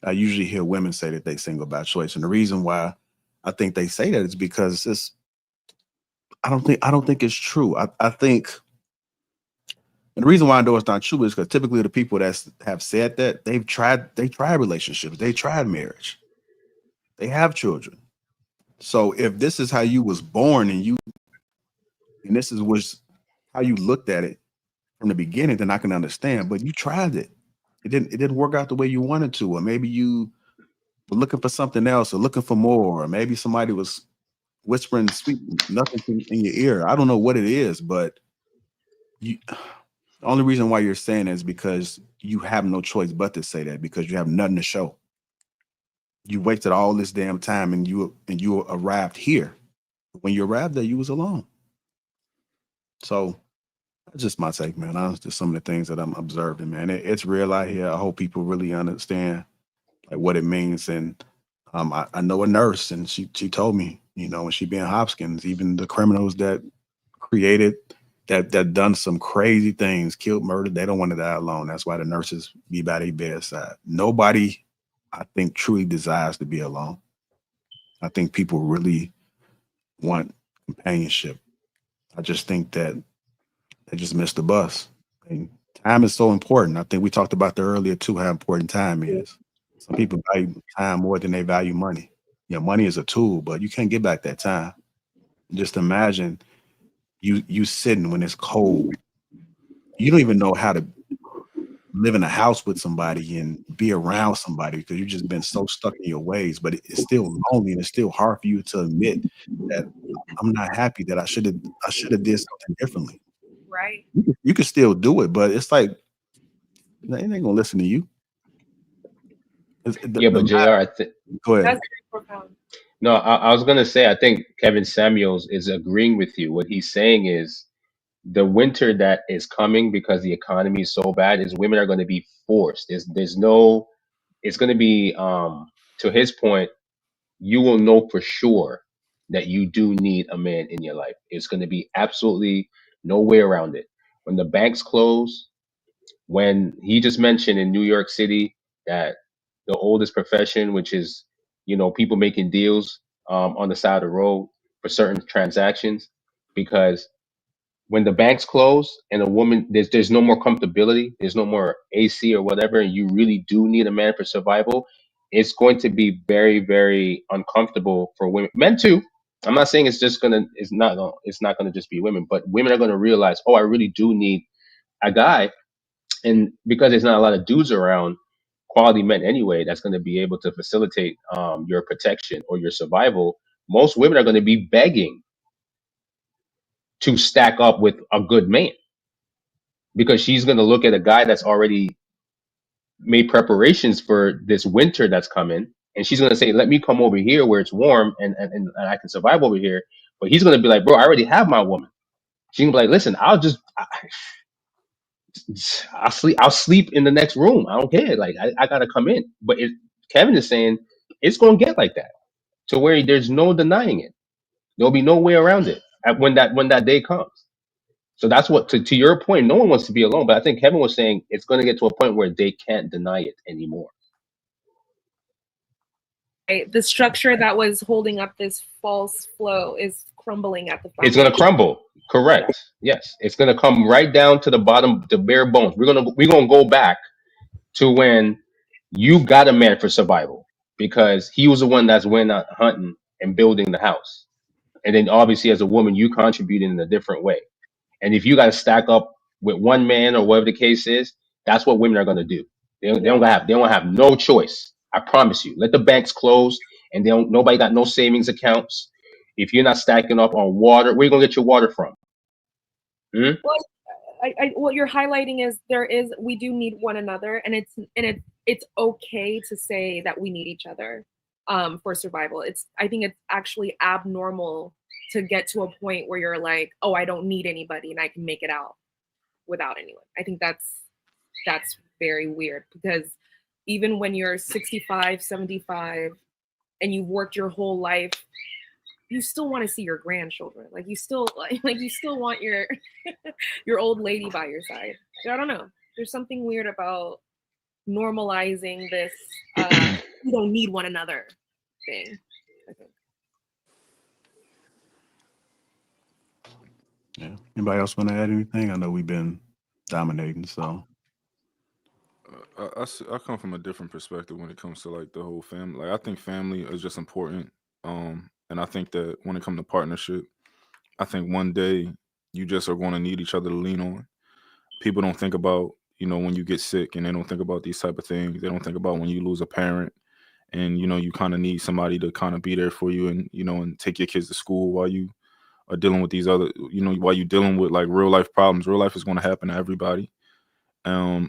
I usually hear women say that they single by choice. And the reason why I think they say that is because it's I don't think it's true. I think, and the reason why I know it's not true is because typically the people that have said that they tried relationships, they tried marriage, they have children. So if this is how you was born and this was how you looked at it from the beginning, then I can understand. But you tried it. It didn't work out the way you wanted to, or maybe you were looking for something else or looking for more, or maybe somebody was whispering sweet nothing in your ear. I don't know what it is, but the only reason why you're saying it is because you have no choice but to say that, because you have nothing to show. You wasted all this damn time and you arrived here. When you arrived there, you was alone. So that's just my take, man. That's just some of the things that I'm observing, man. It's real out here. I hope people really understand like what it means. And I know a nurse, and she told me, you know, when she be in Hopkins, even the criminals that created that done some crazy things, killed, murdered, they don't want to die alone. That's why the nurses be by their bedside. Nobody, I think, truly desires to be alone. I think people really want companionship. I just think that they just missed the bus. And time is so important. I think we talked about that earlier too, how important time is. Some people value time more than they value money. You know, money is a tool, but you can't get back that time. Just imagine you sitting when it's cold. You don't even know how to live in a house with somebody and be around somebody because you've just been so stuck in your ways. But it's still lonely, and it's still hard for you to admit that I'm not happy, that I should have did something differently. Right. You can still do it, but it's like they ain't gonna listen to you. Yeah, but JR, go ahead. That's very profound. No, I was gonna say I think Kevin Samuels is agreeing with you. What he's saying is the winter that is coming because the economy is so bad is women are going to be forced. There's no, it's going to be to his point, you will know for sure that you do need a man in your life. It's going to be absolutely no way around it. When the banks close, when he just mentioned in New York City that the oldest profession, which is, you know, people making deals on the side of the road for certain transactions, because when the banks close and a woman, there's no more comfortability, there's no more AC or whatever, and you really do need a man for survival, it's going to be very, very uncomfortable for women, men too. I'm not saying it's not gonna just be women, but women are gonna realize, oh, I really do need a guy. And because there's not a lot of dudes around, quality men anyway, that's gonna be able to facilitate your protection or your survival. Most women are gonna be begging to stack up with a good man because she's going to look at a guy that's already made preparations for this winter that's coming, and she's going to say, let me come over here where it's warm and I can survive over here. But he's going to be like, bro, I already have my woman. She's going to be like, listen, I'll sleep in the next room. I don't care. Like, I got to come in. But Kevin is saying it's going to get like that, to where there's no denying it. There'll be no way around it when that day comes. So that's what, to your point, no one wants to be alone. But I think Kevin was saying it's going to get to a point where they can't deny it anymore. Right. The structure that was holding up this false flow is crumbling at the foundation. It's going to crumble. Correct. Yes, it's going to come right down to the bottom, the bare bones. We're gonna go back to when you got a man for survival because he was the one that's went out hunting and building the house, and then obviously as a woman you contributed in a different way. And if you got to stack up with one man or whatever the case is, that's what women are going to do. They don't have no choice. I promise you. Let the banks close, and nobody got no savings accounts. If you're not stacking up on water, where you gonna get your water from? Well, what you're highlighting is we do need one another, and it's okay to say that we need each other for survival. I think it's actually abnormal to get to a point where you're like, oh, I don't need anybody and I can make it out without anyone. I think that's very weird, because even when you're 65, 75, and you've worked your whole life, you still want to see your grandchildren. Like you still want your your old lady by your side. I don't know. There's something weird about normalizing this we don't need one another thing, I think. Yeah. Anybody else want to add anything? I know we've been dominating, so. I come from a different perspective when it comes to like the whole family. Like I think family is just important. And I think that when it comes to partnership, I think one day you just are going to need each other to lean on. People don't think about, you know, when you get sick, and they don't think about these type of things. They don't think about when you lose a parent, and you know you kind of need somebody to kind of be there for you, and you know, and take your kids to school while you are dealing with these other, you know, while you're dealing with like real life problems. Real life is going to happen to everybody.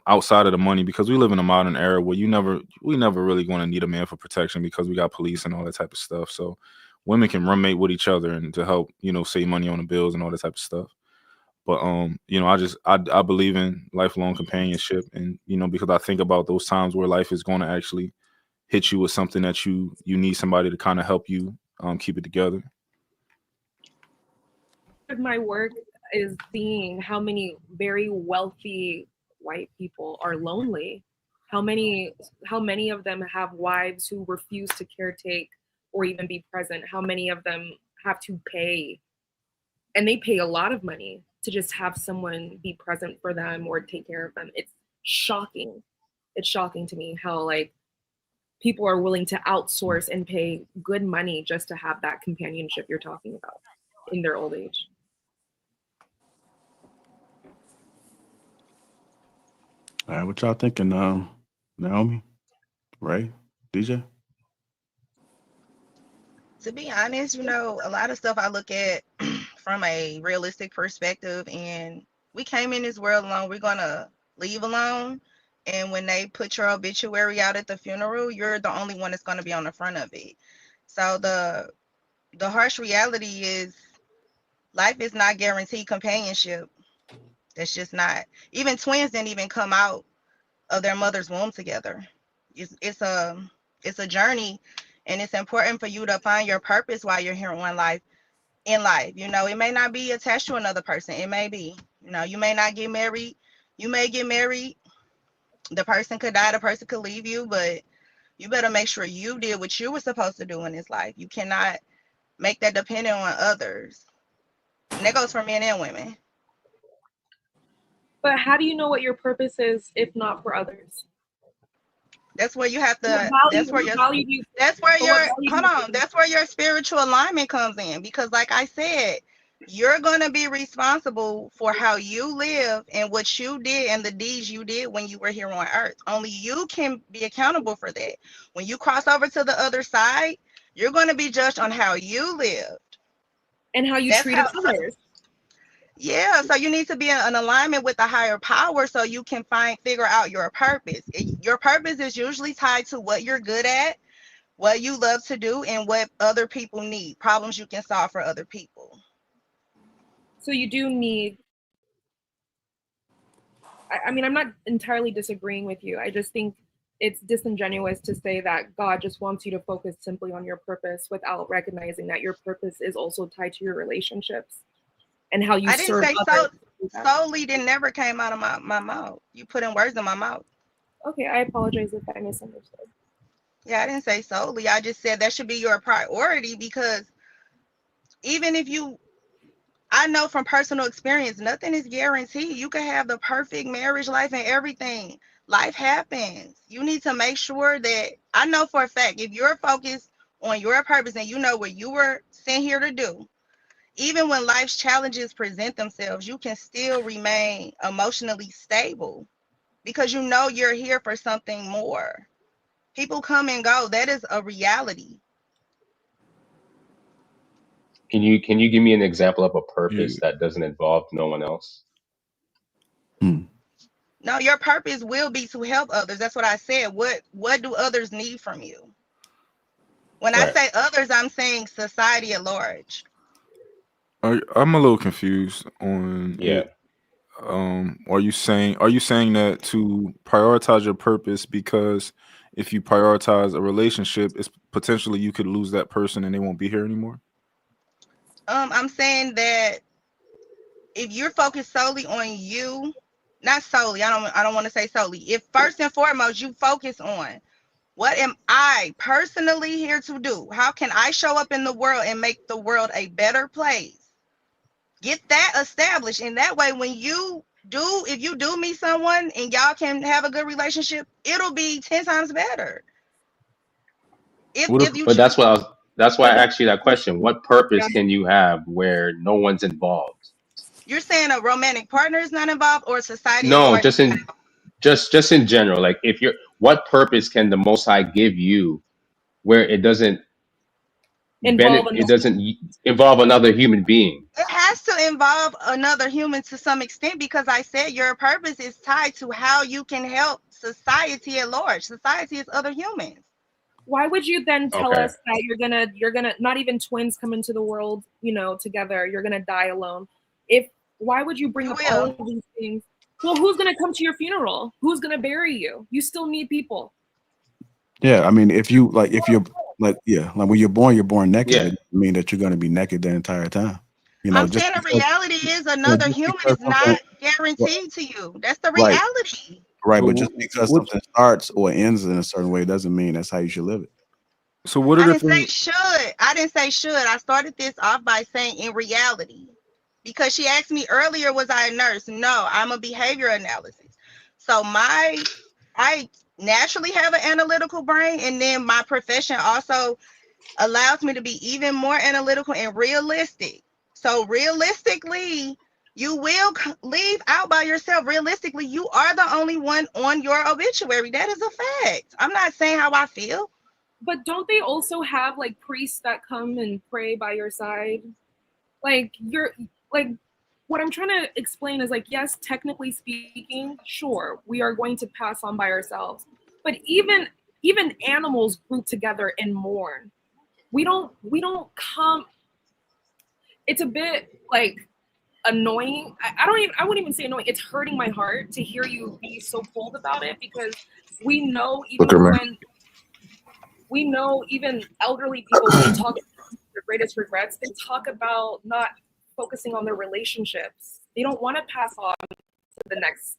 Outside of the money, because we live in a modern era where we never really going to need a man for protection because we got police and all that type of stuff. So women can roommate with each other and to help, you know, save money on the bills and all that type of stuff. But you know, I believe in lifelong companionship, and you know, because I think about those times where life is going to actually hit you with something that you need somebody to kind of help you keep it together. My work is seeing how many very wealthy white people are lonely. How many of them have wives who refuse to caretake or even be present? How many of them have to pay, and they pay a lot of money to just have someone be present for them or take care of them? It's shocking. It's shocking to me how like people are willing to outsource and pay good money just to have that companionship you're talking about in their old age. All right, what y'all thinking, Naomi, Ray, DJ? To be honest, you know, a lot of stuff I look at from a realistic perspective, and we came in this world alone, we're gonna leave alone. And when they put your obituary out at the funeral, you're the only one that's gonna be on the front of it. So the harsh reality is life is not guaranteed companionship. That's just not. Even twins didn't even come out of their mother's womb together. It's a journey, and it's important for you to find your purpose while you're here in life. You know, it may not be attached to another person. It may be, you know, you may not get married. You may get married. The person could die. The person could leave you, but you better make sure you did what you were supposed to do in this life. You cannot make that dependent on others. And that goes for men and women. But how do you know what your purpose is if not for others? That's where you have to. That's where your spiritual alignment comes in. Because, like I said, you're gonna be responsible for how you live and what you did and the deeds you did when you were here on earth. Only you can be accountable for that. When you cross over to the other side, you're gonna be judged on how you lived and how you treated others. Yeah, so you need to be in an alignment with the higher power so you can figure out your purpose. Your purpose is usually tied to what you're good at, what you love to do, and what other people need, problems you can solve for other people. So you do need, I mean, I'm not entirely disagreeing with you. I just think it's disingenuous to say that God just wants you to focus simply on your purpose without recognizing that your purpose is also tied to your relationships. And how you serve others. I didn't say solely. That never came out of my mouth. You put in words in my mouth. Okay, I apologize if I misunderstood. Yeah, I didn't say solely. I just said that should be your priority, because even if I know from personal experience, nothing is guaranteed. You can have the perfect marriage life and everything. Life happens. You need to make sure that, I know for a fact, if you're focused on your purpose and you know what you were sent here to do, even when life's challenges present themselves, you can still remain emotionally stable because you know you're here for something more. People come and go. That is a reality. Can you give me an example of a purpose that doesn't involve no one else? No, your purpose will be to help others. That's what I said. What do others need from you? When I say others, I'm saying society at large. I'm a little confused on it. Are you saying that to prioritize your purpose because if you prioritize a relationship, it's potentially you could lose that person and they won't be here anymore? I'm saying that if you're focused solely on you, not solely, I don't want to say solely. If first and foremost you focus on what am I personally here to do? How can I show up in the world and make the world a better place? Get that established. And that way, when if you do meet someone and y'all can have a good relationship, it'll be 10 times better. But that's why I asked you that question. What purpose can you have where no one's involved? You're saying a romantic partner is not involved, or society? No, just in general. Like, what purpose can the Most High give you where it doesn't involve another human being? It has to involve another human to some extent, because I said your purpose is tied to how you can help society at large. Society is other humans. Why would you then tell us that you're gonna not even twins come into the world, together, you're gonna die alone? Why would you bring up all of these things? Well, who's gonna come to your funeral? Who's gonna bury you? You still need people. Yeah, I mean, when you're born naked. Yeah. It doesn't mean that you're gonna be naked the entire time. I'm saying the reality is another human is not guaranteed to you. That's the reality. Right, but just because something starts or ends in a certain way doesn't mean that's how you should live it. So what I didn't say should. I didn't say should. I started this off by saying in reality. Because she asked me earlier, was I a nurse? No, I'm a behavior analysis. So I naturally have an analytical brain, and then my profession also allows me to be even more analytical and realistic. So realistically, you will leave out by yourself. Realistically, you are the only one on your obituary. That is a fact. I'm not saying how I feel. But don't they also have like priests that come and pray by your side? Like what I'm trying to explain is like, yes, technically speaking, sure, we are going to pass on by ourselves. But even animals group together and mourn. We don't come. It's a bit like annoying. I wouldn't even say annoying. It's hurting my heart to hear you be so cold about it, because we know even elderly people when they talk about their greatest regrets, they talk about not focusing on their relationships. They don't want to pass on to the next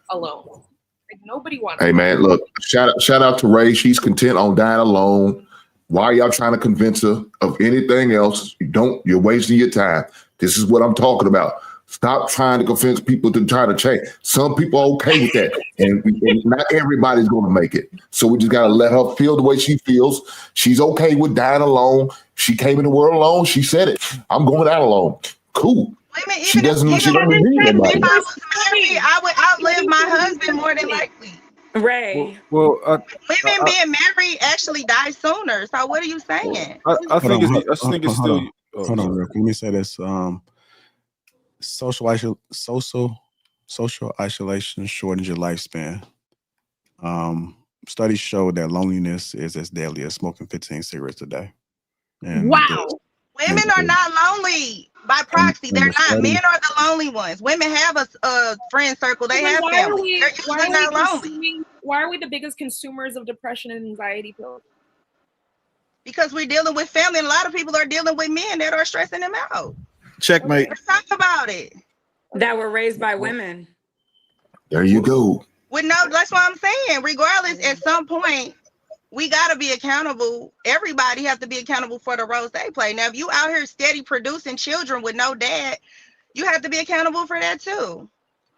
alone. Like, nobody wants. Hey man, look, shout out to Ray. She's content on dying alone. Why are y'all trying to convince her of anything else? You're wasting your time. This is what I'm talking about. Stop trying to convince people to try to change. Some people are okay with that, and not everybody's going to make it. So we just got to let her feel the way she feels. She's okay with dying alone. She came in the world alone. She said it. I'm going out alone. Cool. She doesn't need anybody. If I was married, I would outlive my husband more than likely. Ray. Well, women being married actually die sooner. So what are you saying? I think it's still. Hold on, real quick. Let me say this. Social isolation shortens your lifespan. Studies show that loneliness is as deadly as smoking 15 cigarettes a day. And wow. Women are not lonely by proxy. They're not. Men are the lonely ones. Women have a friend circle. They have family. They're usually not lonely. Why are we the biggest consumers of depression and anxiety pills? Because we're dealing with family, and a lot of people are dealing with men that are stressing them out. Checkmate. Let's talk about it. That were raised by women. There you go. That's what I'm saying. Regardless, at some point, we got to be accountable. Everybody has to be accountable for the roles they play. Now, if you out here steady producing children with no dad, you have to be accountable for that too.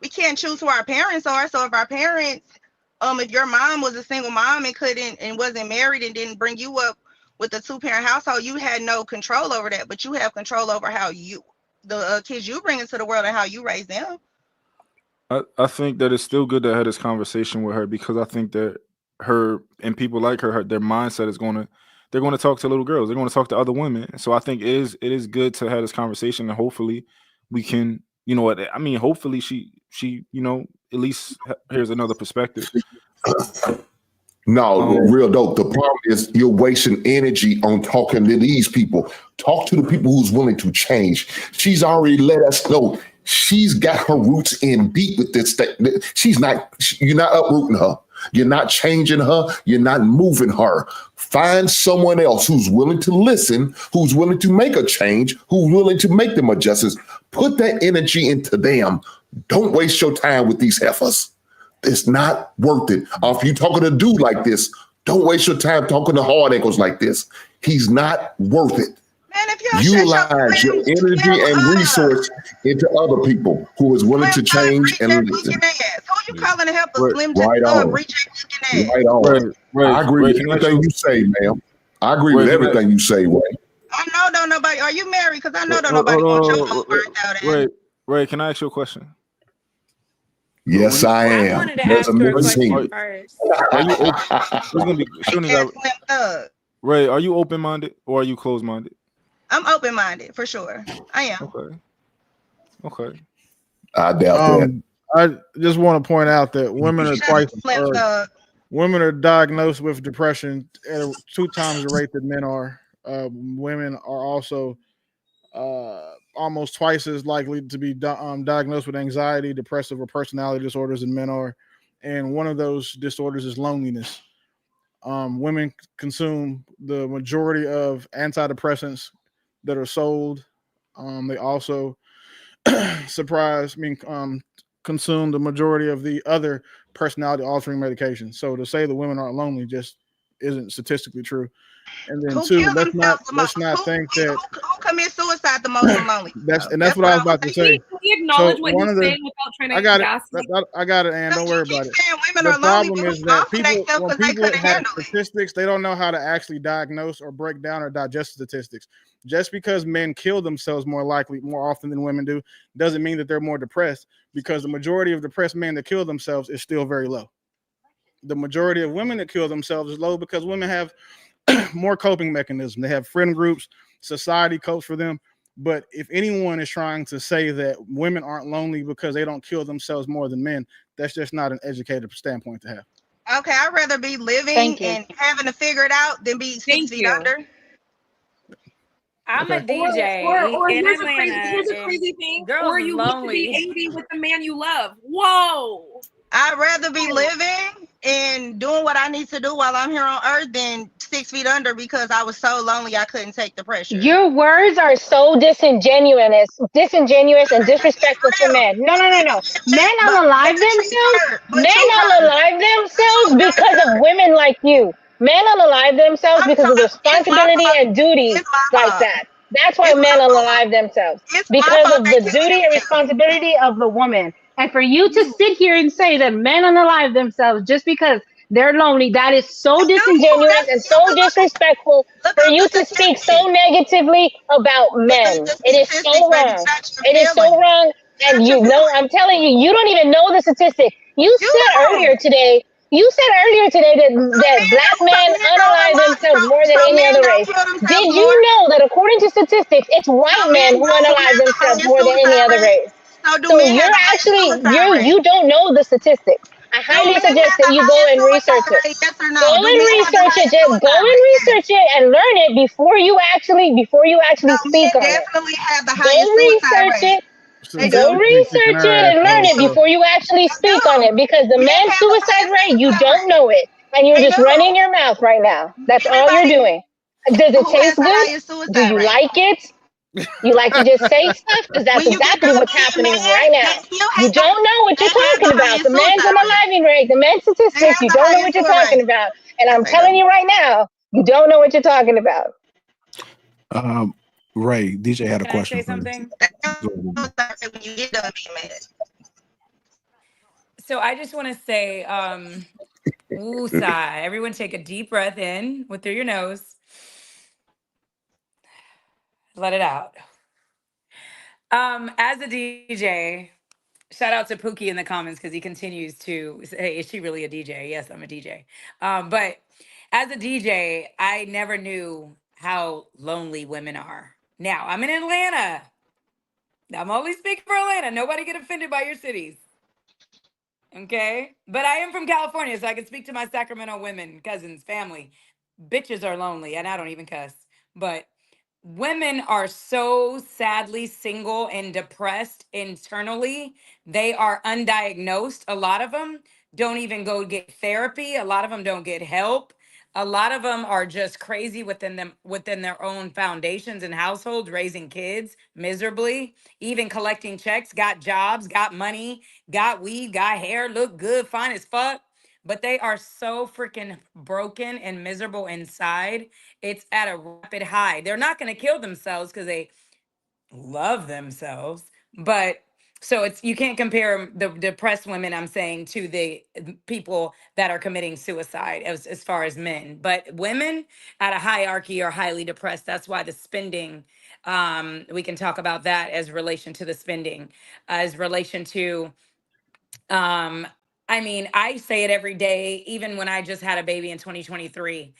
We can't choose who our parents are. So if our parents, if your mom was a single mom and wasn't married and didn't bring you up with a 2-parent household, you had no control over that, but you have control over how the kids you bring into the world and how you raise them. I think that it's still good to have this conversation with her, because I think that her and people like her their mindset is they're going to talk to little girls. They're going to talk to other women. So I think it is good to have this conversation, and hopefully we can, hopefully she at least here's another perspective. No, real dope. The problem is you're wasting energy on talking to these people. Talk to the people who's willing to change. She's already let us know she's got her roots in deep with this thing. You're not uprooting her. You're not changing her. You're not moving her. Find someone else who's willing to listen, who's willing to make a change, who's willing to make them adjustments. Put that energy into them. Don't waste your time with these heifers. It's not worth it. Or if you're talking to a dude like this, don't waste your time talking to hard ankles like this. He's not worth it. Man, if y'all utilize your energy and resource into other people who is willing to change and listen. Who you calling to help us? Slim Right on. Right on. I agree with everything you say, ma'am. I agree with everything you say, Ray. I know don't nobody. Are you married? Because I know don't nobody want your home burnt out. Ray, can I ask you a question? Yes, I am. I wanted to ask her a question first. Ray, are you open-minded or are you closed-minded? I'm open-minded for sure. I am. Okay. I doubt that. I just want to point out that women are diagnosed with depression at 2 times the rate that men are. Women are also almost twice as likely to be diagnosed with anxiety, depressive, or personality disorders than men are. And one of those disorders is loneliness. Women consume the majority of antidepressants that are sold. They also consume the majority of the other personality altering medications. So to say that women aren't lonely just isn't statistically true. And then let's not think that who commits suicide the most lonely. That's what I was about to say. Can we acknowledge what he's saying without trying to I got it, and don't worry about it. The problem is that when people have statistics, they don't know how to actually diagnose or break down or digest statistics. Just because men kill themselves more often than women do, doesn't mean that they're more depressed, because the majority of depressed men that kill themselves is still very low. The majority of women that kill themselves is low because women have more coping mechanisms. They have friend groups, society copes for them. But if anyone is trying to say that women aren't lonely because they don't kill themselves more than men, that's just not an educated standpoint to have. Okay, I'd rather be living and having to figure it out than be 6 feet under. I'm a DJ or in here's Atlanta. Here's a crazy thing. Girls Or you want to be 80 with the man you love. Whoa. I'd rather be living and doing what I need to do while I'm here on earth than 6 feet under because I was so lonely I couldn't take the pressure. Your words are so disingenuous and disrespectful to men. No. Men unalive themselves because of women like you. Men unalive themselves because of responsibility and duties like that. That's why men unalive themselves, because of the duty and responsibility of the woman. And for you to sit here and say that men unalive themselves just because they're lonely, that is so disingenuous and so disrespectful for you to speak so negatively about men. It is so wrong. It is so wrong. And you know, I'm telling you, you don't even know the statistic. You said earlier today that black men unalive themselves more than any other race. Did you know that according to statistics, it's white men who unalive themselves more than any other race? So you don't know the statistics. I highly suggest that you go and research it. Go and research it. Just go and research it and learn it before you actually speak on it. Go research it and learn it before you actually speak on it, because the men's suicide rate, you don't know it, and you're just running your mouth right now. That's all you're doing. Does it taste good? Do you like it? You like to just say stuff? Because that's exactly what's happening right now. You don't know what you're talking about. The men's unaliving rate, the men's statistics, you don't know what you're talking about. And I'm telling you right now, you don't know what you're talking about. Ray, DJ had a question. Can I say something? So I just want to say, woosah. Everyone take a deep breath in through your nose. Let it out. As a DJ, shout out to Pookie in the comments because he continues to say, hey, is she really a DJ? Yes, I'm a DJ. But as a DJ, I never knew how lonely women are. Now, I'm in Atlanta. I'm only speaking for Atlanta. Nobody get offended by your cities. Okay? But I am from California, so I can speak to my Sacramento women, cousins, family. Bitches are lonely, and I don't even cuss. But women are so sadly single and depressed internally. They are undiagnosed, a lot of them, don't even go get therapy. A lot of them don't get help. A lot of them are just crazy within their own foundations and households, raising kids miserably, even collecting checks, got jobs, got money, got weed, got hair, look good, fine as fuck. But they are so freaking broken and miserable inside. It's at a rapid high. They're not going to kill themselves because they love themselves, but so it's, you can't compare the depressed women, I'm saying, to the people that are committing suicide as far as men. But women at a hierarchy are highly depressed. That's why the spending, we can talk about that as relation to the spending, as relation to I mean, I say it every day, even when I just had a baby in 2023.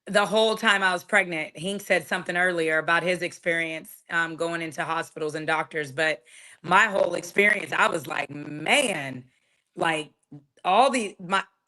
The whole time I was pregnant, Hink said something earlier about his experience going into hospitals and doctors. But my whole experience, I was like, man, like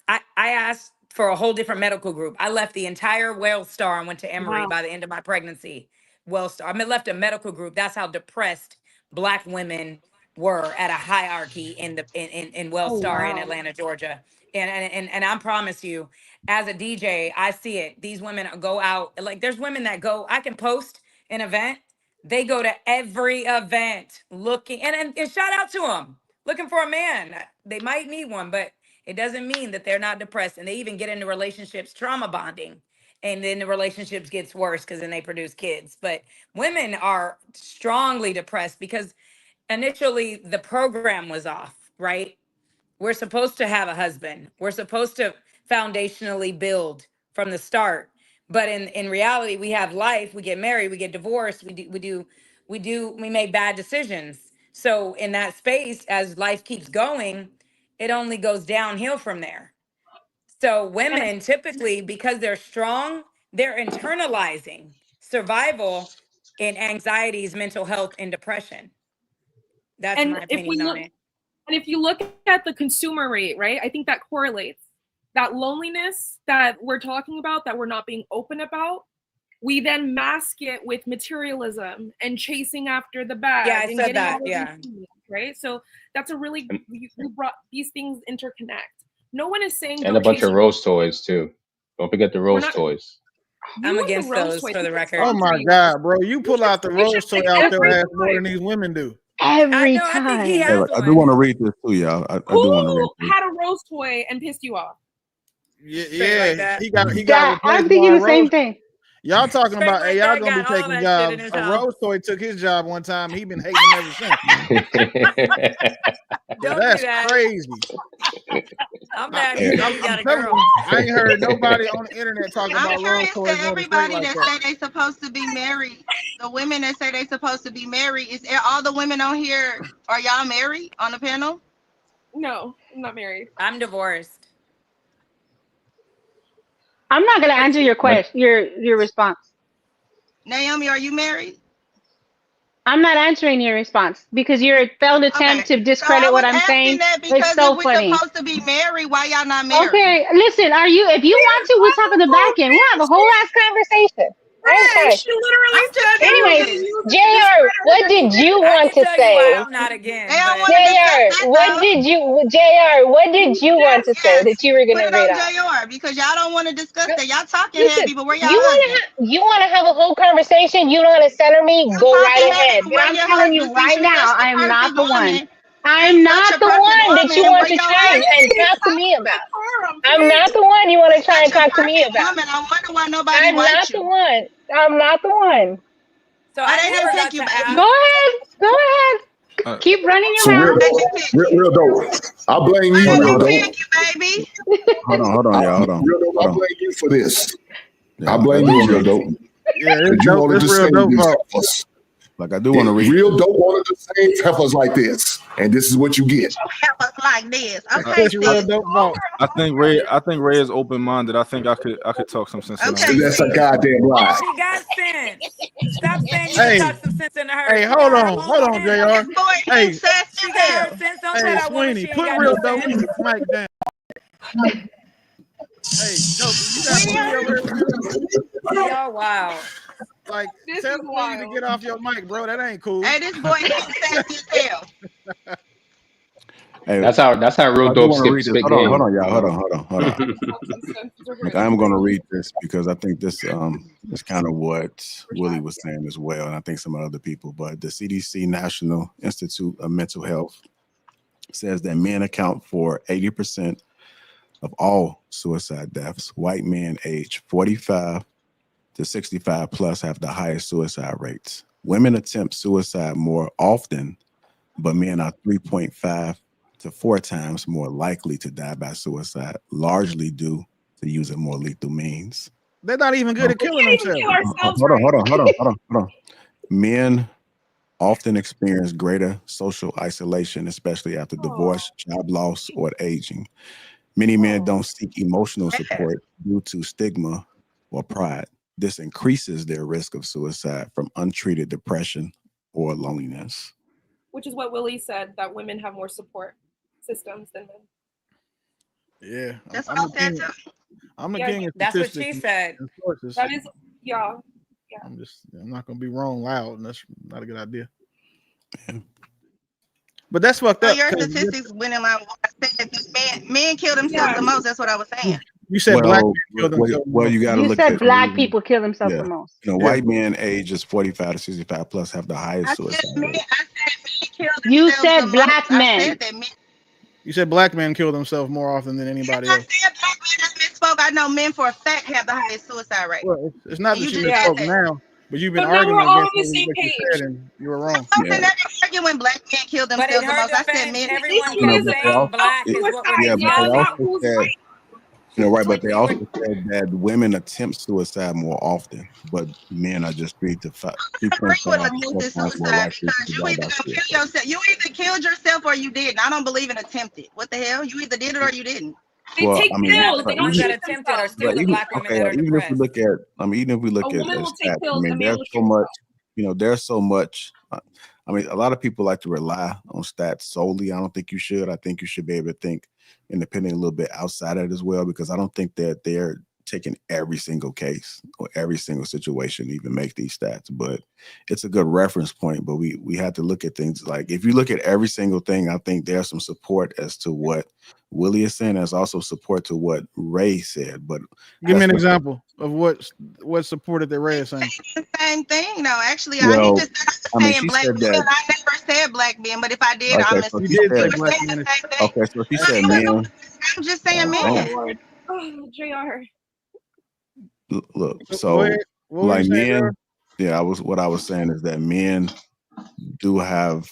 I asked for a whole different medical group. I left the entire Wellstar and went to Emory Wow. by the end of my pregnancy. Wellstar. I mean, left a medical group. That's how depressed Black women were at a hierarchy in Oh Wellstar in wow. Atlanta, Georgia. And I promise you, as a DJ, I see it. These women go out, like there's women that go, I can post an event. They go to every event looking, and shout out to them, looking for a man. They might need one, but it doesn't mean that they're not depressed. And they even get into relationships, trauma bonding. And then the relationships gets worse because then they produce kids. But women are strongly depressed because initially the program was off, right? We're supposed to have a husband. We're supposed to foundationally build from the start. But in reality, we have life, we get married, we get divorced, we make bad decisions. So in that space, as life keeps going, it only goes downhill from there. So And women typically, because they're strong, they're internalizing survival in anxieties, mental health, and depression. That's and my if we opinion on look it. and if you look at the consumer rate, right? I think that correlates. That loneliness that we're talking about, that we're not being open about, we then mask it with materialism and chasing after the bag Yeah, I and said getting that. all of Yeah. these things, right? So that's a really, you brought these things interconnect. No one is saying And a don't bunch chase of rose toys too. Don't forget the We're rose not. toys. I'm You and the against rose those toys. for the We can record. Oh my sponsor you. God, bro! You pull out the We should rose toy say out your every ass more time. than these women do. I Every know. I think he time. Hey, has look, I do want to one. read this too, y'all. I do want to read Who this. had a rose toy and pissed you off? Yeah, Straight like yeah. that. He got That I'm replaced by thinking a the same rose. thing. Y'all talking Straight about, hey, like y'all that. gonna be Got all taking that shit in jobs. his A house. rose toy took his job one time. He been hating them ever since. Don't do That's that. crazy. I'm mad he said he got a telling girl. you, I ain't heard nobody on the internet talking I'm about rose curious toys to on the straight everybody like that that. say they supposed to be married. The women that say they supposed to be married, is all the women on here, are y'all married on the panel? No, I'm not married. I'm divorced. I'm not gonna answer your But question, your response. Naomi, are you married? I'm not answering your response because your failed attempt Okay. to So I discredit what was I'm asking saying that is because if so we're funny. supposed to be married, why y'all not married? Okay, listen, if you want to, we'll talk on the back end. We'll have a whole ass conversation. Right, Okay. she literally I'm just said that you were Anyways, going to curious. use it to JR, discredit what her did you I want can to tell you why say? I'm not They again, don't but want to discuss JR, that though. what did you want to say Yes. that you were Put gonna it read on out? JR because y'all don't want to discuss that. Y'all talking Listen, heavy, but where y'all husband? you wanna have a whole conversation, you don't wanna center me, Y'all go right talking heavy, ahead. but But where I'm your telling you husband? Since right you now, such a I am not perfect the one. woman, I'm since such not a the perfect one that you woman, want where to your try and husband? talk to me about. I'm please. not the one you want to try and Such a talk to me perfect about. woman. I wonder why nobody I'm likes not you. the one. I'm not the one. so Why I they never didn't pick got you, to baby? ask. Go ahead. Go ahead. Uh, Keep running your So real mouth. Why dope, they pick you? real dope. I blame Why you, they Hold on, real hold didn't on, dope. pick you, baby? hold on, y'all. Hold on, Real dope, I hold on. blame you for this. Yeah, I like I blame do you, want to real read. dope, Yeah, it's because you dope. wanted It's to real save dope these fault. heifers. Like I do want to read. Real dope wanted to save heifers like this, and this is what you get. Help us like this. I, Okay, It's real sis. dope fault. I think Ray is open minded. I think I could talk some sense into Okay, him. That's a sis. goddamn lie. She got sense. Stop saying you can Hey, talk some sense into her. hey, She got her hold own on, sense. JR. This boy ain't Hey, sassy She as got her hell. sense. Don't tell hey, that woman Sweeney, she ain't put got no real dope sense. mic down. Hey, dope, you got Sweetie, Sweeney over here with you? Y'all wild. Like, This tell is Sweeney to wild. get off your mic, bro. That ain't cool. hey, this boy ain't sassy as hell. Hey, that's how real dope spit hold game. on, y'all. Hold on. Like, I am going to read this because I think this is kind of what Willie was saying as well, and I think some other people. But the CDC National Institute of Mental Health says that men account for 80% of all suicide deaths. White men aged 45 to 65 plus have the highest suicide rates. Women attempt suicide more often, but men are 3.5 to 4 times more likely to die by suicide, largely due to using more lethal means. They're not even good at killing themselves. Hold on. Men often experience greater social isolation, especially after divorce, job loss, or aging. Many men don't seek emotional support due to stigma or pride. This increases their risk of suicide from untreated depression or loneliness. Which is what Willie said, that women have more support systems than men. Yeah, that's what I said too. I'm again. That's what she said. That is, yeah. I'm not gonna be wrong loud, and that's not a good idea. Yeah. But that's fucked up. Your statistics went in line with what I said. Men kill themselves the most. That's what I was saying. You said black men kill themselves. Well, you got to look at. You said black people kill themselves the most. White men ages 45 to 65 plus have the highest suicide rate. You said black men. You said black men kill themselves more often than anybody else. I know men for a fact have the highest suicide rate. Well, it's not that you misspoke now, but you've been arguing against what you said, and you were wrong. I never argue when black men kill themselves the most. I said men. Everyone saying black is what we're but they also said, right, but they also said that women attempt suicide more often, but men are just 3 to 5. I agree with attempted suicide because you either kill yourself, you either killed yourself or you didn't. I don't believe in attempted. What the hell? You either did it or you didn't. They take pills. The ones that attempted are still the black women that are even depressed. If we look at, stats, there's so much. There's so much. A lot of people like to rely on stats solely. I don't think you should. I think you should be able to think independently a little bit outside of it as well, because I don't think that they're taking every single case or every single situation to even make these stats. But it's a good reference point. But we have to look at things like, if you look at every single thing, I think there's some support as to what Willie is saying. There's also support to what Ray said. But give me an example of what supported that Ray is saying. The same thing, no. Actually, I just saying black men. I never said black men, but if I did, I missed it. Okay, so she said men. I'm just saying men. Oh, JR. Look, so like men, what I was saying is that men do have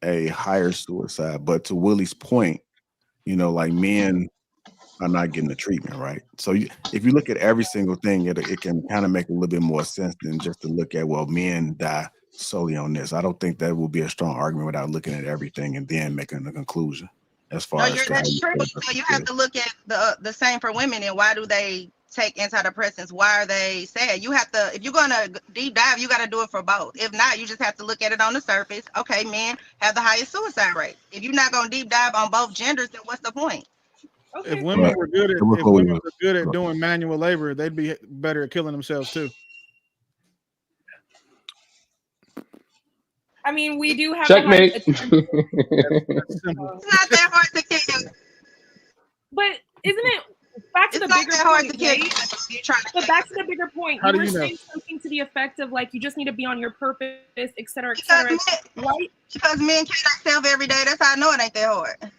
a higher suicide, but to Willie's point, like men are not getting the treatment, right? So if you look at every single thing, it can kind of make a little bit more sense than just to look at, well, men die solely on this. I don't think that will be a strong argument without looking at everything and then making a conclusion. As far as that's true. So you have to look at the same for women, and why do they take antidepressants? Why are they sad? You have to, if you're gonna deep dive, you got to do it for both. If not, you just have to look at it on the surface. Okay, men have the highest suicide rate. If you're not gonna deep dive on both genders, then what's the point? If women were good at doing manual labor, they'd be better at killing themselves too. I mean, we do have checkmate. It's not that hard to kill. But isn't it back to the bigger point? But back to the bigger point. You were saying something to the effect of like you just need to be on your purpose, et cetera, right? Because men kill themselves every day. That's how I know it ain't that hard.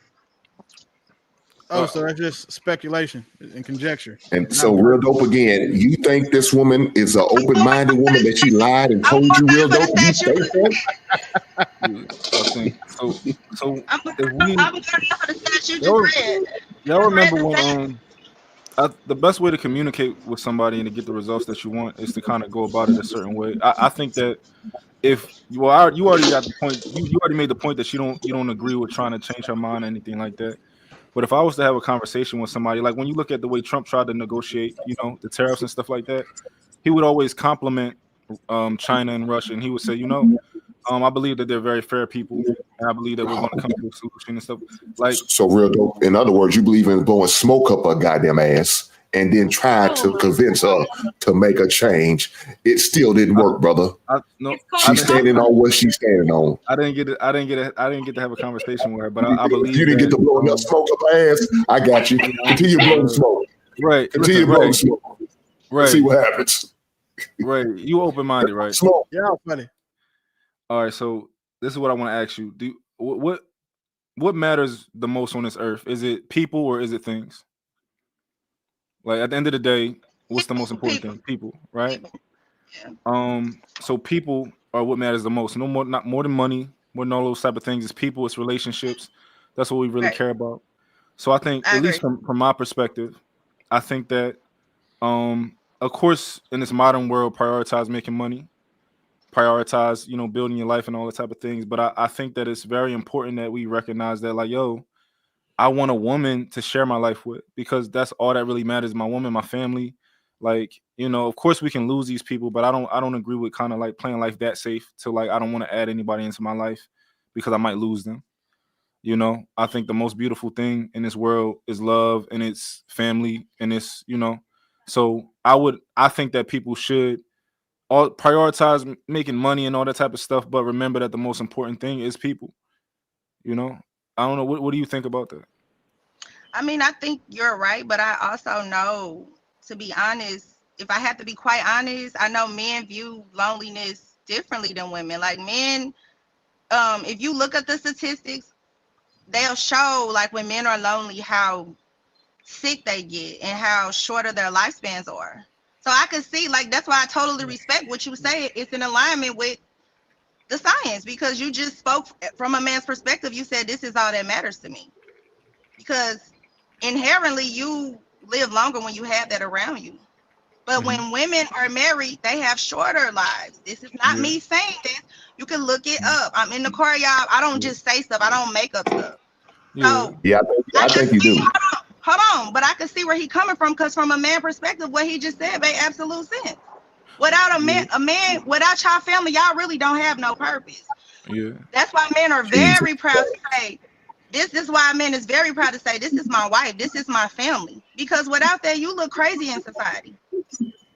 Oh, so that's just speculation and conjecture. And so, real dope again. You think this woman is an open-minded woman that she lied and told you real dope? You think that? Y'all remember when the best way to communicate with somebody and to get the results that you want is to kind of go about it a certain way. I think that if you already got the point, you already made the point that you don't agree with trying to change her mind or anything like that. But if I was to have a conversation with somebody, like when you look at the way Trump tried to negotiate, the tariffs and stuff like that, he would always compliment China and Russia, and he would say, I believe that they're very fair people, and I believe that we're going to come to a solution and stuff. Like, so real dope. In other words, you believe in blowing smoke up a goddamn ass and then tried to convince her to make a change. It still didn't work, brother. She's standing on what she's standing on. I didn't get to have a conversation with her, but I believe you didn't get to blow enough smoke up her ass. I got you. Continue blowing smoke. Right. Continue blowing smoke. Right. See what happens. Right. You open-minded, right? Smoke. Yeah, funny. All right. So this is what I want to ask you. What matters the most on this earth? Is it people or is it things? Like at the end of the day, what's the most important thing? People, right? So people are what matters the most. No more, not more than money, more than all those type of things. It's people, it's relationships. That's what we really care about. So I think, at least from my perspective, I think that, of course, in this modern world, prioritize making money, prioritize, building your life and all that type of things. But I think that it's very important that we recognize that, like, yo, I want a woman to share my life with, because that's all that really matters. My woman, my family. Like, of course we can lose these people, but I don't agree with kind of like playing life that safe to like, I don't want to add anybody into my life because I might lose them. I think the most beautiful thing in this world is love, and it's family, and it's, so I think that people should all prioritize making money and all that type of stuff, but remember that the most important thing is people. I don't know. What do you think about that? I mean, I think you're right, but I also know, to be honest, if I have to be quite honest, I know men view loneliness differently than women. Like men, if you look at the statistics, they'll show like when men are lonely, how sick they get and how shorter their lifespans are. So I could see, like, that's why I totally respect what you say. It's in alignment with the science, because you just spoke from a man's perspective. You said this is all that matters to me, because inherently you live longer when you have that around you. But when women are married, they have shorter lives. This is not me saying this. You can look it up. I'm in the car, y'all. I don't just say stuff. I don't make up stuff. So I think you do. Hold on, but I can see where he's coming from, because from a man perspective, what he just said made absolute sense. Without a man, without y'all family, y'all really don't have no purpose. Yeah. That's why men are very proud to say, this is why men is very proud to say, this is my wife, this is my family. Because without that, you look crazy in society.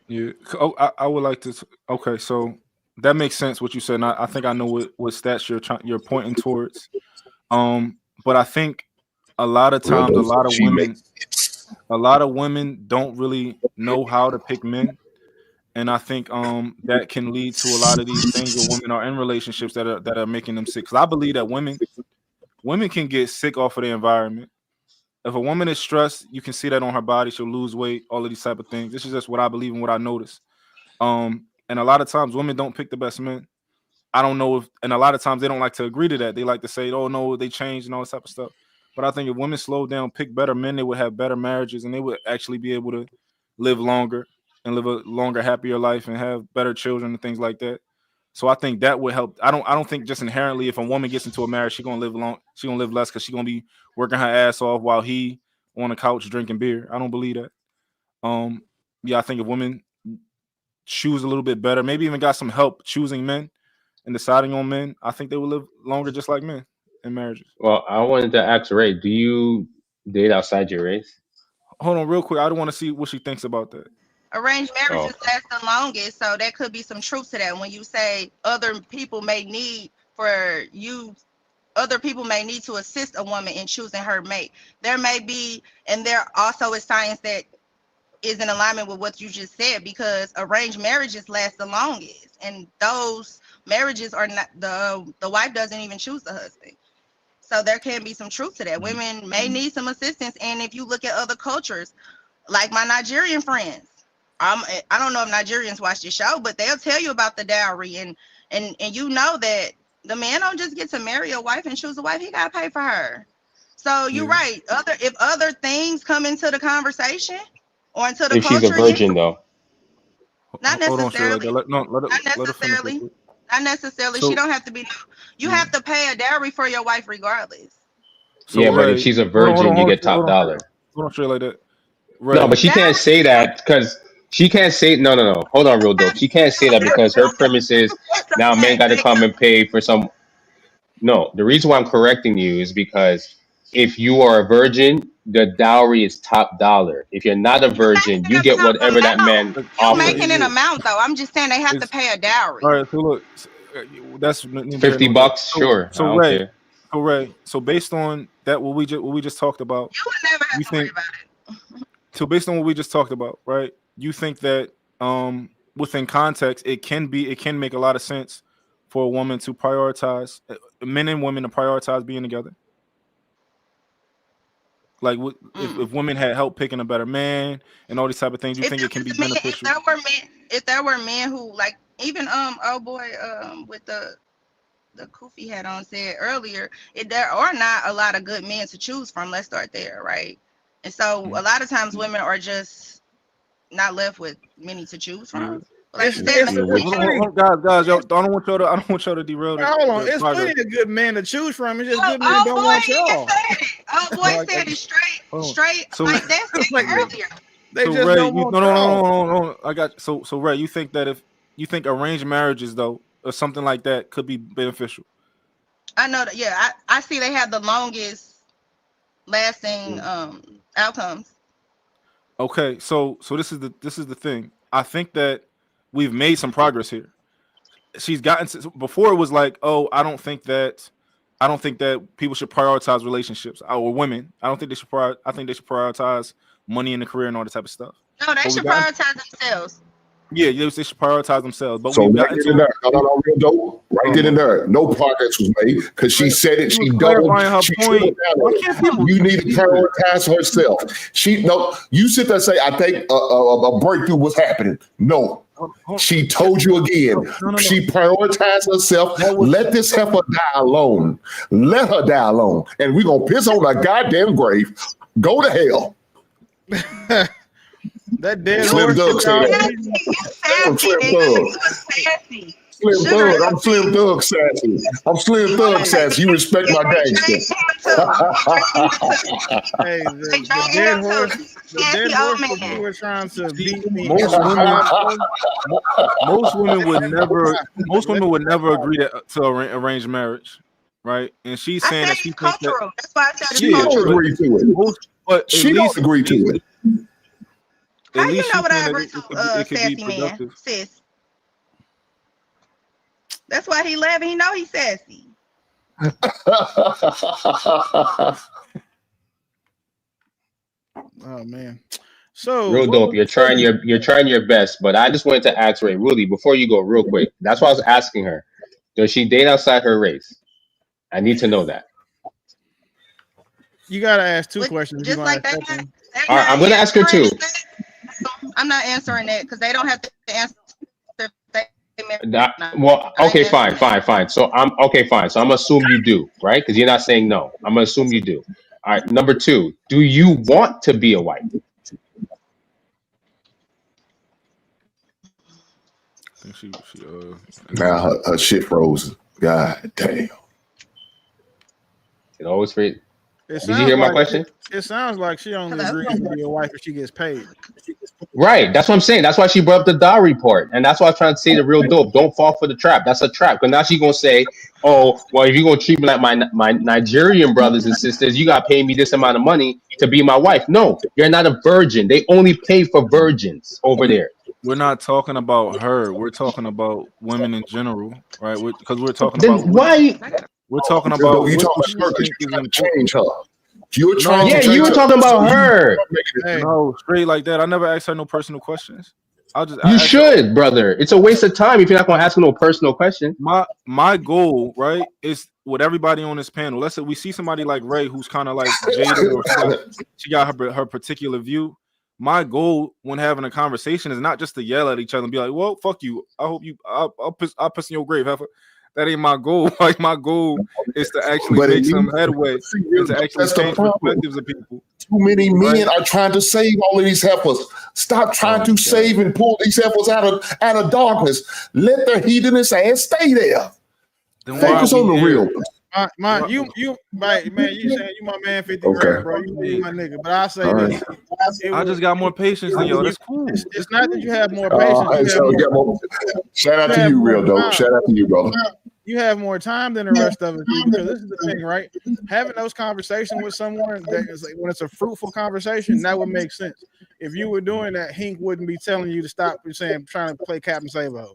Yeah. Oh, I would like to. Okay, so that makes sense what you said. And I think I know what stats you're pointing towards. But I think a lot of times, a lot of women don't really know how to pick men. And I think that can lead to a lot of these things where women are in relationships that are making them sick. Because I believe that women can get sick off of the environment. If a woman is stressed, you can see that on her body. She'll lose weight, all of these type of things. This is just what I believe and what I notice. And a lot of times women don't pick the best men. I don't know and a lot of times they don't like to agree to that. They like to say, oh no, they changed and all this type of stuff. But I think if women slow down, pick better men, they would have better marriages, and they would actually be able to live longer and live a longer, happier life and have better children and things like that. So I think that would help. I don't think just inherently if a woman gets into a marriage, she's gonna live less because she's gonna be working her ass off while he on the couch drinking beer. I don't believe that. I think if women choose a little bit better, maybe even got some help choosing men and deciding on men, I think they will live longer just like men in marriages. Well, I wanted to ask Ray, do you date outside your race? Hold on real quick. I don't want to see what she thinks about that. Arranged marriages last the longest, so there could be some truth to that. When you say other people may need to assist a woman in choosing her mate, there may be, and there also is science that is in alignment with what you just said, because arranged marriages last the longest, and those marriages are not, the wife doesn't even choose the husband. So there can be some truth to that. Women may need some assistance, and if you look at other cultures, like my Nigerian friends, I don't know if Nigerians watch this show, but they'll tell you about the dowry, and you know that the man don't just get to marry a wife and choose a wife; he got to pay for her. So you're right. If other things come into the conversation or into the if culture, she's a virgin, though, not necessarily. Not necessarily. So, she don't have to be. You have to pay a dowry for your wife regardless. So yeah, but if she's a virgin, you get top dollar. Hold on, straight like that. No, but she can't say that because she can't say no. Hold on, real dope. She can't say that because her premise is now men got to come and pay for some. No, the reason why I'm correcting you is because if you are a virgin, the dowry is top dollar. If you're not a virgin, you get whatever that man You offers. making an amount though. I'm just saying they have to pay a dowry. All right, so look, that's $50, sure. I don't care. So based on that, what we just talked about, you would never have to worry about it. So based on what we just talked about, right? You think that within context, it can make a lot of sense for a woman to prioritize, men and women to prioritize being together. Like, if women had help picking a better man and all these type of things, you think it can be beneficial? If there were men who, like, even old boy with the kufi hat on said earlier, there are not a lot of good men to choose from. Let's start there, right? And so a lot of times women are just not left with many to choose from. Like guys, yo, I don't want y'all to derail this. Hold on, it's plenty of good men to choose from. It's just good men don't want y'all. Oh boy, said it straight. So, like that's like earlier. They so just Ray, don't want y'all. no. I got so Ray. You think that if you think arranged marriages though or something like that could be beneficial? I know that. Yeah, I see they have the longest lasting outcomes. Okay, so this is the thing. I think that we've made some progress here. She's gotten to, before it was like, oh, I don't think that people should prioritize relationships or women. I don't think they should I think they should prioritize money in the career and all that type of stuff. No, they should prioritize themselves. Yeah, they should prioritize themselves. But so we've right gotten in there, real dope. Right in there, no progress was made because she said it. She doubled. She tripled down. You need to prioritize herself. You sit there and say, I think a breakthrough was happening. No. She told you again. She prioritized herself. Let this heifer die alone. Let her die alone. And we're going to piss on her goddamn grave. Go to hell. That dead Slim horse. Slim Thug. I'm Slim Thug sassy. I'm Slim Thug sassy. You respect my gangster. Hey, the dead horse. The dead horse. You were trying to beat me. Most women would never agree to arranged marriage, right? And she's saying that she thinks that that's why I said she don't agree to it. But she don't agree to it. How you know what I agree to, sassy man, sis? That's why he laughing. He know he's sassy. Oh man. So real dope. You're trying your best, but I just wanted to ask Ray, really, before you go, real quick. That's why I was asking her. Does she date outside her race? I need to know that. You gotta ask two questions. Just like that. All right, I'm gonna ask her two. I'm not answering that because they don't have to answer. Well, okay, fine. So I'm okay, fine. So I'm gonna assume you do, right? Because you're not saying no. I'm gonna assume you do. All right. Number two, do you want to be a wife? I think she now her shit froze. God damn. It always freeze. Did you hear my question? It sounds like she only agrees to be a wife if she gets paid. Right. That's what I'm saying. That's why she brought up the dowry report. And that's why I'm trying to say the real dope. Don't fall for the trap. That's a trap. Because now she's going to say, oh, well, if you're going to treat me like my Nigerian brothers and sisters, you got to pay me this amount of money to be my wife. No, you're not a virgin. They only pay for virgins over there. We're not talking about her. We're talking about women in general, right? Because we're talking then about why. We're talking about. You talking about her? You trying to change her. You're trying to change you were talking about her. No, straight like that. I never asked her no personal questions. You should, brother. It's a waste of time if you're not going to ask no personal question. My goal, right, is with everybody on this panel. Let's say we see somebody like Ray who's kind of like jaded or she got her particular view. My goal when having a conversation is not just to yell at each other and be like, "Well, fuck you. I hope you. I'll piss in your grave, heifer." That ain't my goal. Like my goal is to actually make some headway and to actually change perspectives of people. Too many men are trying to save all of these heifers. Stop trying to save and pull these heifers out of darkness. Let their heathenous ass stay there. Focus on the real. You saying you my man 50 grand, bro. You my nigga. But I say this. I just got more patience than y'all. That's cool. It's not that you have more patience. Shout out to you, real dope. Shout out to you, brother. you have more time than the rest of us do, because this is the thing, right? Having those conversations with someone that is like, when it's a fruitful conversation, that would make sense. If you were doing that, Hink wouldn't be telling you to stop saying trying to play Captain Save-A.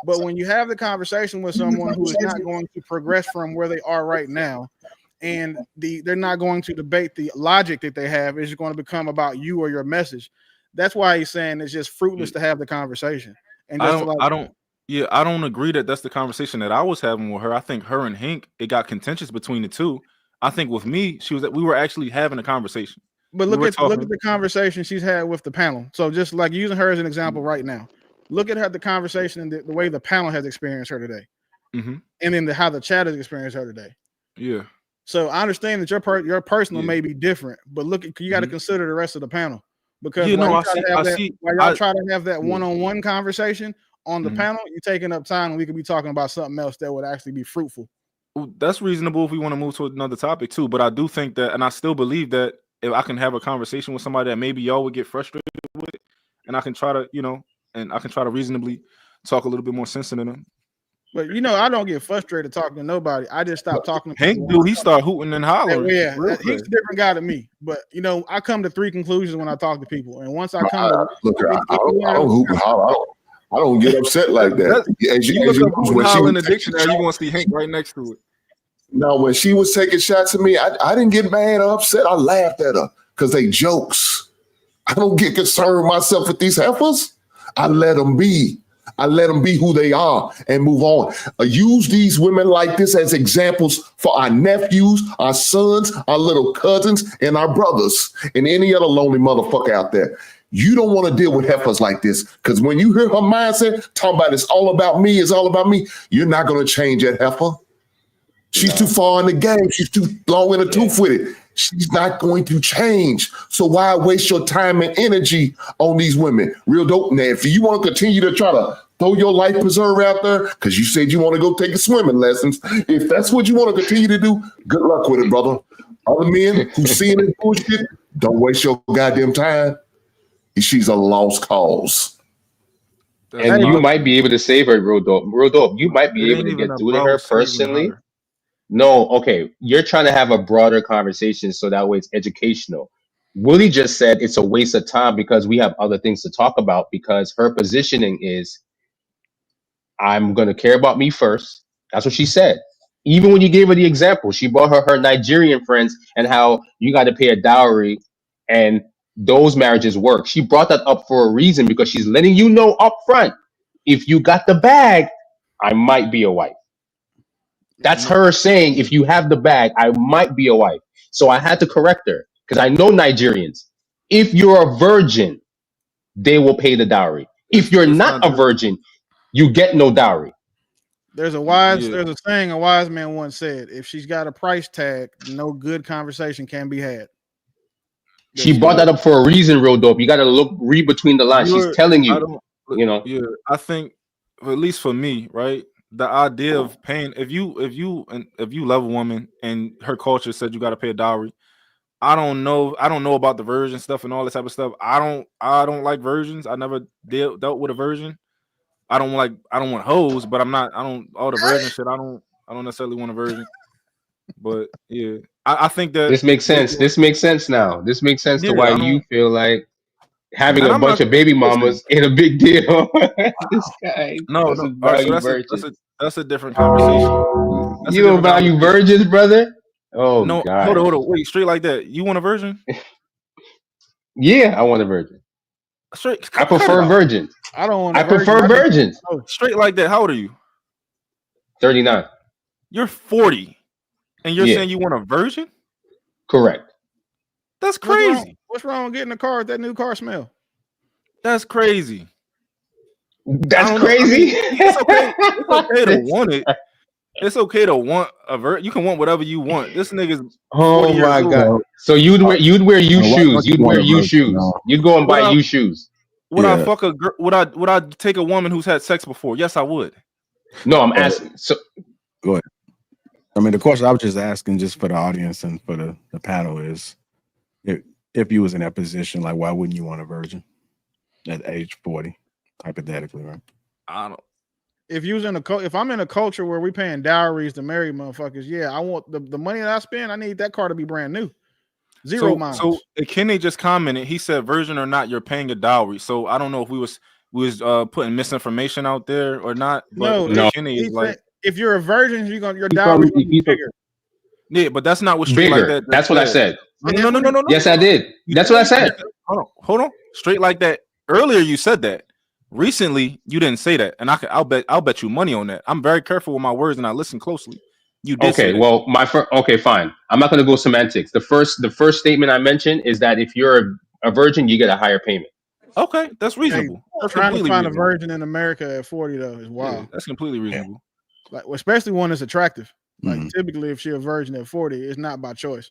But when you have the conversation with someone who is not going to progress from where they are right now, and they're not going to debate the logic that they have, it's going to become about you or your message. That's why he's saying it's just fruitless to have the conversation. And just I don't agree that that's the conversation that I was having with her. I think her and Hink, it got contentious between the two. I think with me, we were actually having a conversation. But look at the conversation she's had with the panel. So just like using her as an example right now, look at her the conversation and the way the panel has experienced her today, and then how the chat has experienced her today. Yeah. So I understand that your personal may be different, but look, you got to consider the rest of the panel, because while y'all try to have that one-on-one conversation on the panel, you're taking up time, and we could be talking about something else that would actually be fruitful. Well, that's reasonable if we want to move to another topic too. But I do think that, and I still believe that if I can have a conversation with somebody that maybe y'all would get frustrated with, and I can try to, and I can try to reasonably talk a little bit more sense into them. But I don't get frustrated talking to nobody. I just stop talking to Hank. Dude, he start hooting and hollering. Yeah, he's a different guy to me. But I come to 3 conclusions when I talk to people, and once I come to I don't hoop and holler. I don't get upset like that. You look up hoop and holler in the dictionary, you're gonna see Hank right next to it. No, when she was taking shots at me, I didn't get mad or upset. I laughed at her because they jokes. I don't get concerned myself with these heifers. I let them be. I let them be who they are and move on. Use these women like this as examples for our nephews, our sons, our little cousins, and our brothers, and any other lonely motherfucker out there. You don't want to deal with heifers like this, because when you hear her mindset, talking about it's all about me, you're not going to change that heifer. She's too far in the game. She's too long in the tooth with it. She's not going to change. So why waste your time and energy on these women? Real dope. Now, if you want to continue to try to throw your life preserver out there, because you said you want to go take swimming lessons, if that's what you want to continue to do, good luck with it, brother. Other men who seeing this bullshit, don't waste your goddamn time. She's a lost cause. And you might be able to save her, real dope. Real dope. You might be able to get through to her personally. No, okay. You're trying to have a broader conversation so that way it's educational. Willie just said it's a waste of time because we have other things to talk about, because her positioning is, I'm going to care about me first. That's what she said. Even when you gave her the example, she brought her Nigerian friends and how you got to pay a dowry and those marriages work. She brought that up for a reason, because she's letting you know up front, if you got the bag, I might be a wife. That's her saying, if you have the bag, I might be a wife. So I had to correct her, because I know Nigerians. If you're a virgin, they will pay the dowry. If you're not a virgin, you get no dowry. There's a saying a wise man once said, if she's got a price tag, no good conversation can be had. She brought that up for a reason, real dope. You got to read between the lines. She's telling you, Yeah, I think, at least for me, right? The idea of paying, if you love a woman and her culture said you got to pay a dowry, I don't know about the virgin stuff and all this type of stuff. I don't like virgins. I never dealt with a virgin. I don't want hoes, but all the virgin shit. I don't necessarily want a virgin. But yeah, I think that this makes sense. This makes sense now. This makes sense to why you feel like having a bunch of baby mamas ain't a big deal. This guy doesn't value virgins. That's a different conversation. You don't value virgins, brother? Oh no, God. Hold on. Wait, straight like that. You want a virgin? Yeah, I want a virgin. Straight. I prefer virgins. I don't want. I prefer virgins. Straight like that. How old are you? 39. You're 40, and you're saying you want a virgin? Correct. That's crazy. What's wrong with getting a car with that new car smell? That's crazy. That's crazy. It's okay to want it. It's okay to want a virgin. You can want whatever you want. This nigga's. Oh my God. So you'd wear you shoes. You'd wear you shoes. You'd go and buy you shoes. Would I fuck a girl? Would I take a woman who's had sex before? Yes, I would. No, I'm asking. So go ahead. I mean, the question I was just asking, just for the audience and for the panel, is if you was in that position, like, why wouldn't you want a virgin at age 40, hypothetically, right? I don't. if I'm in a culture where we paying dowries to marry motherfuckers, yeah, I want the money that I spend. I need that car to be brand new, zero miles. So Kenny just commented. He said, "Virgin or not, you're paying a dowry." So I don't know if we was putting misinformation out there or not. But No, Kenny is like, if you're a virgin, your dowry gonna be bigger. Yeah, but that's not what Straight bigger. Like That. That's what I said. No. Yes, I did. That's what I said. Hold on. Straight Like That. Earlier, you said that. Recently, you didn't say that, and I'll bet you money on that. I'm very careful with my words, and I listen closely. You did. Okay, well, okay, fine. I'm not going to go semantics. The first statement I mentioned is that if you're a virgin, you get a higher payment. Okay, that's reasonable. Hey, that's trying to find reasonable. a virgin in America at 40 though is wild. Yeah, that's completely reasonable. Like, especially one that's attractive. Like typically, if she's a virgin at 40, it's not by choice.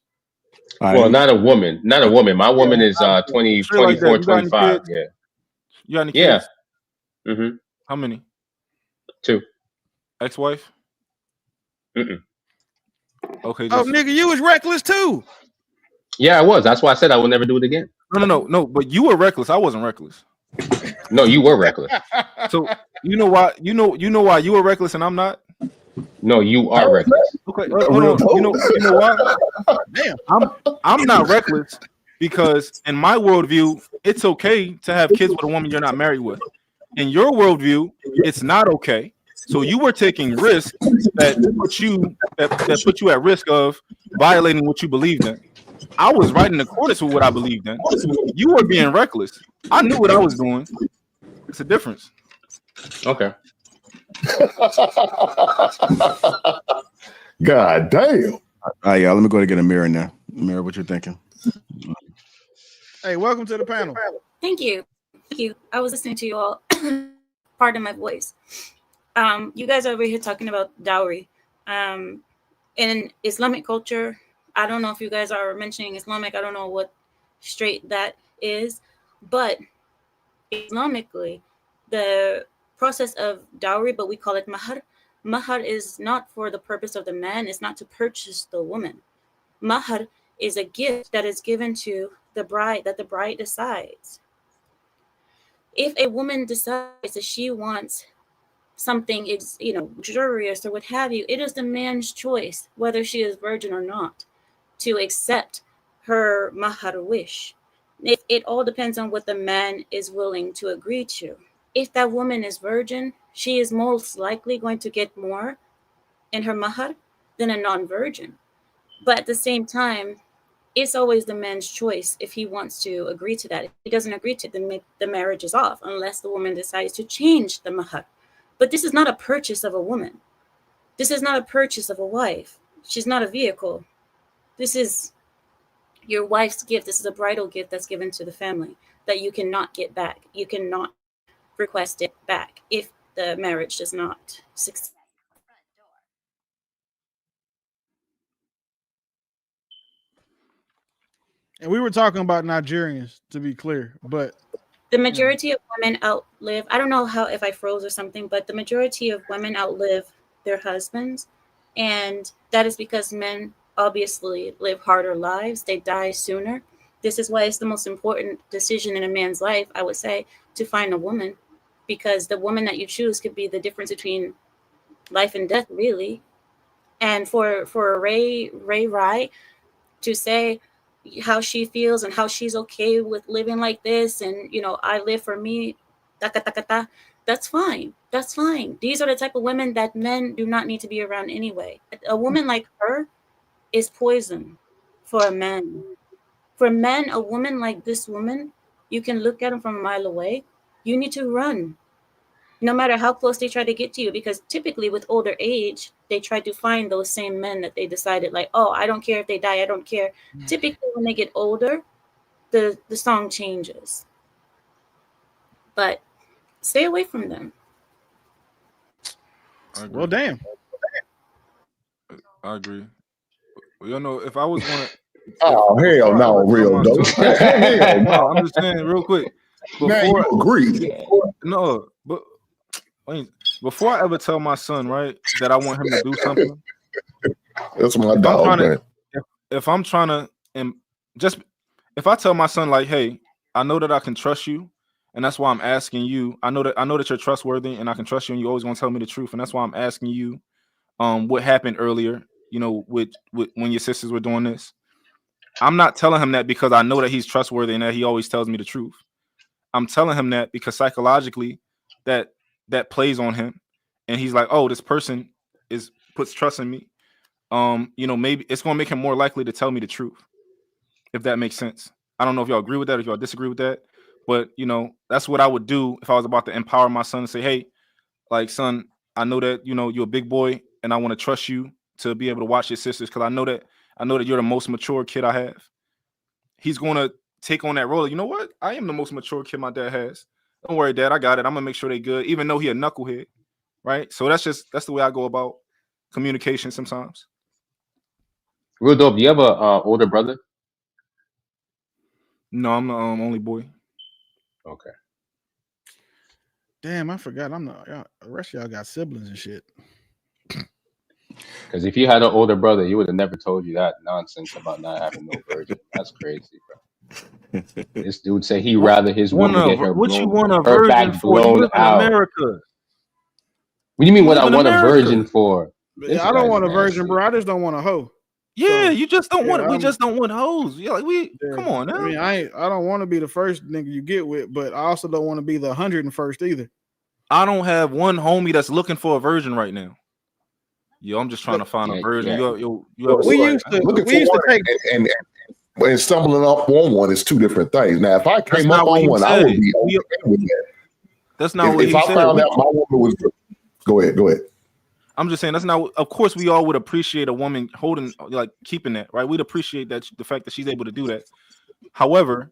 Well, not a woman. My woman is 20, 24, 25. Yeah. You got any kids? Yeah. Mm-hmm. How many? 2. Ex-wife? Mm-mm. Okay. Oh, nigga, you was reckless too. Yeah, I was. That's why I said I would never do it again. No. But you were reckless. I wasn't reckless. No, you were reckless. So you know why? You know why you were reckless and I'm not? No, you are reckless. Okay. Hold on. You know why? Damn. I'm not reckless because in my worldview, it's okay to have kids with a woman you're not married with. In your worldview, it's not okay. So you were taking risks that put you at risk of violating what you believed in. I was right in accordance with what I believed in. You were being reckless. I knew what I was doing. It's a difference. Okay. God damn. All right, y'all. Let me go to get a mirror now. Mirror, what you thinking? Hey, welcome to the panel. Thank you. I was listening to you all. Pardon my voice. You guys are over here talking about dowry. In Islamic culture, I don't know if you guys are mentioning Islamic. I don't know what straight that is, but Islamically, the process of dowry, but we call it mahar. Mahar is not for the purpose of the man. It's not to purchase the woman. Mahar is a gift that is given to the bride, that the bride decides. If a woman decides that she wants something, it's luxurious or what have you, it is the man's choice whether she is virgin or not to accept her mahar wish. It all depends on what the man is willing to agree to. If that woman is virgin, she is most likely going to get more in her mahar than a non-virgin. But at the same time, it's always the man's choice if he wants to agree to that. If he doesn't agree to it, the marriage is off unless the woman decides to change the mahar. But this is not a purchase of a woman. This is not a purchase of a wife. She's not a vehicle. This is your wife's gift. This is a bridal gift that's given to the family that you cannot get back. You cannot request it back if the marriage does not succeed. And we were talking about Nigerians, to be clear, but the majority of women outlive, I don't know if I froze or something, but the majority of women outlive their husbands. And that is because men obviously live harder lives. They die sooner. This is why it's the most important decision in a man's life, I would say, to find a woman, because the woman that you choose could be the difference between life and death, really. And for Ray to say how she feels and how she's okay with living like this, and I live for me, that's fine. That's fine. These are the type of women that men do not need to be around anyway. A woman like her is poison for a man. For men, a woman like this woman, you can look at them from a mile away. You need to run, no matter how close they try to get to you, because typically with older age, they try to find those same men that they decided, like, oh, I don't care if they die, I don't care. Typically when they get older, the song changes. But stay away from them. Well, damn. I agree. Well, if I was going to... Oh, hell no, real dope. No, I'm just saying real quick. Now you agree. No, but before I ever tell my son, right, that I want him to do something, that's my dog, man. If I'm trying to, and just if I tell my son, like, hey, I know that I can trust you, and that's why I'm asking you. I know that you're trustworthy, and I can trust you, and you're always gonna tell me the truth, and that's why I'm asking you, what happened earlier, with when your sisters were doing this. I'm not telling him that because I know that he's trustworthy and that he always tells me the truth. I'm telling him that because psychologically, that plays on him, and he's like, oh, this person puts trust in me. Maybe it's gonna make him more likely to tell me the truth, if that makes sense. I don't know if y'all agree with that, if y'all disagree with that, but that's what I would do if I was about to empower my son and say, hey, like, son, I know that you're a big boy, and I want to trust you to be able to watch your sisters because I know that you're the most mature kid I have. He's gonna take on that role. You know what? I am the most mature kid my dad has. Don't worry, Dad, I got it. I'm gonna make sure they're good, even though he a knucklehead, right? So that's the way I go about communication sometimes. Real dope. Do you have a older brother? No, I'm the only boy. Okay. Damn, I forgot. I'm not. The rest of y'all got siblings and shit. Because if you had an older brother, he would have never told you that nonsense about not having no virgin. That's crazy, bro. This dude say he rather his woman get her what you want a her virgin back for? You blown live in out. America. What do you mean? You What I live in want a America. virgin for? This I don't guy's want a virgin, nasty. bro. I just don't want a hoe. Yeah, So, you just don't want. We I'm- just don't want hoes. Yeah, like come on now. I mean, I don't want to be the first nigga you get with, but I also don't want to be the 101st either. I don't have one homie that's looking for a virgin right now. Yo, I'm just trying to find a virgin. Yeah. You ever We see used to looking we used for to take one and stumbling up on one is two different things. Now, if I came up on one, I would be okay with that. That's not what if he I said. found out my woman was. Go ahead. I'm just saying that's not. Of course, we all would appreciate a woman holding, like, keeping that, right? We'd appreciate that, the fact that she's able to do that. However,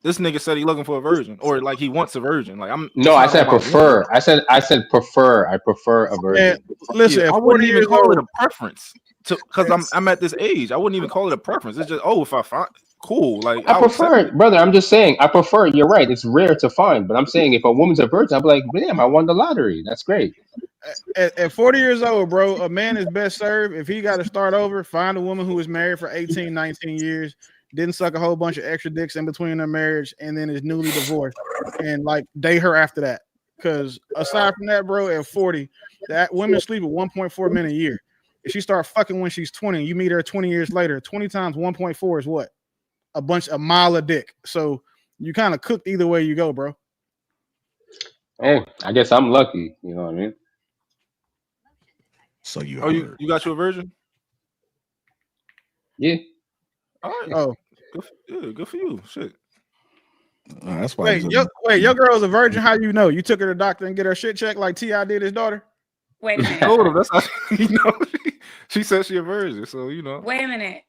this nigga said he looking for a virgin, or like he wants a virgin. Like No, I said prefer. I said prefer. I prefer a virgin. Listen, I wouldn't even call it a preference, because I'm at this age. I wouldn't even call it a preference. It's just, if I find cool, like I prefer it, brother. I'm just saying I prefer. You're right. It's rare to find, but I'm saying if a woman's a virgin, I'm like, damn, I won the lottery. That's great. At 40 years old, bro, a man is best served if he got to start over, find a woman who was married for 18, 19 years, didn't suck a whole bunch of extra dicks in between their marriage, and then is newly divorced, and like date her after that. Because aside from that, bro, at 40, that women sleep at 1.4 men a year. If she start fucking when she's 20, you meet her 20 years later. 20 times 1.4 is what? A mile of dick. So you kind of cooked either way you go, bro. Hey, I guess I'm lucky. You know what I mean? So you got you a virgin? Yeah. All right. Oh, good for you. Shit. That's why. Your girl's a virgin. How you know? You took her to the doctor and get her shit checked like T.I. did his daughter? Wait a minute. Told him, that's how she said she a virgin. So Wait a minute.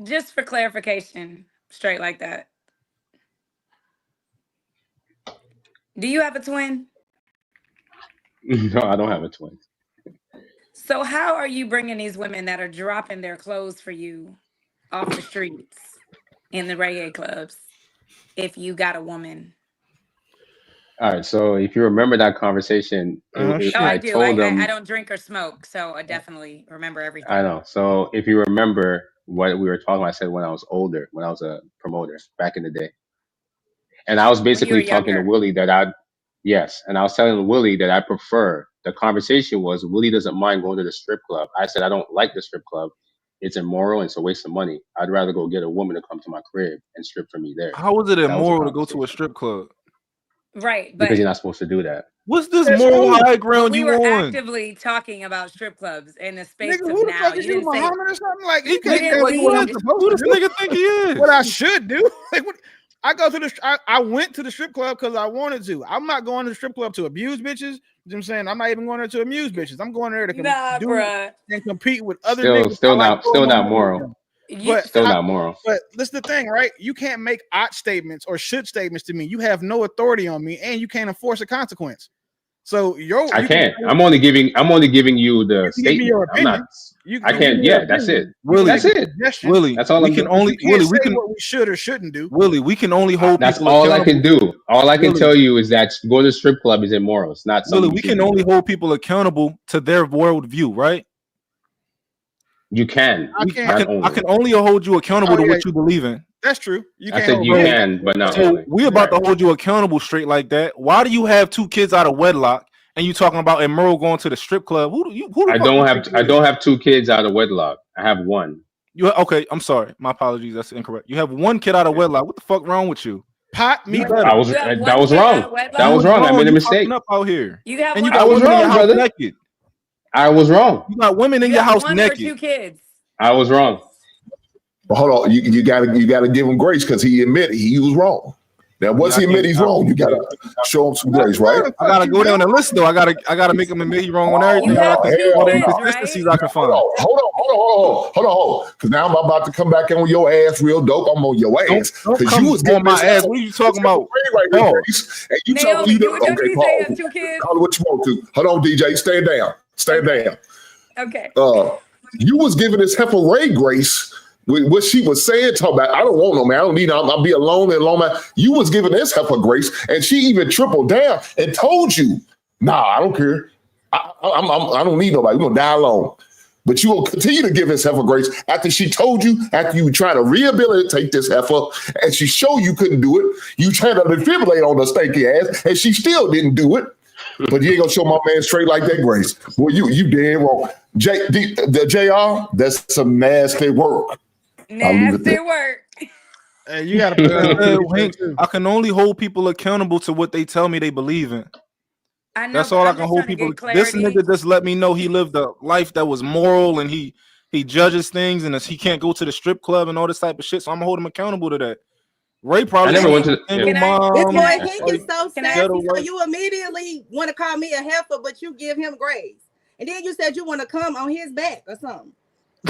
Just for clarification, straight like that. Do you have a twin? No, I don't have a twin. So how are you bringing these women that are dropping their clothes for you off the streets in the reggae clubs if you got a woman? All right. So if you remember that conversation, I do. told them I don't drink or smoke, so I definitely remember everything. I know. So if you remember what we were talking about, I said when I was older, when I was a promoter back in the day. And I was basically talking to Willie that and I was telling Willie that I prefer, the conversation was Willie doesn't mind going to the strip club. I said, I don't like the strip club. It's immoral and it's a waste of money. I'd rather go get a woman to come to my crib and strip for me there. How is it immoral to go to a strip club? Right, because you're not supposed to do that. What's this moral high ground we you were on? actively talking about strip clubs in the space Nigga, of who the now. fuck is You you, didn't say Muhammad or something? Like, you You can't didn't tell me what I'm lead. supposed Who to this do. nigga think he is? What I should do? Like, what? I go to the. I went to the strip club because I wanted to. I'm not going to the strip club to abuse bitches. You know what I'm saying? I'm not even going there to amuse bitches. I'm going there to bruh. and compete with other Still, niggas. still I like not, still throwing my not money moral. with them. But Still not moral. But this is the thing, right? You can't make odd statements or should statements to me. You have no authority on me, and you can't enforce a consequence. So I can't. I'm only giving you the give me your statement. I'm not. opinion. You I can can't. give me your Yeah, that's it. opinion. Willie, That's it. Willie, That's all we I'm can doing. only You can't Willie, say we can what we should or shouldn't do. Willie, we can only hold That's people all accountable. I can do. All I can Willie, tell you is that going to the strip club is immoral. It's not something Willie, we you should can be only doing. hold people accountable to their worldview, right? You can. I can only hold you accountable to what you believe in. That's true. You I can't. said you can, but not only. We about to hold you accountable straight like that. Why do you have 2 kids out of wedlock and you talking about Emerald going to the strip club? Who the I don't have 2 kids out of wedlock. I have 1. Okay, I'm sorry. My apologies. That's incorrect. You have 1 kid out of wedlock. What the fuck wrong with you? Pot me. That was wrong. That was wrong. I made a mistake. Up out here. You have and you one. got women in your house naked. I was wrong. You got women in your house naked. 1 or 2 kids. I was wrong. But hold on, you gotta give him grace because he admitted he was wrong. Now, once he admit he's wrong, you gotta show him some grace, right? I gotta go down the list though. I gotta make him admit he's wrong on everything. All the inconsistencies I can find. Hold on. Because now I'm about to come back on your ass real dope. I'm on your ass. Don't come you was on my ass. What are you talking about? And you Naomi, okay, Paul. 2 kids? Call it what you want to. Hold on, DJ. Stand down. Okay. You was giving this heifer Ray grace. What she was saying, talking about, I don't want no man. I don't need. I'll be alone and alone man. You was giving this heifer grace, and she even tripled down and told you, "Nah, I don't care. I don't need nobody. We're gonna die alone." But you will continue to give this heifer grace after she told you, after you try to rehabilitate this heifer, and she showed you couldn't do it. You tried to defibrillate on the stanky ass, and she still didn't do it. But you ain't gonna show my man straight like that grace. Well, you dead wrong. The JR, that's some nasty work. Nasty work. Hey, you gotta put I can only hold people accountable to what they tell me they believe in. I know, that's all I can hold people. This nigga just let me know he lived a life that was moral and he judges things and he can't go to the strip club and all this type of shit. So I'm gonna hold him accountable to that. Ray probably never went to This boy Hank is so sassy, so you immediately want to call me a heifer, but you give him grace. And then you said you want to come on his back or something.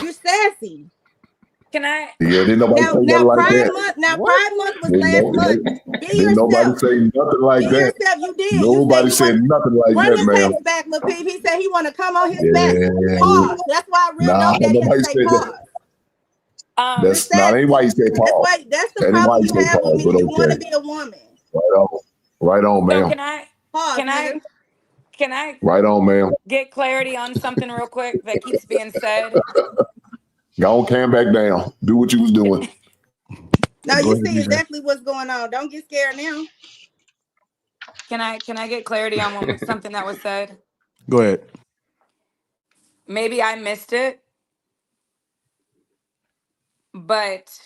You're sassy. Can I? Yeah, didn't nobody say nothing like that. Pride Month was last month. Didn't nobody say nothing like that. Yourself, you did. Nobody said nothing like that, man. Back, Lapeef. He said he want to come on his back. Pause. That's why real dope daddy has to say pause. That's not anybody say pause. That's the problem you have with me. You want to be a woman. Right on, man. So can I? Right on, man. Get clarity on something real quick that keeps being said. Y'all came back down. Do what you was doing. Now you see exactly what's going on. Don't get scared now. Can I get clarity on something that was said? Go ahead. Maybe I missed it, but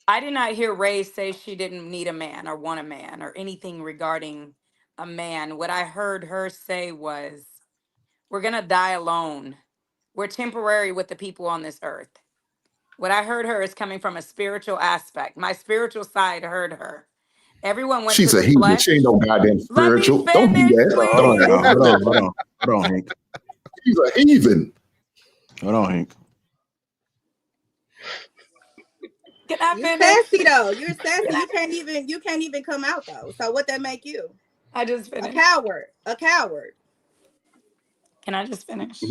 I did not hear Ray say she didn't need a man or want a man or anything regarding a man. What I heard her say was, we're going to die alone. We're temporary with the people on this earth. What I heard her is coming from a spiritual aspect. My spiritual side heard her. Everyone went She's to a heathen. She ain't no goddamn spiritual. Don't do that. Hold on, Hank. She's a heathen. Hold on, Hank. You're sassy though. You're sassy. You can't even come out though. So what that make you? I just finished. A coward. Can I just finish?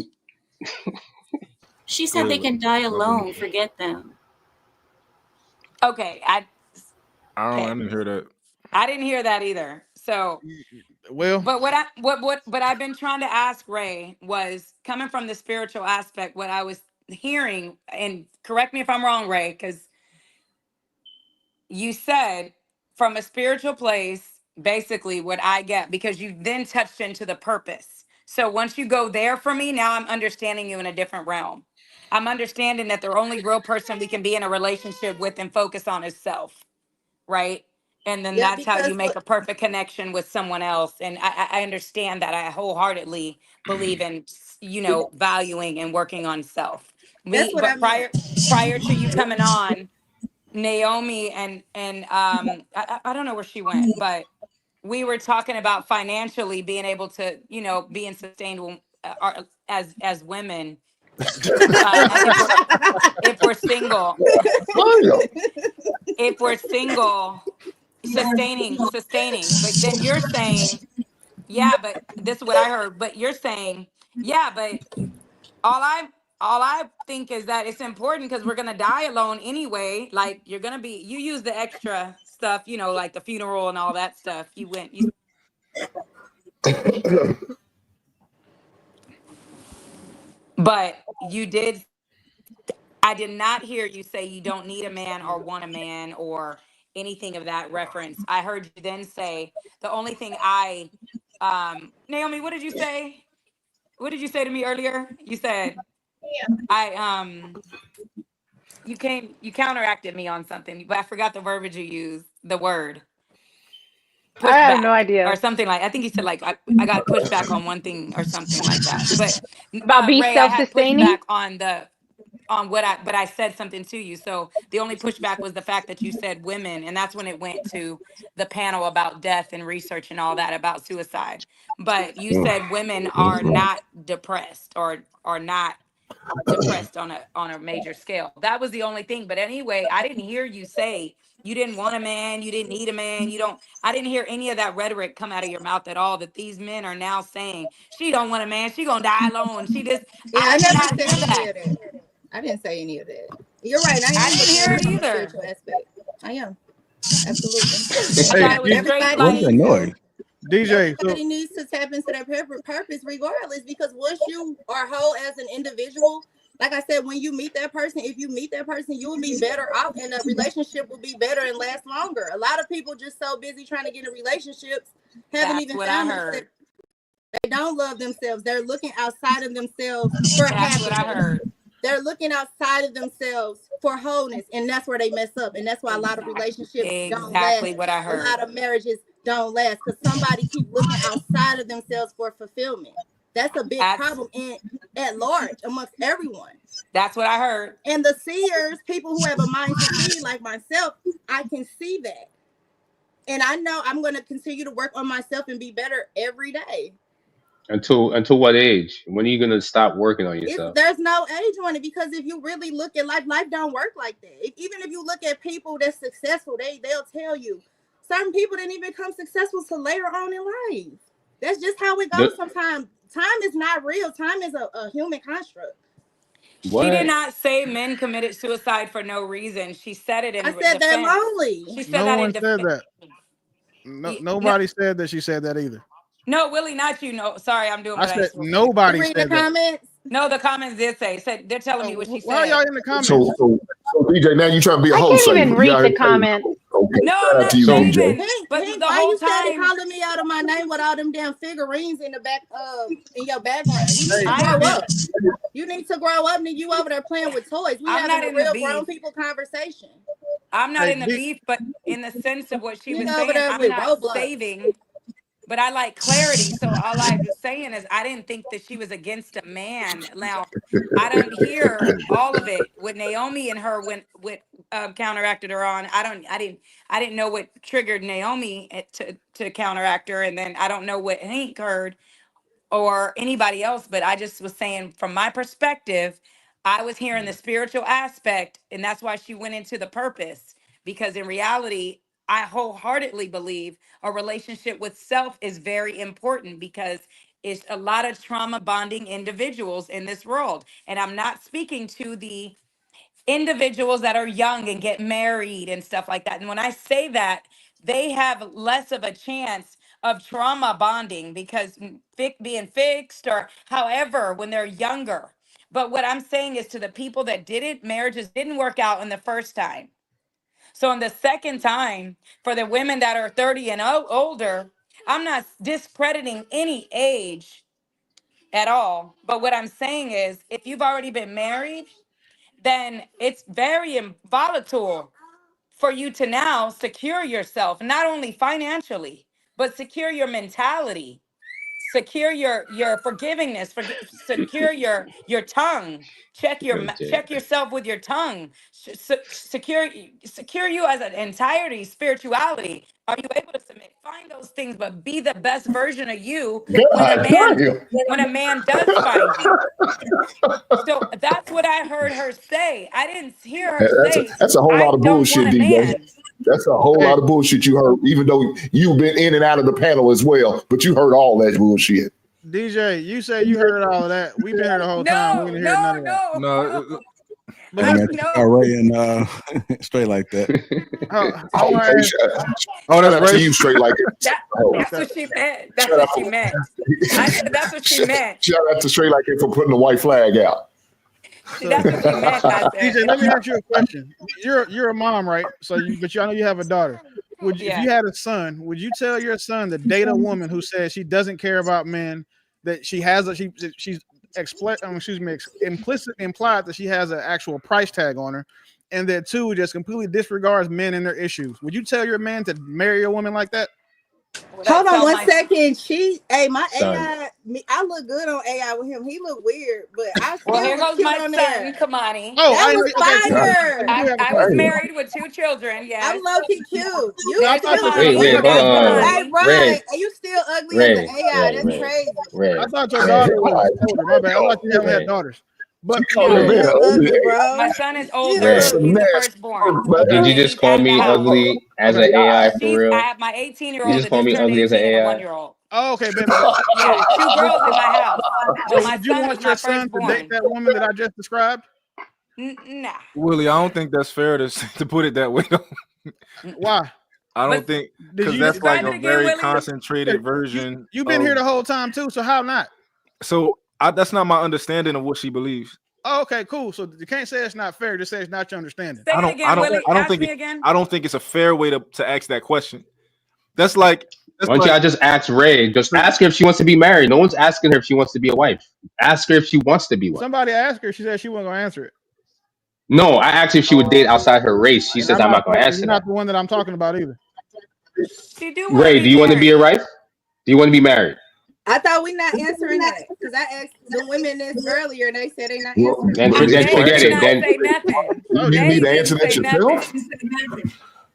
She said they can die alone. Forget them. Okay, I didn't hear that. I didn't hear that either. So, but what I've been trying to ask Ray was, coming from the spiritual aspect, what I was hearing, and correct me if I'm wrong, Ray, because you said from a spiritual place, basically what I get, because you then touched into the purpose. So once you go there for me, now I'm understanding you in a different realm. I'm understanding that the only real person we can be in a relationship with and focus on is self, right? And then that's how you make a perfect connection with someone else. And I understand that. I wholeheartedly believe in, valuing and working on self. But prior to you coming on, Naomi and I don't know where she went, but we were talking about financially being able to, being sustainable as women. If we're single, sustaining. But then you're saying, yeah, but this is what I heard. But you're saying, yeah, but all I think is that it's important because we're gonna die alone anyway. Like you use the extra stuff, like the funeral and all that stuff. But you did I did not hear you say you don't need a man or want a man or anything of that reference. I heard you then say the only thing Naomi, what did you say? What did you say to me earlier? You said you counteracted me on something, but I forgot the verbiage you used, the word. I have no Pushback or idea something like I think you said like I got pushback on one thing or something like that. But about being Ray, I had self-sustaining. pushback on what but I said something to you. So the only pushback was the fact that you said women, and that's when it went to the panel about death and research and all that about suicide. But you said women are not depressed or are not depressed on a major scale. That was the only thing. But anyway, I didn't hear you say you didn't want a man, you didn't need a man, I didn't hear any of that rhetoric come out of your mouth at all, that these men are now saying she don't want a man, she gonna die alone. I did never not said hear any that. of that. I didn't say any of that. You're right. I I am didn't looking hear at it it from a either. spiritual aspect. I am. Absolutely. I thought it was straight Everybody like needs DJ. Everybody needs to tap into their purpose regardless, because once you are whole as an individual, like I said, when you meet that person, if you meet that person, you will be better off and the relationship will be better and last longer. A lot of people just so busy trying to get in relationships, haven't That's even what I found heard. themselves. They don't love themselves. They're looking outside of themselves for That's what I heard. They're looking outside of themselves for wholeness, and that's where they mess up. And that's why a lot of relationships don't last. Exactly what I heard. A lot of marriages don't last because somebody keep looking outside of themselves for fulfillment. That's a big problem at large amongst everyone. That's what I heard. And the seers, people who have a mind to see, like myself, I can see that. And I know I'm going to continue to work on myself and be better every day. Until what age? When are you gonna stop working on yourself? There's no age on it, because if you really look at life don't work like that. Even if you look at people that's successful, they'll tell you certain people didn't even become successful till later on in life. That's just how it goes. Sometimes time is not real. Time is a human construct. She did not say men committed suicide for no reason. She said it in I said they're lonely. She said no one said that. Nobody said that. She said that either. No, Willie, not you. No, sorry, I'm doing. I said nobody said the comments. No, the comments did say. They're telling me what she said. Why are y'all in the comments? So DJ, now you trying to be a I host. can't even read the comments. Okay. No, I'm not DJ. But the why whole you time calling me out of my name with all them damn figurines in the back in your background? You need to grow up. You need to grow up, and you over there playing with toys. We having a real grown people conversation. I'm not in the beef, but in the sense of what she was saying, I'm not saving. But I like clarity. So all I was saying is I didn't think that she was against a man. Now, I didn't hear all of it with Naomi and her when counteracted her on. I didn't know what triggered Naomi to counteract her. And then I don't know what Hank heard or anybody else, but I just was saying from my perspective, I was hearing the spiritual aspect, and that's why she went into the purpose, because in reality, I wholeheartedly believe a relationship with self is very important, because it's a lot of trauma bonding individuals in this world. And I'm not speaking to the individuals that are young and get married and stuff like that. And when I say that, they have less of a chance of trauma bonding because being fixed or however when they're younger. But what I'm saying is to the people that marriages didn't work out in the first time. So in the second time, for the women that are 30 and older, I'm not discrediting any age at all. But what I'm saying is if you've already been married, then it's very volatile for you to now secure yourself, not only financially, but secure your mentality, secure your forgivingness, secure your tongue. Check yourself with your tongue. Secure you as an entirety, spirituality. Are you able to submit? Find those things, but be the best version of you when a man does find you. So that's what I heard her say. I didn't hear her say, that's a whole lot of bullshit, DJ. That's a whole lot of bullshit you heard, even though you've been in and out of the panel as well, but you heard all that bullshit. DJ, you say you heard all of that. We've been here the whole time. We didn't hear none of that. No. Ray and straight like that. That's Ray. You straight like it. That's what she meant. That's what she meant. I said that's what she meant. Shout out to Straight Like It for putting the white flag out. See, that's what you meant. DJ, let me ask you a question. You're a mom, right? So, but I know you have a daughter. If you had a son, would you tell your son to date a woman who says she doesn't care about men, that she has she's implicit implied that she has an actual price tag on her, and that two just completely disregards men and their issues? Would you tell your man to marry a woman like that? Hold on 1 second. My AI, I look good on AI with him. He look weird, but I still Well, here goes my son, there. Kamani. Oh, that was fire. I was married with 2 children. Yes, I'm low key cute. You wait, hold on. Hey, right? And you still ugly as an AI. That's crazy. I thought your daughter was older. My bad. I thought you haven't had daughters. But my son is older. He's the firstborn. Did you just call me ugly as an AI for real? I have my 18-year-old. You just call me ugly as an AI. 1-year-old. Oh, okay, baby. Yeah, 2 girls in my house. But my Would you want your son to date that woman that I just described? Nah. Willie, I don't think that's fair to put it that way. Why? I don't think, because that's like a very concentrated version. You've been here the whole time too, so how not? So that's not my understanding of what she believes. Oh, okay, cool. So you can't say it's not fair. Just say it's not your understanding. I don't think it's a fair way to ask that question. That's like. Why don't y'all just ask Ray? Just ask her if she wants to be married. No one's asking her if she wants to be a wife. Ask her if she wants to be one. Somebody asked her. She said she wasn't going to answer it. No, I asked her if she would date outside her race. She says I'm not going to answer You're not the one that I'm talking about either. Ray, do you want to be a wife? Do you want to be married? I thought we not answering that because I asked the women this earlier and they said they not answering. Then forget it. Then you need to answer that yourself.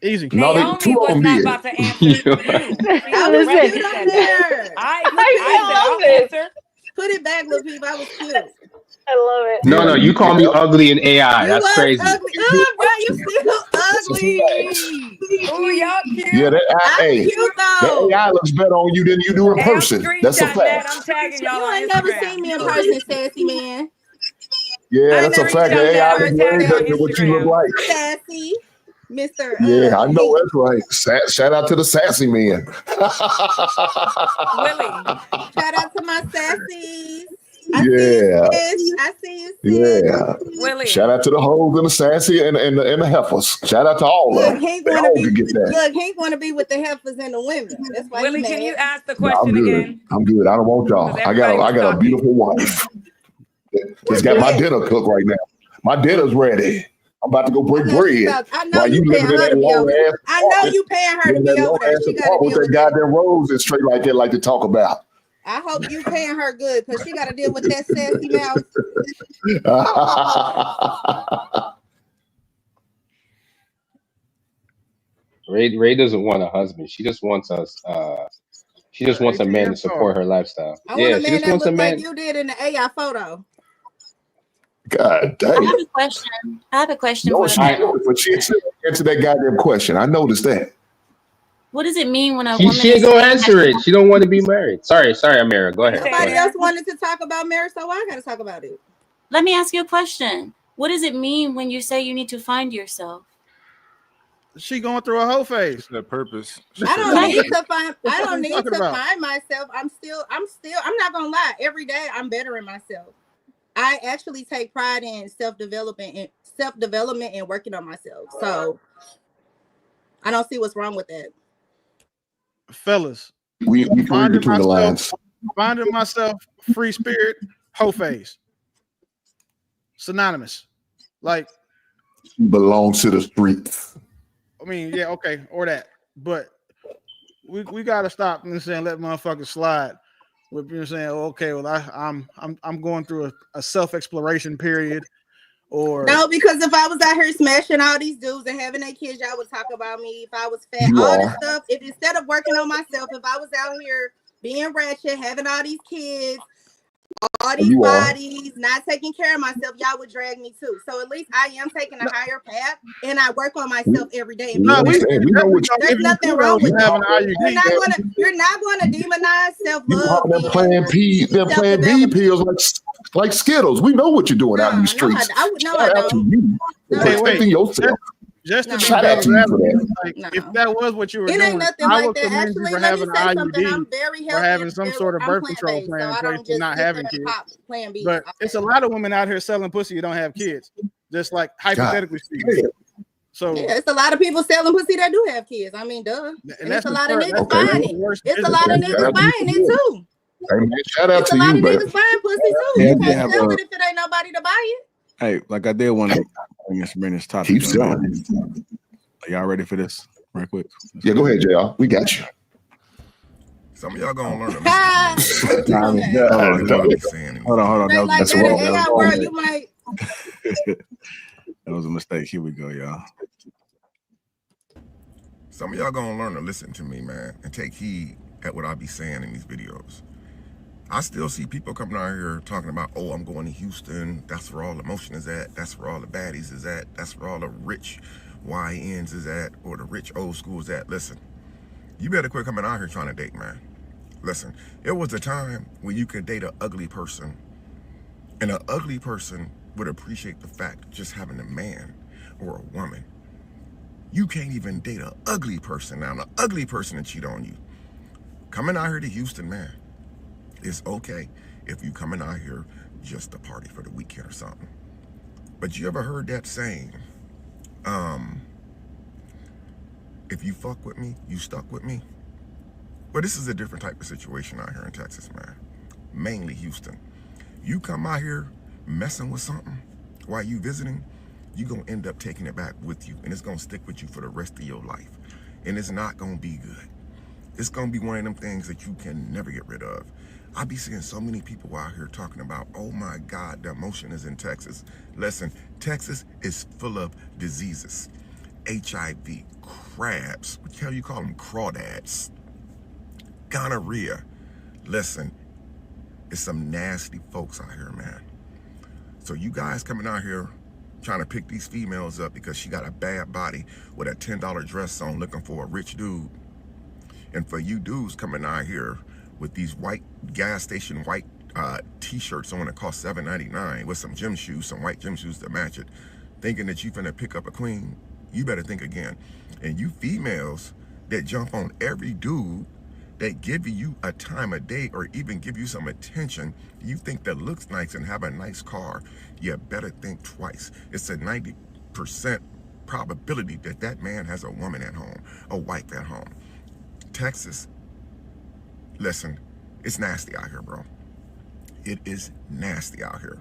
Easy. No, Naomi was not about to answer. I was cute on there. I answer. Put it back, Lapeef. I was cute. I love it. No, you call me ugly in AI. That's crazy. Ugly. Oh, bro, you still ugly. Oh, y'all cute. Yeah, I'm cute though. That AI looks better on you than you do in person. That's a fact. I'm tagging y'all. You ain't never seen me in person, sassy man. Yeah, that's a fact. The AI looks way better than what you look like. Sassy. Mr. Yeah, I know that's right. Shout out to the sassy man. Willie. Shout out to my sassies. I see you. Yeah. Willie. Shout out to the hoes and the sassy and the heifers. Shout out to all of them. He want to be with the heifers and the women. That's why. Willie, can you ask the question again? I'm good. I don't want y'all. I got a beautiful wife. Just got my dinner cooked right now. My dinner's ready. I'm about to go break bread. I know you paying her to be over there. I know you paying her to be over there. She got to deal with that goddamn roses straight like that, like to talk about. I hope you paying her good because she got to deal with that sassy mouth. Ray doesn't want a husband. She just wants us. She just wants a man to support her lifestyle. I want a man that looks like you did in the AI photo. God damn. I have a question. No, but she answered that goddamn question. I noticed that. What does it mean when a woman? She ain't gonna answer it. She don't want to be married. Sorry, Amira. Go ahead. Somebody else wanted to talk about marriage, so I gotta talk about it. Let me ask you a question. What does it mean when you say you need to find yourself? She going through a whole phase. That purpose. I don't need to find myself. I'm not gonna lie. Every day I'm bettering myself. I actually take pride in self-development and working on myself. So I don't see what's wrong with that. Fellas, we read between the lines. Finding myself, free spirit, whole phase. Synonymous. Like belongs to the streets. I mean, yeah, okay, or that. But we gotta stop and saying let motherfuckers slide. With you saying, okay, well, I'm going through a self-exploration period, or no, because if I was out here smashing all these dudes and having their kids, y'all would talk about me. If I was fat, this stuff. If instead of working on myself, if I was out here being ratchet, having all these kids, all these bodies, not taking care of myself, y'all would drag me too. So at least I am taking a higher path, and I work on myself every day. There's nothing wrong with that. You're not going to demonize self-love. They're playing B pills like Skittles. We know what you're doing out in the streets. I don't. Protecting yourself. Just to be Shout out to you for that. like, if that was what you were It doing, ain't nothing I like would that. commend you Actually, for let me having say an something. I'm IUD very or healthy. having some sort of I'm birth control plant-based, plan so in I place don't for just not sit having there and kids. pop Plan B. But it's a lot of women out here selling pussy who don't have kids. Just like hypothetically speaking. So yeah, it's a lot of people selling pussy that do have kids. I mean, duh. And it's a lot of niggas buying it. It's a lot of niggas buying it too. Hey, man, shout out It's to a lot you, of baby. niggas buying pussy too. Yeah, You I did can't have sell a- it if it ain't nobody to buy it. Hey, like I did want to bring this topic. Keep up, selling. man. Are y'all ready for this? Right quick. Yeah, go ahead, JR. We got you. Some of y'all gonna learn to Hold on. That's That was AI world, you might. That was a mistake. Here we go, y'all. Some of y'all gonna learn to listen to me, man, and take heed at what I be saying in these videos. I still see people coming out here talking about, oh, I'm going to Houston. That's where all the motion is at. That's where all the baddies is at. That's where all the rich YNs is at, or the rich old school is at. Listen, you better quit coming out here trying to date, man. Listen, it was a time when you could date an ugly person, and an ugly person would appreciate the fact of just having a man or a woman. You can't even date an ugly person now, an ugly person to cheat on you. Coming out here to Houston, man, it's okay if you coming out here just to party for the weekend or something. But you ever heard that saying, if you fuck with me, you stuck with me? Well, this is a different type of situation out here in Texas, man. Mainly Houston. You come out here messing with something while you visiting, you're gonna end up taking it back with you, and it's gonna stick with you for the rest of your life. And it's not gonna be good. It's gonna be one of them things that you can never get rid of. I be seeing so many people out here talking about, oh my God, the emotion is in Texas. Listen, Texas is full of diseases. HIV, crabs, what the hell you call them, crawdads, gonorrhea. Listen, it's some nasty folks out here, man. So you guys coming out here trying to pick these females up because she got a bad body with a $10 dress on looking for a rich dude. And for you dudes coming out here with these white gas station white t-shirts on that cost $7.99 with some gym shoes, some white gym shoes to match it, thinking that you finna pick up a queen, you better think again. And you females that jump on every dude that give you a time of day or even give you some attention, you think that looks nice and have a nice car, you better think twice. It's a 90% probability that that man has a woman at home, a wife at home. Texas, listen, it's nasty out here, bro. It is nasty out here.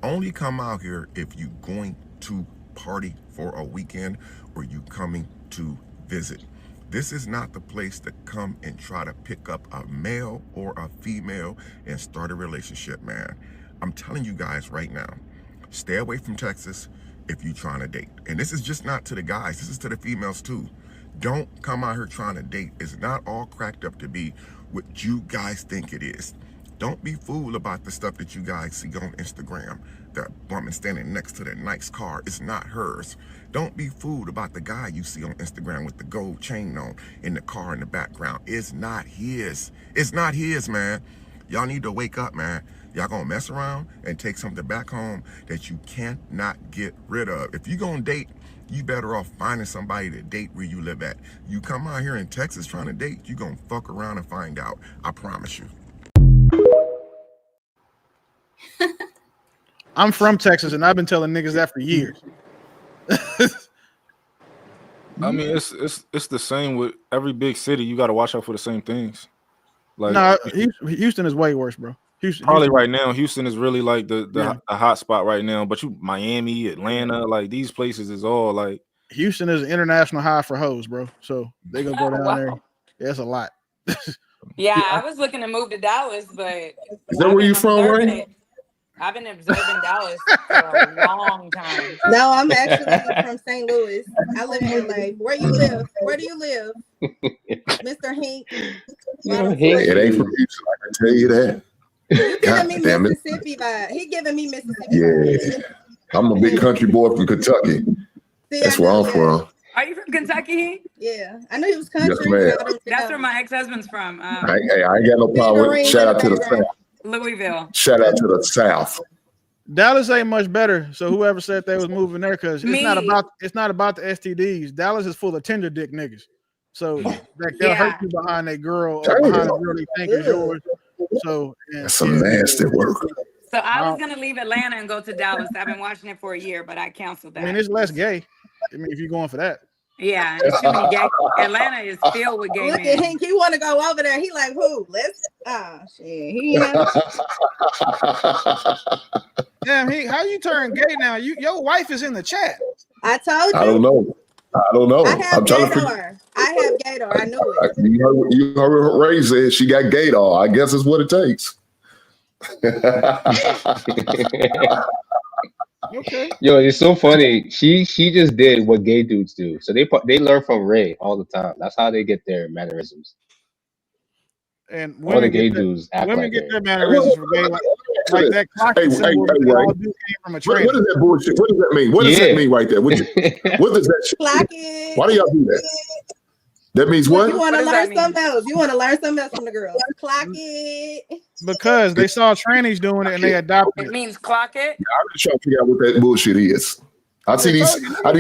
Only come out here if you going to party for a weekend or you coming to visit. This is not the place to come and try to pick up a male or a female and start a relationship, man. I'm telling you guys right now, stay away from Texas if you're trying to date. And this is just not to the guys, this is to the females too. Don't come out here trying to date. It's not all cracked up to be what you guys think it is. Don't be fooled about the stuff that you guys see on Instagram. The woman standing next to the nice car, it's not hers. Don't be fooled about the guy you see on Instagram with the gold chain on in the car in the background. It's not his. It's not his, man. Y'all need to wake up, man. Y'all gonna mess around and take something back home that you cannot get rid of. If you gonna date, you better off finding somebody to date where you live at. You come out here in Texas trying to date, you gonna fuck around and find out. I promise you. I'm from Texas, and I've been telling niggas that for years. I mean, it's the same with every big city. You got to watch out for the same things. Like, no, Houston is way worse, bro. Houston right now, Houston is really like the hot spot right now. But you, Miami, Atlanta, like these places is all like. Houston is an international high for hoes, bro. So they gonna go down there. Yeah, it's a lot. Yeah, I was looking to move to Dallas, but is that where you from, right? I've been observing Dallas for a long time. No, I'm actually from St. Louis. I live in LA. Where you live? Where do you live, Mr. Hink? It ain't from Houston, I can tell you that. You giving me Mississippi vibe. He giving me Mississippi vibe. I'm a big country boy from Kentucky. That's where I'm from. Are you from Kentucky? Yeah, I knew he was country. Yes, ma'am. That's where my ex-husband's from. I ain't got no problem with it. Shout out to the South. Louisville. Shout out to the South. Dallas ain't much better. So whoever said they was moving there, because it's not about the STDs. Dallas is full of tender dick niggas. So like they'll hurt you behind a girl or behind a girl they think is yours. So that's some nasty work. So I was gonna leave Atlanta and go to Dallas. I've been watching it for a year, but I canceled that. I mean, it's less gay. I mean, if you're going for that. Yeah, there's too many gay. Atlanta is filled with gay Look men. at Hank. He want to go over there. He like, who? Let's. Shit. He. Damn, how you turn gay now? Your wife is in the chat. I told you. I don't know. I have Gator. I have Gator. I knew it. You heard Ray said she got Gator. I guess it's what it takes. Okay. Yo, it's so funny. She just did what gay dudes do. So they learn from Ray all the time. That's how they get their mannerisms. And all the gay dudes act women like get Ray. their mannerisms from gay, like that clock symbol. All do came from a trans. What is that bullshit? What does that mean? What does that mean right there? What does that shit mean? Why do y'all do that? That means what? You want to learn something else. You want to learn something else from the girls. Clock it. Because they saw trannies doing it and they adopted it. It means clock it. I'm just trying to figure out what that bullshit is. I see these. I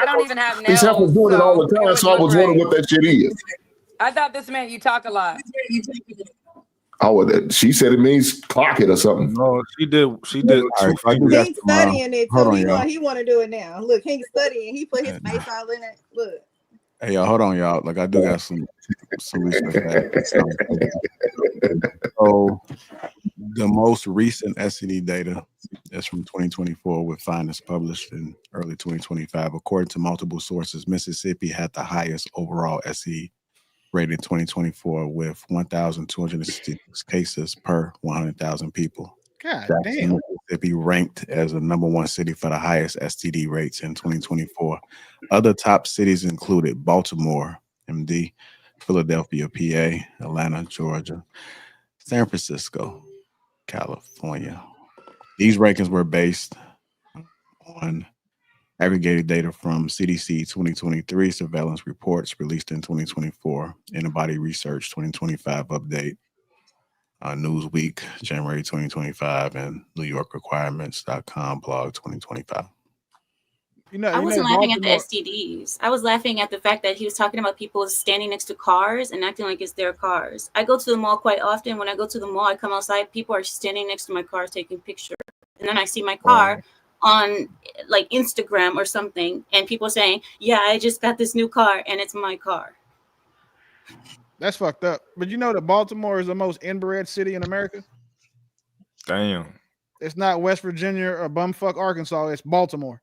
don't even have nails. These heifers doing it all the time, so I was wondering what that shit is. I thought this meant you talk a lot. Oh, she said it means clock it or something. No, she did. He's studying it too. He want to do it now. Look, he's studying. He put his face all in it. Look. Hey, y'all, hold on, y'all. Like, I do got some research. So, the most recent STD data is from 2024, with findings published in early 2025. According to multiple sources, Mississippi had the highest overall STD rate in 2024, with 1,266 cases per 100,000 people. God Jackson, damn. Mississippi ranked as the #1 city for the highest STD rates in 2024. Other top cities included Baltimore, MD, Philadelphia, PA, Atlanta, Georgia, San Francisco, California. These rankings were based on aggregated data from CDC 2023 surveillance reports released in 2024, Antibody Research 2025 update, Newsweek, January 2025, and NewYorkRequirements.com blog 2025. I wasn't laughing at the STDs. I was laughing at the fact that he was talking about people standing next to cars and acting like it's their cars. I go to the mall quite often. When I go to the mall, I come outside, people are standing next to my car taking pictures. And then I see my car on like Instagram or something, and people saying, yeah, I just got this new car and it's my car. That's fucked up. But you know that Baltimore is the most inbred city in America? Damn. It's not West Virginia or bumfuck Arkansas. It's Baltimore.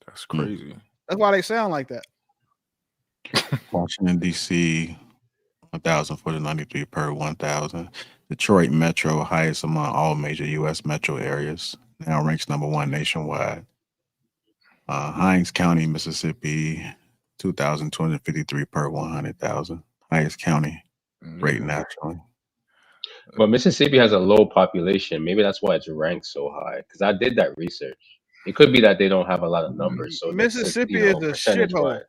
That's crazy. That's why they sound like that. Washington, D.C., 1,093 per 1,000. Detroit Metro, highest among all major U.S. metro areas. Now ranks #1 nationwide. Hinds County, Mississippi, 2,253 per 100,000. Highest county rate nationally. But Mississippi has a low population. Maybe that's why it's ranked so high. Because I did that research. It could be that they don't have a lot of numbers. So Mississippi is a shithole.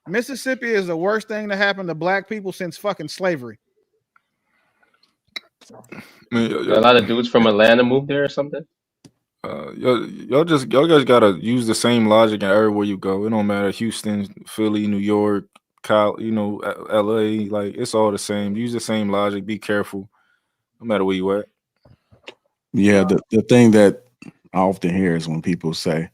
Mississippi is the worst thing that happened to black people since fucking slavery. A lot of dudes from Atlanta moved there or something. Y'all guys gotta use the same logic in everywhere you go. It don't matter Houston, Philly, New York, LA. Like, it's all the same. Use the same logic. Be careful, no matter where you at. Yeah, the thing that I often hear is when people say,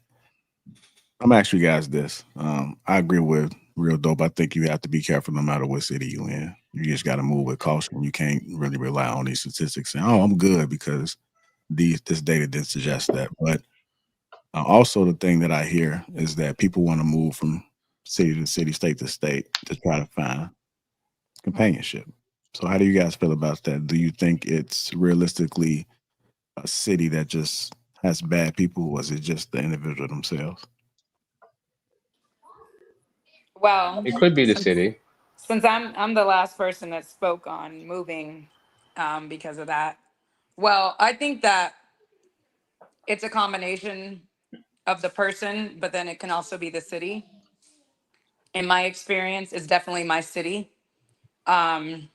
I'm asking you guys this. I agree with Real Dope. I think you have to be careful no matter what city you in. You just got to move with caution. You can't really rely on these statistics saying, oh, I'm good because this data didn't suggest that. But also the thing that I hear is that people want to move from city to city, state to state to try to find companionship. So how do you guys feel about that? Do you think it's realistically a city that just has bad people, or is it just the individual themselves? Well, it could be the city. Since I'm the last person that spoke on moving because of that. Well, I think that it's a combination of the person, but then it can also be the city. In my experience, it's definitely my city. Definitely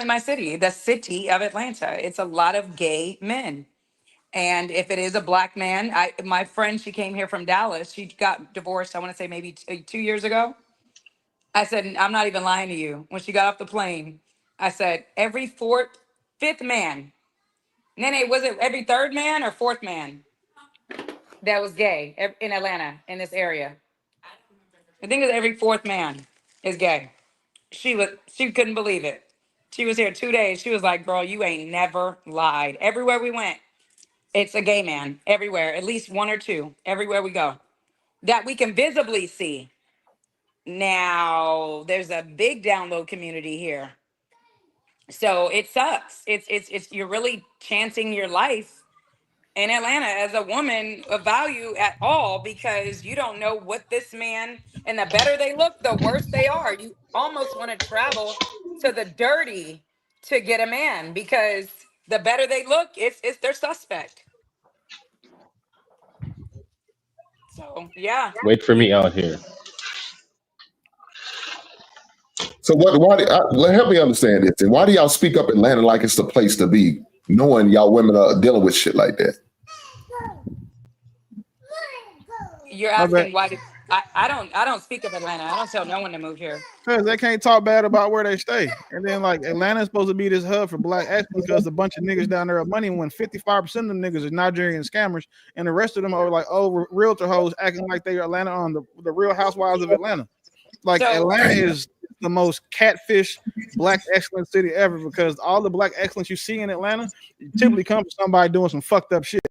my city, the city of Atlanta. It's a lot of gay men. And if it is a black man, my friend, she came here from Dallas. She got divorced, I want to say maybe 2 years ago. I said, I'm not even lying to you. When she got off the plane, I said, every fifth man, Nene, was it every third man or fourth man that was gay in Atlanta, in this area? I think it's every fourth man is gay. She couldn't believe it. She was here 2 days. She was like, girl, you ain't never lied. Everywhere we went, it's a gay man. Everywhere, at least one or two, everywhere we go, that we can visibly see. Now, there's a big download community here. So it sucks. It's you're really chancing your life in Atlanta as a woman of value at all, because you don't know what this man, and the better they look, the worse they are. You almost want to travel to the dirty to get a man, because the better they look, it's their suspect. So yeah. Wait for me out here. So help me understand this. And why do y'all speak up Atlanta like it's the place to be, knowing y'all women are dealing with shit like that? You're asking why I don't speak of Atlanta. I don't tell no one to move here. Because they can't talk bad about where they stay. And then like Atlanta's supposed to be this hub for black excellence because a bunch of niggas down there have money, when 55% of them niggas are Nigerian scammers, and the rest of them are like realtor hoes acting like they are Atlanta on the Real Housewives of Atlanta. Like Atlanta is the most catfish black excellence city ever, because all the black excellence you see in Atlanta typically comes from somebody doing some fucked up shit.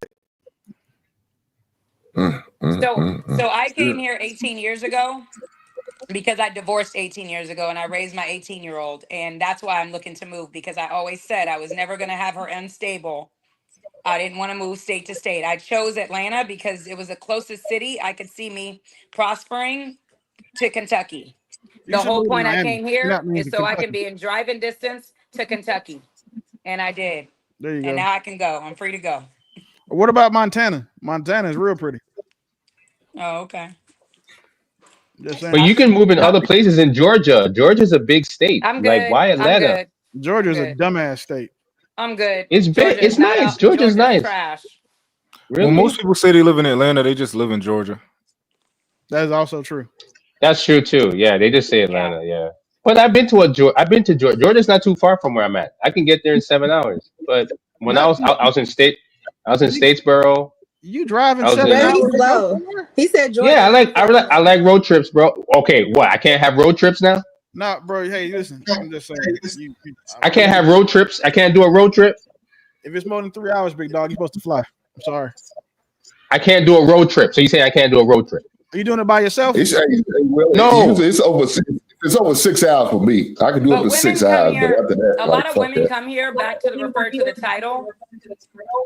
So I came here 18 years ago because I divorced 18 years ago, and I raised my 18-year-old, and that's why I'm looking to move, because I always said I was never going to have her unstable. I didn't want to move state to state. I chose Atlanta because it was the closest city I could see me prospering to Kentucky. The whole point I came here is so I can be in driving distance to Kentucky, and I did. There you go. And now I can go. I'm free to go. What about Montana? Montana is real pretty. Oh, okay. But you can move in other places in Georgia. Georgia's a big state. I'm good. Like, why Atlanta? I'm good. Georgia's a dumbass state. I'm good. It's big. It's nice. Georgia's nice. Trash. Really? When most people say they live in Atlanta, they just live in Georgia. That is also true. That's true too. Yeah, they just say Atlanta. Yeah. But I've been to Georgia. Georgia's not too far from where I'm at. I can get there in 7 hours. But when I was in Statesboro. You driving 7 hours? Slow. He said Georgia. Yeah, I like road trips, bro. Okay, what? I can't have road trips now? Nah, bro. Hey, listen. I'm just saying. I can't have road trips. I can't do a road trip. If it's more than 3 hours, big dog, you're supposed to fly. I'm sorry. I can't do a road trip. So you say I can't do a road trip? Are you doing it by yourself? No, it's over 6 hours for me. I can do it for 6 hours, but after that, a lot of women come here back to refer to the title,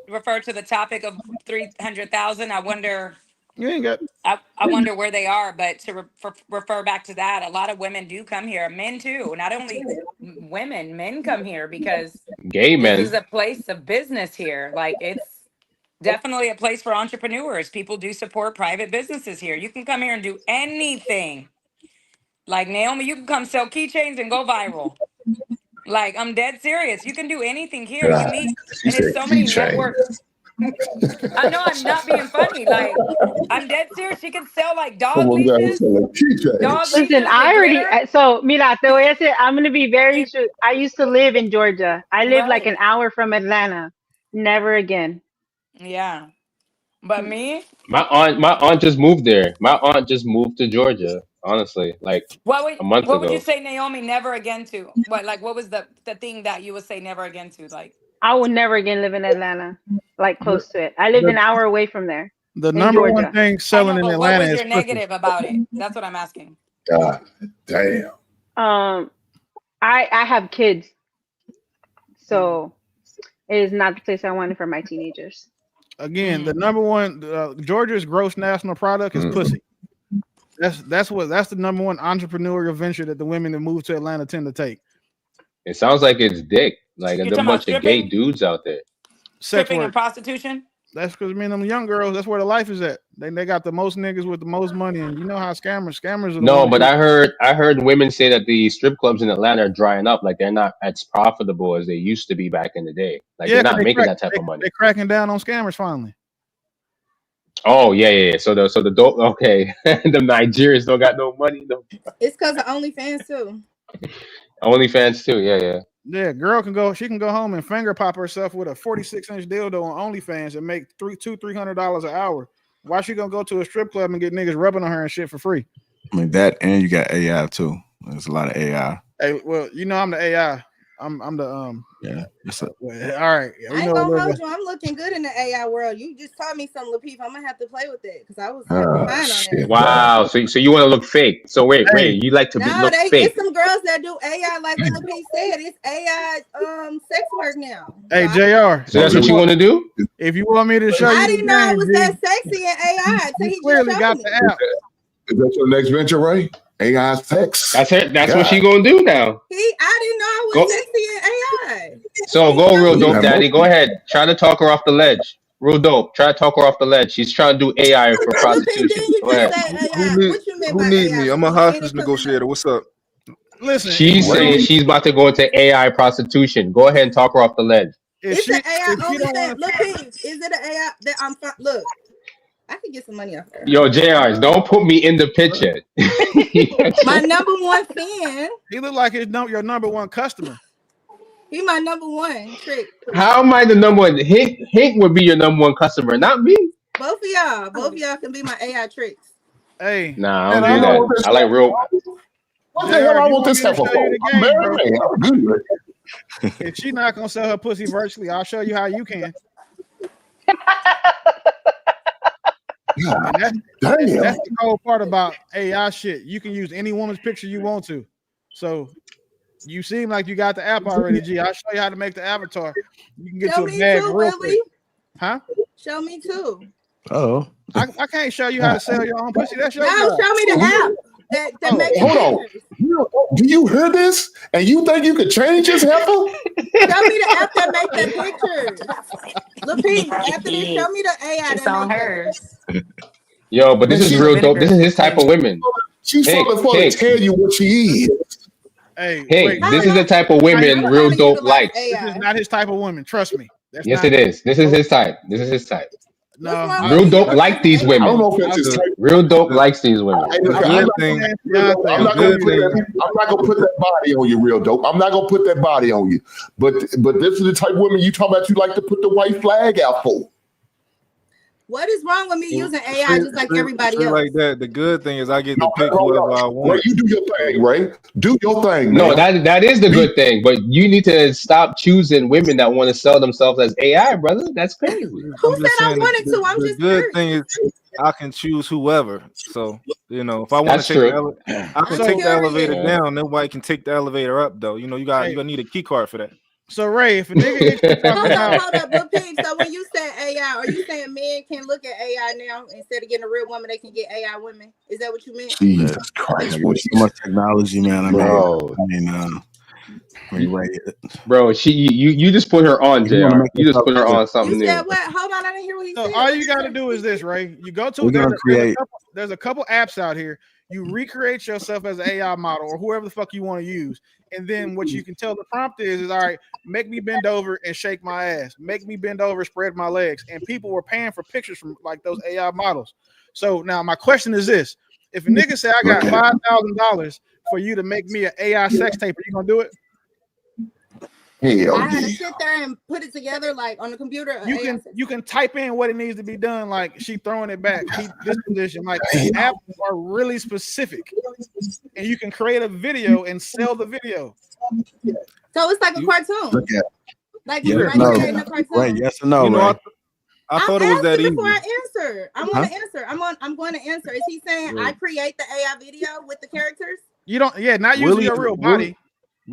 refer to the topic of 300,000. I wonder. You ain't got. I wonder where they are, but to refer back to that, a lot of women do come here. Men too. Not only women, men come here because gay men. This is a place of business here. Like, it's definitely a place for entrepreneurs. People do support private businesses here. You can come here and do anything. Like, Naomi, you can come sell keychains and go viral. Like, I'm dead serious. You can do anything here. You meet, and there's so many networks. I know I'm not being funny. Like, I'm dead serious. She can sell like dog leashes. Listen, I already. So, mira, te voy a decir, I'm gonna be very true. I used to live in Georgia. I live like an hour from Atlanta. Never again. Yeah, but me. My aunt just moved there. My aunt just moved to Georgia. Honestly, like a month ago. What would you say, Naomi, never again to? What was the thing that you would say never again to? Like, I would never again live in Atlanta, like close to it. I lived an hour away from there. The number one thing selling in Atlanta is what was your negative about it? That's what I'm asking. God damn. I have kids, so it is not the place I wanted for my teenagers. Again, the number one Georgia's gross national product is pussy. That's the number one entrepreneurial venture that the women that move to Atlanta tend to take. It sounds like it's dick. Like there's a bunch of gay dudes out there. Stripping and prostitution? That's because them young girls, that's where the life is at. They got the most niggas with the most money, and you know how scammers are the No, ones but that I heard women say that the strip clubs in Atlanta are drying up. Like they're not as profitable as they used to be back in the day. Like they're yeah, because not making that type of money. they cracking down on scammers finally. Oh yeah. So the dope. Okay, the Nigerians don't got no money. No. It's because of OnlyFans too. OnlyFans too. Yeah. Yeah, girl can go. She can go home and finger pop herself with a 46-inch dildo on OnlyFans and make $300 an hour. Why she gonna go to a strip club and get niggas rubbing on her and shit for free? I mean that, and you got AI too. There's a lot of AI. Hey, well, you know I'm the AI. I'm the Yeah. All right. I ain't gonna hold you. I'm looking good in the AI world. You just taught me something, Lapeef. I'm gonna have to play with that because I was behind on that. Wow. So you want to look fake? So wait, you like to look fake? It's some girls that do AI like Lapeef said. It's AI sex work now. Hey, JR. So that's what you want to do? If you want me to show you, I didn't know I was that sexy in AI. So he clearly just got showed the me. app. Is that your next venture, Ray? AI sex. That's it. That's what she gonna do now. I didn't know I was sexy in AI. So go real dope, daddy. Go ahead. Try to talk her off the ledge. Real dope. Try to talk her off the ledge. She's trying to do AI for prostitution. Go ahead. Who need me? I'm a hostage negotiator. What's up? Listen, she's saying she's about to go into AI prostitution. Go ahead and talk her off the ledge. It's an AI OnlyFans. Lapeef, is it an AI that I'm look? I can get some money off her. Yo, JRs, don't put me in the picture. My number one fan. He look like your number one customer. He my number one trick. How am I the number one? Hank would be your number one customer, not me. Both of y'all can be my AI tricks. Hey, nah, I don't do that. I like real. What the hell I want this stuff for? I'm married, man. I'm good. If she's not gonna sell her pussy virtually, I'll show you how you can. That's the cool part about AI shit. You can use any woman's picture you want to. So you seem like you got the app already, G. I'll show you how to make the avatar. You can get to a bag real quick. Huh? Show me too. Oh. I can't show you how to sell your own pussy. That's your job. Show me the app that makes hold on. Do you hear this? And you think you could change this heifer? Show me the app that makes the pictures. Lapeef, after this, show me the AI it's on hers. Yo, but this is real dope. This is his type of women. She's fucking for to tell you what she is. Hey, this is the type of women real dope likes. This is not his type of women. Trust me. Yes, it is. This is his type. This is his type. No, real dope like these women. I don't know if it's his type. Real dope likes these women. I'm not gonna put that body on you, real dope. I'm not gonna put that body on you. But this is the type of women you talking about. You like to put the white flag out for. What is wrong with me using AI just like everybody else? Like that. The good thing is I get to pick whoever I want. Ray, you do your thing, Ray. Do your thing. No, that is the good thing. But you need to stop choosing women that want to sell themselves as AI, brother. That's crazy. Who said I wanted to? I'm just good thing is I can choose whoever. So if I want to take the elevator down, nobody can take the elevator up though. You gotta need a key card for that. So Ray, if a nigga hold up, Lapeef. So when you say AI, are you saying men can look at AI now instead of getting a real woman, they can get AI women? Is that what you meant? Jesus Christ! So much technology, man. Bro, you just put her on, JR. You just put her on something new. You said what? Hold on, I didn't hear what he said. All you got to do is this, Ray. You go to there's a couple apps out here. You recreate yourself as an AI model or whoever the fuck you want to use. And then what you can tell the prompt is all right, make me bend over and shake my ass. Make me bend over, spread my legs. And people were paying for pictures from like those AI models. So now my question is this. If a nigga say I got $5,000 for you to make me an AI sex tape, are you going to do it? I had to sit there and put it together like on the computer. You can type in what it needs to be done, like she throwing it back, keep this position. Like apps are really specific, and you can create a video and sell the video. So it's like a cartoon. Like creating a cartoon. Right? Yes or no? Right? I thought it was that easy. Before I answer, I'm going to answer. I'm going to answer. Is he saying I create the AI video with the characters? You don't. Yeah, not using your real body.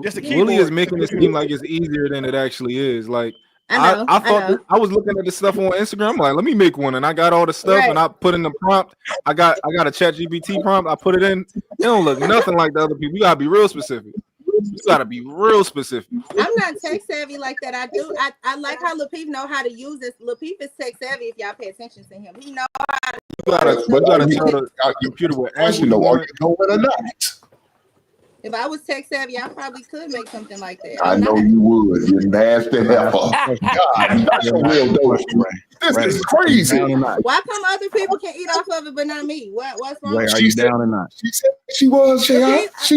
Just a keyboard. Willie is making it seem like it's easier than it actually is. Like I thought I was looking at the stuff on Instagram. I'm like, let me make one, and I got all the stuff, and I put in the prompt. I got a ChatGPT prompt. I put it in. It don't look nothing like the other people. You gotta be real specific. You gotta be real specific. I'm not tech savvy like that. I like how Lapeef know how to use this. Lapeef is tech savvy if y'all pay attention to him. He know how to You gotta tell the computer what question though, are you know it or not? If I was tech savvy, I probably could make something like that. I know you would. You nasty heifer. God, that's a real dope. This is crazy. Why come other people can eat off of it but not me? What's wrong? Ray, are you down or not? She said she was. She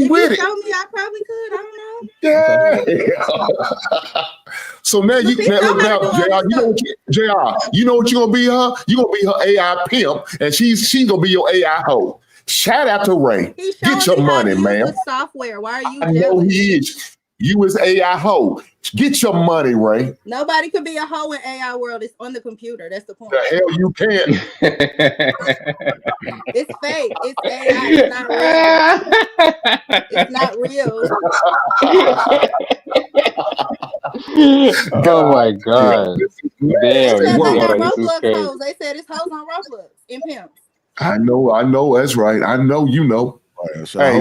with it. Show me, I probably could. I don't know. Yeah. So now you JR, you know what you're gonna be her? You're gonna be her AI pimp, and she's gonna be your AI hoe. Shout out to Ray. Get your money, man. Software. Why are you I know he is. You is AI hoe. Get your money, Ray. Nobody could be a hoe in AI world. It's on the computer. That's the point. The hell you can. It's fake. It's AI. It's not real. It's not real. Oh my God. Damn. This is crazy. They said it's hoes on Roblox in pimps. I know. That's right. I know you know. Right, so hey,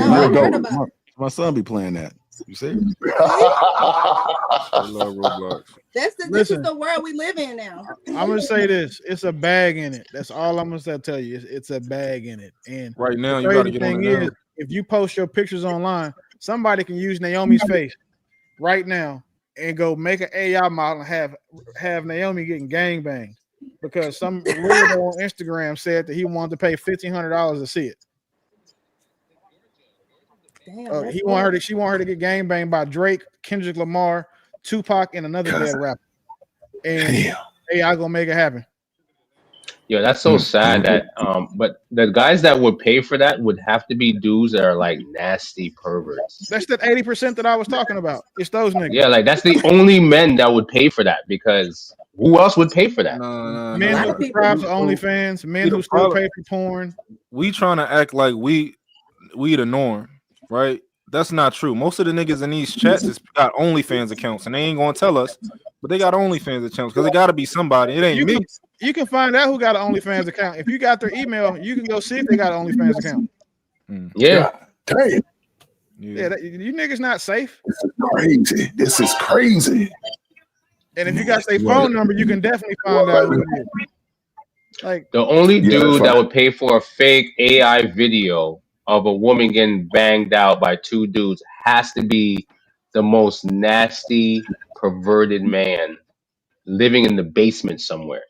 my son be playing that. You see? I love Roblox. This is the world we live in now. I'm gonna say this: it's a bag in it. That's all I'm gonna tell you. It's a bag in it. And right now, the you gotta get thing on is, if you post your pictures online, somebody can use Naomi's face right now and go make an AI model and have Naomi getting gangbanged because some weirdo on Instagram said that he wanted to pay $1,500 to see it. Damn, she wanted her to get gangbanged by Drake, Kendrick Lamar, Tupac, and another dead rapper. And AI gonna make it happen. Yo, that's so sad that but the guys that would pay for that would have to be dudes that are like nasty perverts. That's that 80% that I was talking about. It's those niggas. Yeah, like that's the only men that would pay for that because who else would pay for that? Men who subscribe to OnlyFans, men who still pay for porn. We trying to act like we the norm, right? That's not true. Most of the niggas in these chats got OnlyFans accounts, and they ain't gonna tell us, but they got OnlyFans accounts because it got to be somebody. It ain't me. You can find out who got an OnlyFans account. If you got their email, you can go see if they got an OnlyFans account. Yeah. Damn. Yeah, you niggas not safe. This is crazy. And if you got their phone number, you can definitely find out who it is. Like the only dude that would pay for a fake AI video of a woman getting banged out by two dudes has to be the most nasty, perverted man living in the basement somewhere.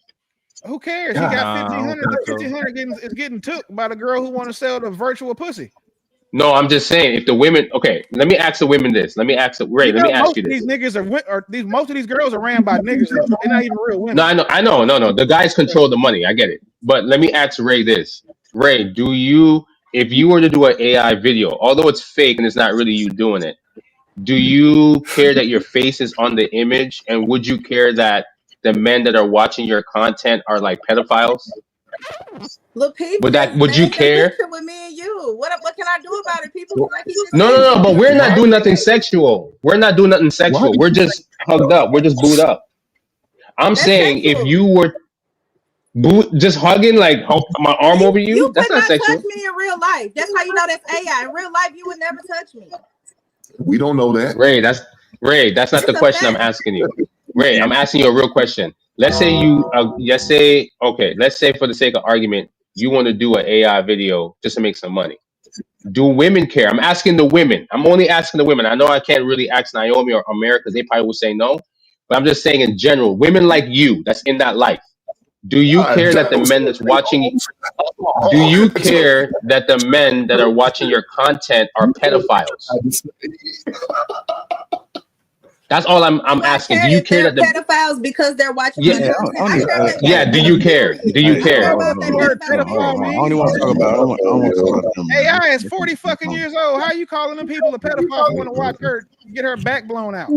Who cares? He got 1,500 is getting took by the girl who want to sell the virtual pussy. No, I'm just saying if the women. Okay, let me ask the women this. Let me ask Ray. Let me ask you this. These niggas most of these girls are ran by niggas. They're not even real women. No, I know. No. The guys control the money. I get it. But let me ask Ray this. Ray, if you were to do an AI video, although it's fake and it's not really you doing it, do you care that your face is on the image, and would you care that the men that are watching your content are like pedophiles? Would you care? With me and you, what can I do about it? People like No. But we're not doing nothing sexual. We're not doing nothing sexual. We're just hugged up. We're just booed up. I'm saying if you were just hugging like my arm over you, that's not sexual. Touch me in real life. That's how you know that's AI. In real life, you would never touch me. We don't know that. Ray, that's not the question I'm asking you. Ray, I'm asking you a real question. Let's say let's say for the sake of argument, you want to do an AI video just to make some money. Do women care? I'm asking the women. I'm only asking the women. I know I can't really ask Naomi or America because they probably will say no. But I'm just saying in general, women like you that's in that life. Do you care that the men that's watching? Do you care that the men that are watching your content are pedophiles? That's all I'm asking. Do you care that the pedophiles because they're watching? Yeah. Do you care? Do you care? I only want to talk about. AI is 40 fucking years old. How are you calling them people a pedophile who want to watch her get her back blown out?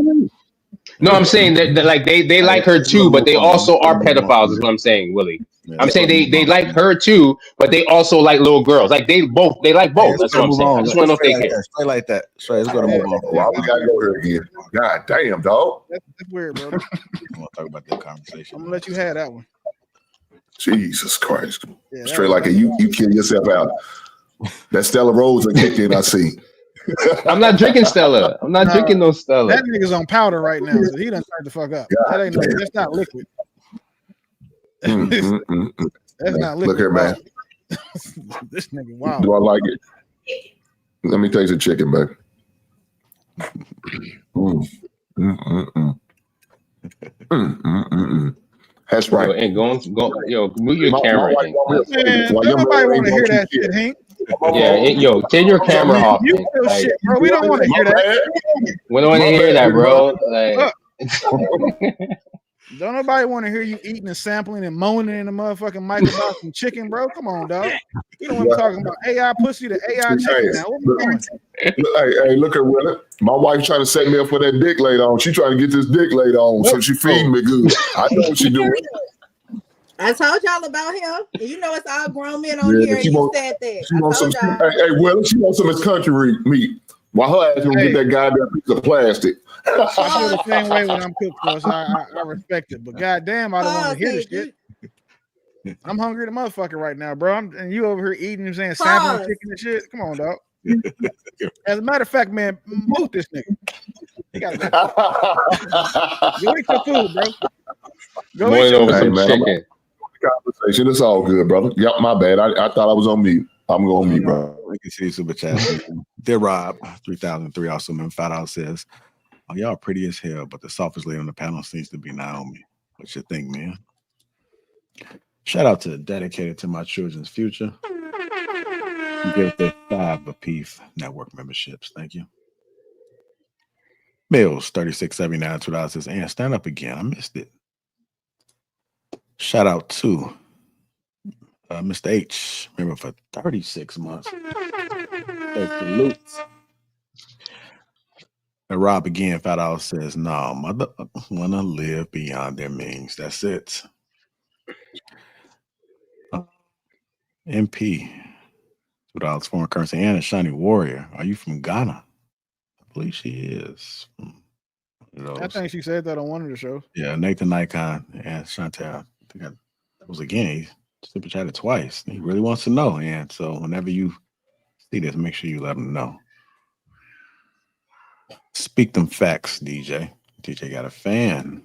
No, I'm saying that like they like her too, but they also are pedophiles. Is what I'm saying, Willie. I'm saying they like her too, but they also like little girls. Like they like both. That's what I'm saying. I just want to know if they care. Straight like that. Straight. Let's go to move on. Wow, we gotta go here again. God damn, dog. That's weird, bro. I want to talk about that conversation. I'm gonna let you have that one. Jesus Christ. Straight like you kill yourself out. That Stella Rose kicked in, I see. I'm not drinking Stella. I'm not drinking no Stella. That nigga's on powder right now, so he done turned the fuck up. That ain't that's not liquid. That's not liquid. Look here, man. This nigga wild. Do I like it? Let me taste the chicken, baby. That's right. Yo, and go, move your camera. Man, don't nobody want to hear that shit, Hank. Yeah, turn your camera off. You feel shit, bro. We don't want to hear that. We don't want to hear that, bro. Like, don't nobody want to hear you eating and sampling and moaning in the motherfucking mic about some chicken, bro. Come on, dog. You don't want to talking about AI pussy to AI chicken now. What we doing? Hey, look at Willie. My wife trying to set me up for that dick laid on. She trying to get this dick laid on, so she feeding me good. I know what she doing. I told y'all about him. And you know it's all grown men on here, and you said that. She wants some. Hey, Willie, she wants some of this country meat. While her ass gonna get that goddamn piece of plastic. I feel the same way when I'm cooked for, so I respect it. But goddamn, I don't want to hear this shit. I'm hungry to motherfucker right now, bro. And you over here eating and saying sampling chicken and shit. Come on, dog. As a matter of fact, man, move this nigga. You gotta go eat your food, bro. Go eat your food. Chicken. Conversation. It's all good, brother. Yep, my bad. I thought I was on mute. I'm going mute, bro. We can see super chat. Dear Rob, 3003 also member $5 says, "Oh, y'all pretty as hell, but the softest lady on the panel seems to be Naomi. What you think, man?" Shout out to Dedicated to My Children's Future. You get the 5 Lapeef Network memberships. Thank you. Mills 3679 $2 says, "And stand up again. I missed it." Shout out to Mr. H, member for 36 months. Salutes. And Rob again, $5 says, "No, mother wanna live beyond their means. That's it." MP, $2 foreign currency. And a Shiny Warrior. Are you from Ghana? I believe she is. I think she said that on one of the shows. Yeah, Nathan Nikon and Chantel. I think that was again. He super chatted twice. He really wants to know. And so whenever you see this, make sure you let him know. Speak them facts, DJ. DJ got a fan.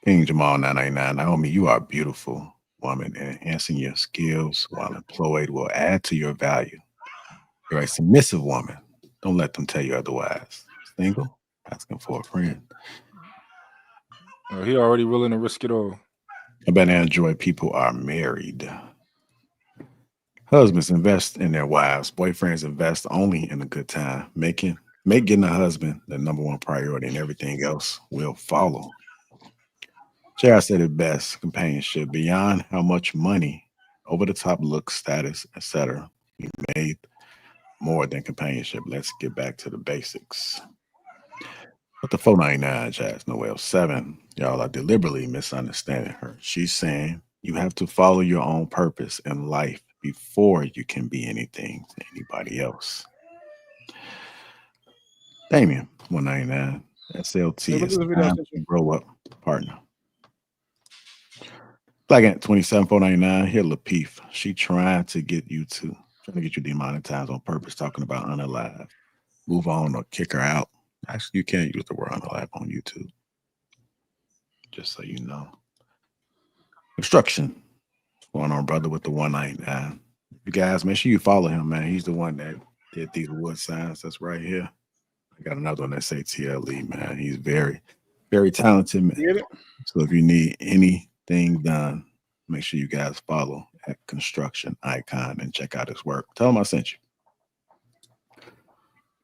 King Jamal 999. Naomi, you are a beautiful woman, and enhancing your skills while employed will add to your value. You're a submissive woman. Don't let them tell you otherwise. Single, asking for a friend. He already willing to risk it all. I bet enjoy people are married. Husbands invest in their wives. Boyfriends invest only in a good time. Make getting a husband the #1 priority, and everything else will follow. JR said it best: companionship beyond how much money, over the top looks, status, etc. We made more than companionship. Let's get back to the basics. But the 499 Jazz Noel 7, y'all are deliberately misunderstanding her. She's saying you have to follow your own purpose in life before you can be anything to anybody else. Damien 199 SLT is time to grow up, partner. Black Ant 27 499 here. Lapeef, she trying to get you demonetized on purpose, talking about unalive. Move on or kick her out. Actually, you can't use the word unalive on YouTube. Just so you know. Construction. What's going on, brother, with the 199? You guys, make sure you follow him, man. He's the one that did these wood signs. That's right here. I got another one that say TLE, man. He's very, very talented, man. So if you need anything done, make sure you guys follow at Construction Icon and check out his work. Tell him I sent you.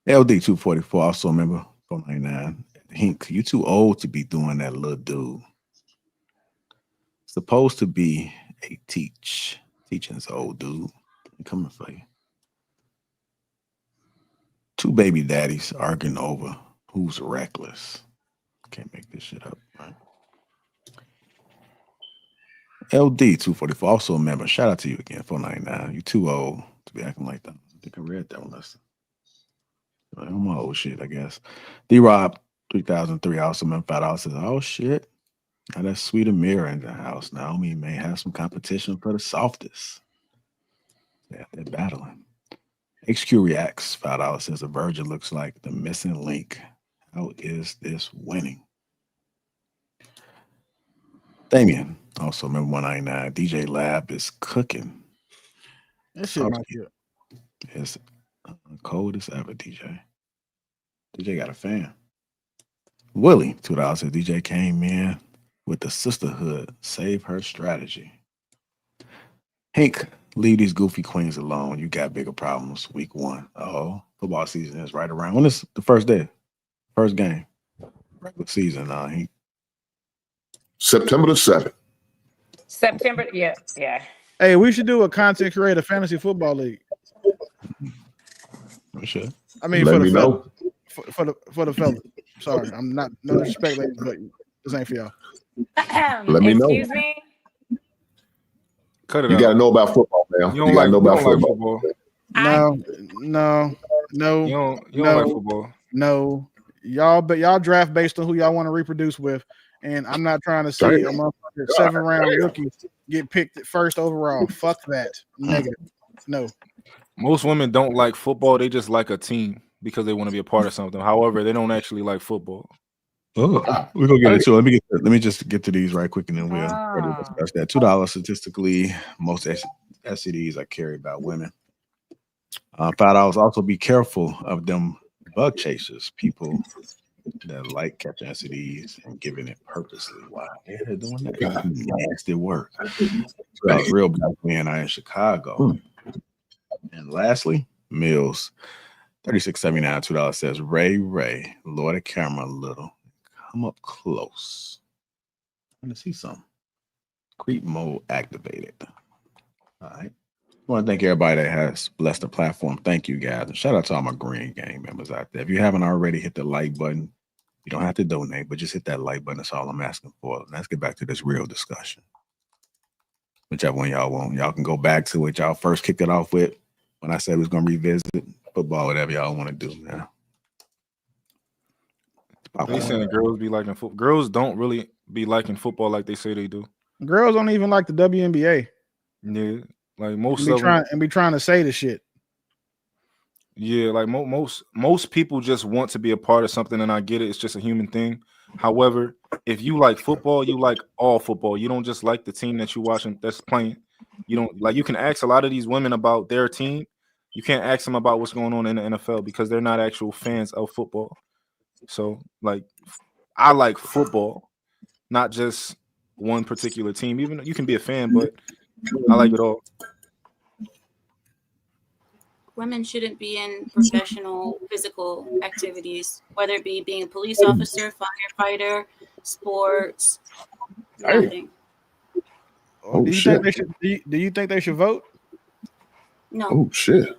LD244, also remember 499. Hink, you too old to be doing that, little dude. Supposed to be a teaching's old dude. I'm coming for you. 2 baby daddies arguing over who's reckless. Can't make this shit up, right? LD244, also a member. Shout out to you again, 499. You too old to be acting like that. I think I read that one. Listen. I'm my old shit, I guess. D-Rob 3003, also member $5 says, "Oh shit. Now that's Sweet Amira in the house. Naomi may have some competition for the softest." Yeah, they're battling. HQ Reacts, $5 says the Virgin looks like the missing link. How is this winning? Damien, also remember 199. DJ Lab is cooking. That shit might be up. It's cold as ever, DJ. DJ got a fan. Willie, $2 says DJ came in with the sisterhood. Save her strategy. Hank, leave these goofy queens alone. You got bigger problems. Week 1. Oh, football season is right around. When is the first day? First game. Regular season, Hank. September the 7th. September, yeah. Hey, we should do a content creator fantasy football league. We should. I mean, Let for me the know. for the fellas. Sorry, I'm not no disrespect, ladies, but this ain't for y'all. Let me know. Excuse me. Cut it You out. got to know about football, man. You You got to know about football. No. You don't like football. No. Y'all draft based on who y'all want to reproduce with, and I'm not trying to see a motherfucker 7th-round rookie get picked at first overall. Fuck that. Negative. No. Most women don't like football. They just like a team because they want to be a part of something. However, they don't actually like football. Oh, we're gonna get into it. Let me just get to these right quick, and then we'll further discuss that. $2 statistically, most STDs are carried by women. $5. Also, be careful of them bug chasers, people that like catching STDs and giving it purposely. Why they're doing that? Nasty work. Real black men are in Chicago. And lastly, Mills, $36.79. $2 says Ray, lower the camera a little. Come up close. I want to see some. Creep mode activated. All right. I want to thank everybody that has blessed the platform. Thank you, guys. And shout out to all my Green Gang members out there. If you haven't already, hit the like button. You don't have to donate, but just hit that like button. That's all I'm asking for. Let's get back to this real discussion. Whichever one y'all want. Y'all can go back to what y'all first kicked it off with when I said we was going to revisit football, whatever y'all want to do, man. They saying girls be liking football. Girls don't really be liking football like they say they do. Girls don't even like the WNBA. Yeah, like most and of them be trying to say the shit. Yeah, like most people just want to be a part of something, and I get it. It's just a human thing. However, if you like football, you like all football. You don't just like the team that you watching that's playing. You don't like. You can ask a lot of these women about their team. You can't ask them about what's going on in the NFL because they're not actual fans of football. So, like, I like football, not just one particular team. Even you can be a fan, but I like it all. Women shouldn't be in professional physical activities, whether it be being a police officer, firefighter, sports, nothing. Do you think they should vote? No. Oh shit.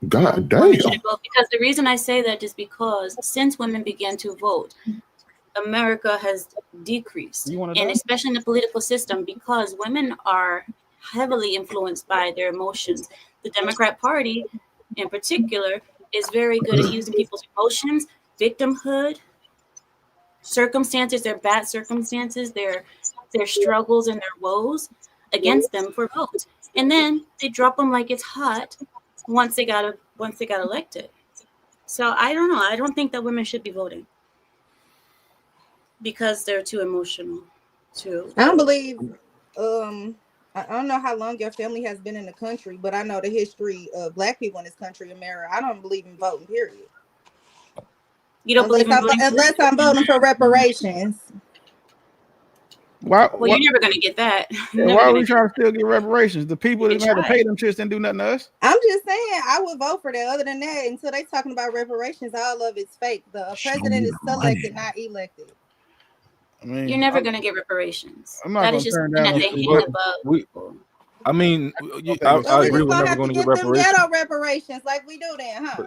God damn. Women should vote, because the reason I say that is because since women began to vote, America has decreased, and especially in the political system, because women are heavily influenced by their emotions. The Democrat Party, in particular, is very good at using people's emotions, victimhood, circumstances, their bad circumstances, their struggles and their woes against them for votes, and then they drop them like it's hot once they got elected. So I don't know. I don't think that women should be voting because they're too emotional. I don't believe. I don't know how long your family has been in the country, but I know the history of Black people in this country, America. I don't believe in voting. Period. You don't believe in voting? Unless I'm voting for reparations. Well, you're never gonna get that. Why are we trying to still get reparations? The people that had to pay them shits didn't do nothing to us. I'm just saying, I would vote for that. Other than that, until they talking about reparations, all of it's fake. The president is selected, not elected. I mean, you're never gonna get reparations. I'm not that gonna is just turn something down. that they hand above. I mean, I agree. We're never going to get reparations. Ghetto reparations like we do then, huh?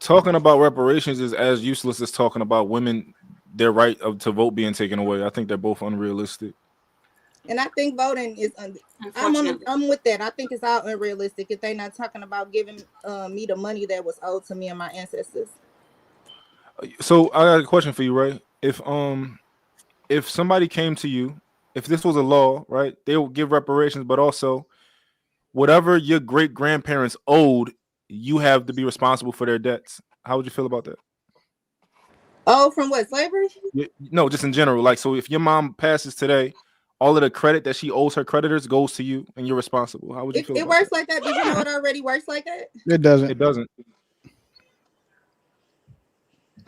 Talking about reparations is as useless as talking about women, their right to vote being taken away. I think they're both unrealistic. And I think voting is. I'm with that. I think it's all unrealistic if they're not talking about giving me the money that was owed to me and my ancestors. So I got a question for you, Ray. If somebody came to you, if this was a law, right, they would give reparations, but also whatever your great grandparents owed, you have to be responsible for their debts. How would you feel about that? Oh, from what, slavery? No, just in general. Like, so if your mom passes today, all of the credit that she owes her creditors goes to you, and you're responsible. How would you feel? It works like that. Did you know it already works like that? It doesn't. It doesn't.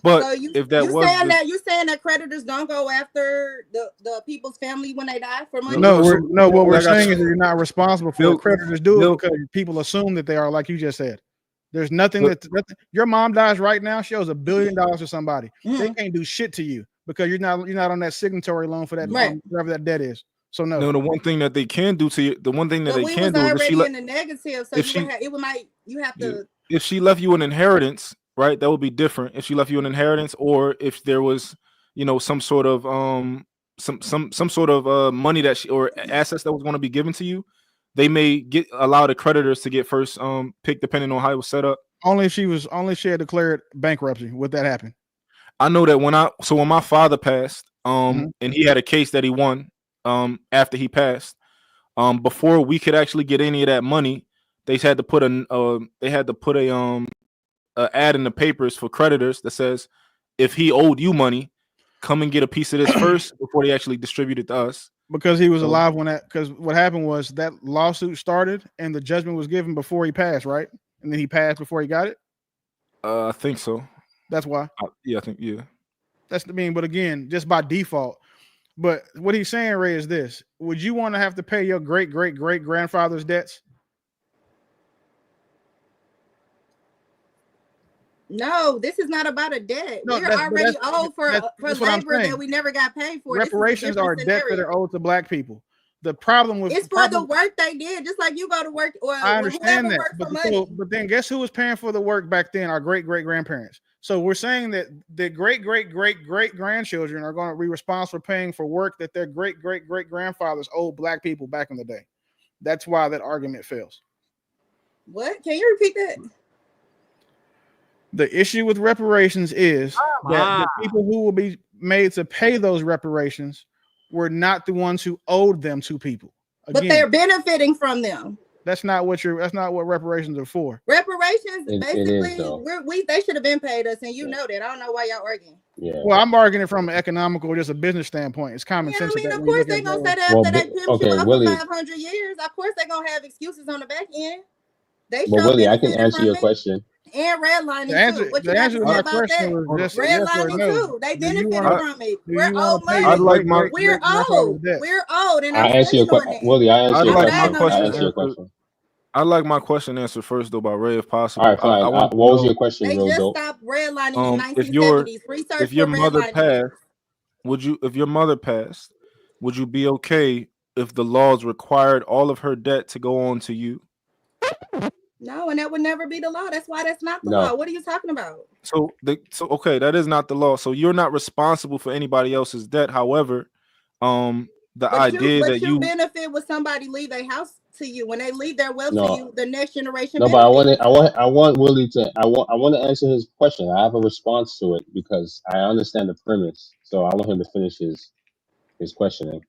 But so if that was you saying that creditors don't go after the people's family when they die for money? No, what we're saying is that you're not responsible for it. Creditors do it because people assume that they are, like you just said. There's nothing your mom dies right now, she owes $1 billion to somebody. They can't do shit to you because you're not on that signatory loan for that, whatever that debt is. So no, the one thing that they can do to you, the one thing that they can do is if already in the negative, so you have to. If she left you an inheritance, right, that would be different. If she left you an inheritance, or if there was, some sort of some sort of money that or assets that was going to be given to you, they may allow the creditors to get first pick depending on how it was set up. Only if she had declared bankruptcy would that happen. I know that when my father passed, and he had a case that he won after he passed, before we could actually get any of that money, they had to put a ad in the papers for creditors that says if he owed you money, come and get a piece of this first before they actually distribute it to us. Because he was alive because what happened was that lawsuit started and the judgment was given before he passed, right? And then he passed before he got it. I think so. That's why. I think. That's the mean. But again, just by default. But what he's saying, Ray, is this: would you want to have to pay your great grandfather's debts? No, this is not about a debt. No, we're already owed for labor that we never got paid for. Reparations are a debt that are owed to black people. The problem with it's for the work they did, just like you go to work. Or I understand that, but then guess who was paying for the work back then? Our great grandparents. So we're saying that the great grandchildren are going to be responsible for paying for work that their great grandfathers owed black people back in the day. That's why that argument fails. What? Can you repeat that? The issue with reparations is that the people who will be made to pay those reparations were not the ones who owed them to people. Again, but they're benefiting from them. That's not what reparations are for. Reparations, basically, they should have been paid us, and you know that. I don't know why y'all arguing. Yeah. Well, I'm arguing it from an economical, just a business standpoint. It's common sense. I mean, of course they're gonna say that after they pimped you up for 500 years. Of course they're gonna have excuses on the back end. But Willie, I can answer your question. And redlining too. What you got to say about that? Redlining too. They benefited from it. We're old money. We're old. And I answer your question, Willie. I answer your question. I'd like my question answered first though by Ray, if possible. All right, fine. What was your question? They just stopped redlining in 1970s. Research if your mother passed, if your mother passed, would you be okay if the laws required all of her debt to go on to you? No, and that would never be the law. That's why that's not the law. What are you talking about? So okay, that is not the law. So you're not responsible for anybody else's debt. However, idea that you benefit when somebody leave their house to you, when they leave their wealth to you, the next generation. No, but I want Willie to I want to answer his question. I have a response to it because I understand the premise. So I want him to finish his questioning.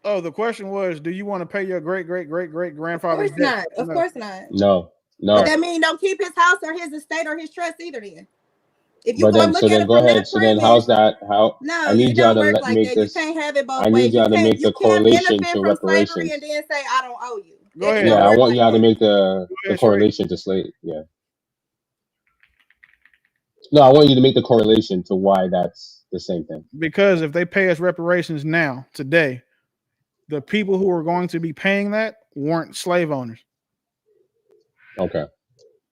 Oh, the question was, do you want to pay your great grandfather's debt? Of course not. No. But that means don't keep his house or his estate or his trust either. Then, if you go ahead. So then, how's that? How? No, I need y'all to let me make this. You can't have it both I need y'all to make the correlation to reparations. And then say I don't owe you. Go ahead. Yeah, I want y'all to make the correlation to slave. Yeah. No, I want you to make the correlation to why that's the same thing. Because if they pay us reparations now, today, the people who are going to be paying that weren't slave owners. Okay.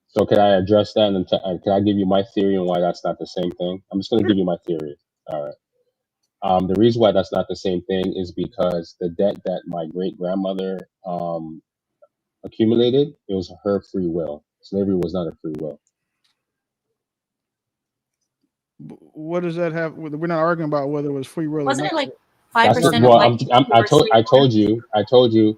So can I address that and can I give you my theory on why that's not the same thing? I'm just going to give you my theory. All right. The reason why that's not the same thing is because the debt that my great grandmother accumulated, it was her free will. Slavery was not a free will. What does that have? We're not arguing about whether it was free will. Wasn't it like 5%? I told you.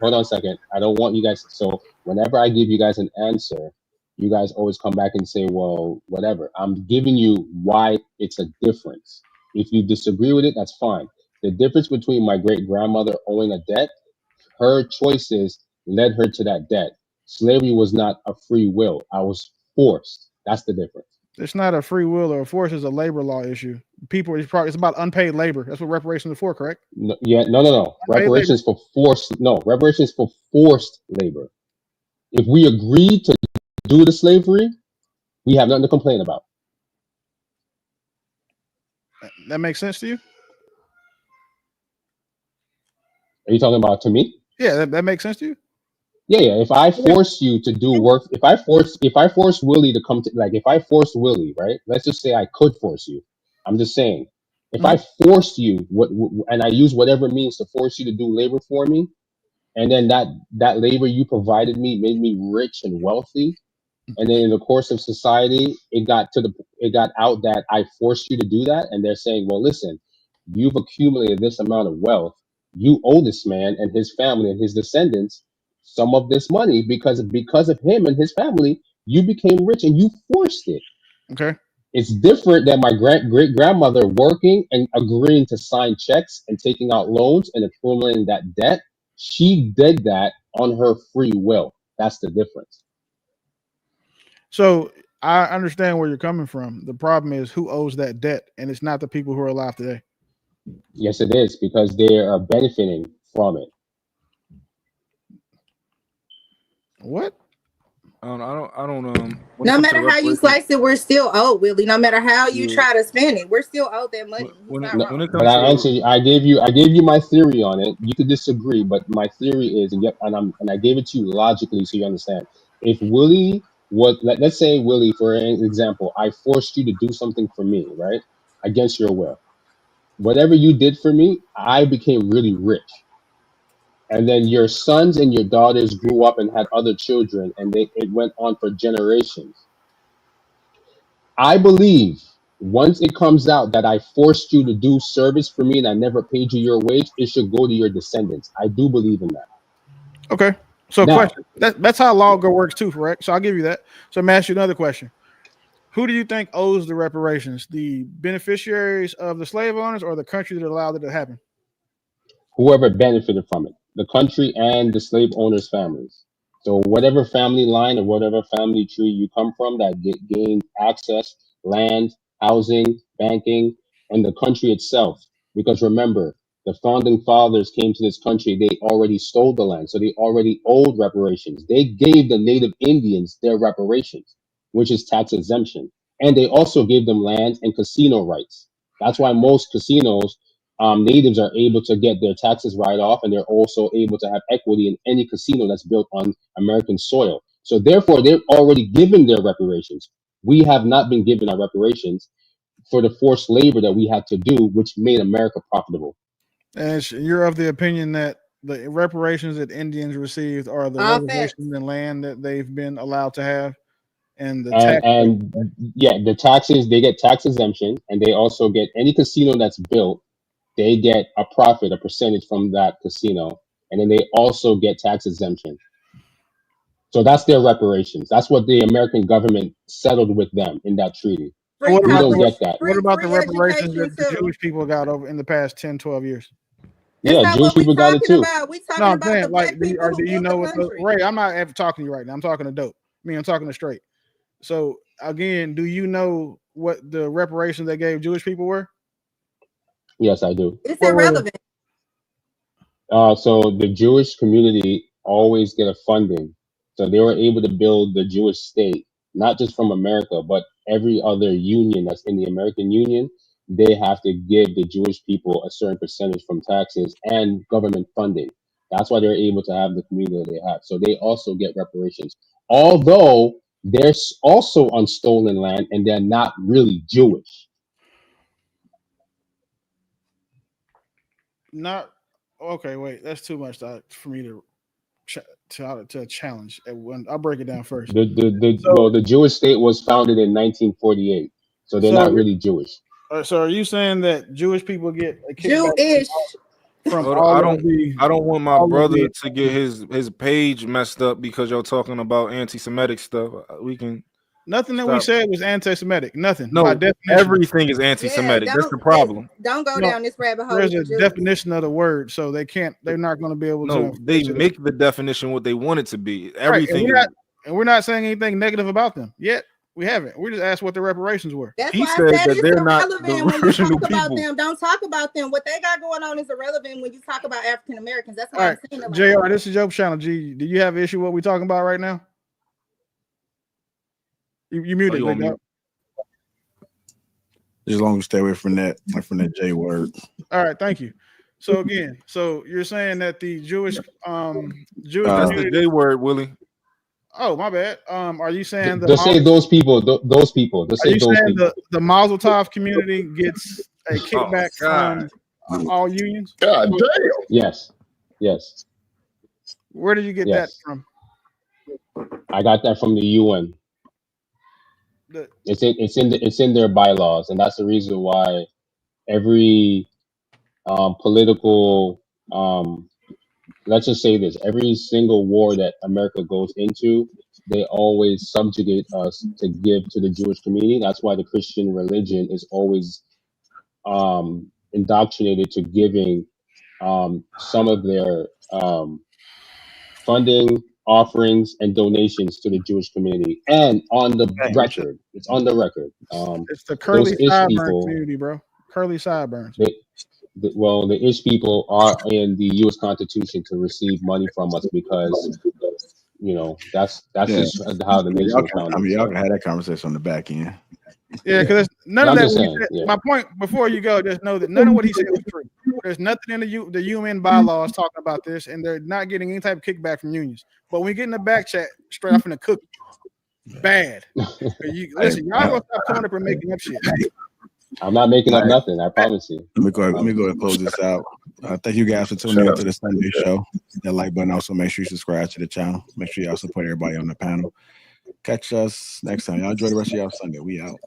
Hold on a second. I don't want you guys. So whenever I give you guys an answer, you guys always come back and say, "Well, whatever." I'm giving you why it's a difference. If you disagree with it, that's fine. The difference between my great grandmother owing a debt, her choices led her to that debt. Slavery was not a free will. I was forced. That's the difference. It's not a free will or a force. It's a labor law issue. People, it's about unpaid labor. That's what reparations are for, correct? No, no. Reparations for forced. No, reparations for forced labor. If we agreed to do the slavery, we have nothing to complain about. That makes sense to you? Are you talking about to me? Yeah, that makes sense to you? Yeah. If I force you to do work, if I force Willie to come to, like, if I forced Willie, right? Let's just say I could force you. I'm just saying, if I forced you, and I use whatever means to force you to do labor for me, and then that labor you provided me made me rich and wealthy, and then in the course of society, it got out that I forced you to do that, and they're saying, well, listen, you've accumulated this amount of wealth. You owe this man and his family and his descendants some of this money because of him and his family. You became rich and you forced it. Okay. It's different than my great grandmother working and agreeing to sign checks and taking out loans and accumulating that debt. She did that on her free will. That's the difference. So I understand where you're coming from. The problem is who owes that debt, and it's not the people who are alive today. Yes, it is, because they are benefiting from it. What? I don't. No matter how you slice it, we're still owed, Willie. No matter how you try to spend it, we're still owed that money. But I gave you my theory on it. You could disagree, but my theory is, and I gave it to you logically so you understand. If Willie let's say Willie, for an example, I forced you to do something for me, right, against your will. Whatever you did for me, I became really rich. And then your sons and your daughters grew up and had other children, and it went on for generations. I believe once it comes out that I forced you to do service for me and I never paid you your wage, it should go to your descendants. I do believe in that. Okay. So Now, question. That's how law works too, correct? So I'll give you that. So I'm ask you another question. Who do you think owes the reparations? The beneficiaries of the slave owners or the country that allowed it to happen? Whoever benefited from it, the country and the slave owners' families. So whatever family line or whatever family tree you come from that gained access, land, housing, banking, and the country itself. Because remember, the founding fathers came to this country, they already stole the land, so they already owed reparations. They gave the native Indians their reparations, which is tax exemption. And they also gave them land and casino rights. That's why most casinos, natives are able to get their taxes write off, and they're also able to have equity in any casino that's built on American soil. So therefore, they're already given their reparations. We have not been given our reparations for the forced labor that we had to do, which made America profitable. And you're of the opinion that the reparations that Indians received are the reservations and land that they've been allowed to have, and the tax. Yeah, the taxes, they get tax exemption, and they also get any casino that's built, they get a profit, a percentage from that casino, and then they also get tax exemption. So that's their reparations. That's what the American government settled with them in that treaty. We don't get that. What about the reparations that the Jewish people got over in the past 10, 12 years? Yeah, Jewish people got it too. We talking about saying, the black people do you know what country. Ray? I'm not ever talking to you right now. I'm talking to Dope. I'm talking to Straight. So again, do you know what the reparations they gave Jewish people were? Yes, I do. It's irrelevant. So the Jewish community always get a funding. So they were able to build the Jewish state, not just from America, but every other union that's in the American Union. They have to give the Jewish people a certain percentage from taxes and government funding. That's why they're able to have the community that they have. So they also get reparations, although they're also on stolen land and they're not really Jewish. Not okay. Wait, that's too much for me to challenge. I'll break it down first. The Jewish state was founded in 1948, so they're not really Jewish. So are you saying that Jewish people get a kickback Jewish from I don't want my brother to get his page messed up because y'all talking about anti-Semitic stuff. We can Nothing that we said was anti-Semitic. Nothing. No, by definition. everything is anti-Semitic. That's the problem. Don't go down this rabbit hole. There's a definition of the word, so they can't. They're not going to be able to. No, they make the definition what they want it to be. Everything. Right, and we're not saying anything negative about them yet. We haven't. We just asked what the reparations were. That's he why said I said that they're not the when you original talk about people. them. Don't talk about them. What they got going on is irrelevant when you talk about African Americans. That's why I'm saying it. JR, this is your channel. G, do you have an issue with what we're talking about right now? You muted. As long as you stay away from that J word. All right, thank you. So again, so you're saying that the Jewish that's the J word, Willie. Oh, my bad. Are you saying just say those people? Those people. Just are say you those saying people. the Mazel Tov community gets a kickback from all unions? God damn. Yes. Yes. Where did you get that from? I got that from the UN. It's in their bylaws, and that's the reason why every political let's just say this, every single war that America goes into, they always subjugate us to give to the Jewish community. That's why the Christian religion is always indoctrinated to giving some of their funding, offerings, and donations to the Jewish community. And on the record, it's on the record. It's the curly sideburn community, bro. Curly sideburns. Well, the Ish people are in the U.S. Constitution to receive money from us because, that's just how the nation was founded. I mean, y'all can have that conversation on the back end. Yeah, because none of that. My point before you go, just know that none of what he said was true. There's nothing in the UN bylaws talking about this, and they're not getting any type of kickback from unions. But when we get in the back chat, straight off in the cookie, bad. Listen, y'all gonna stop coming up and making up shit. I'm not making up nothing. I promise you. Let me go ahead and close this out. Thank you guys for tuning in to the Sunday show. That like button. Also, make sure you subscribe to the channel. Make sure y'all support everybody on the panel. Catch us next time. Y'all enjoy the rest of y'all Sunday. We out.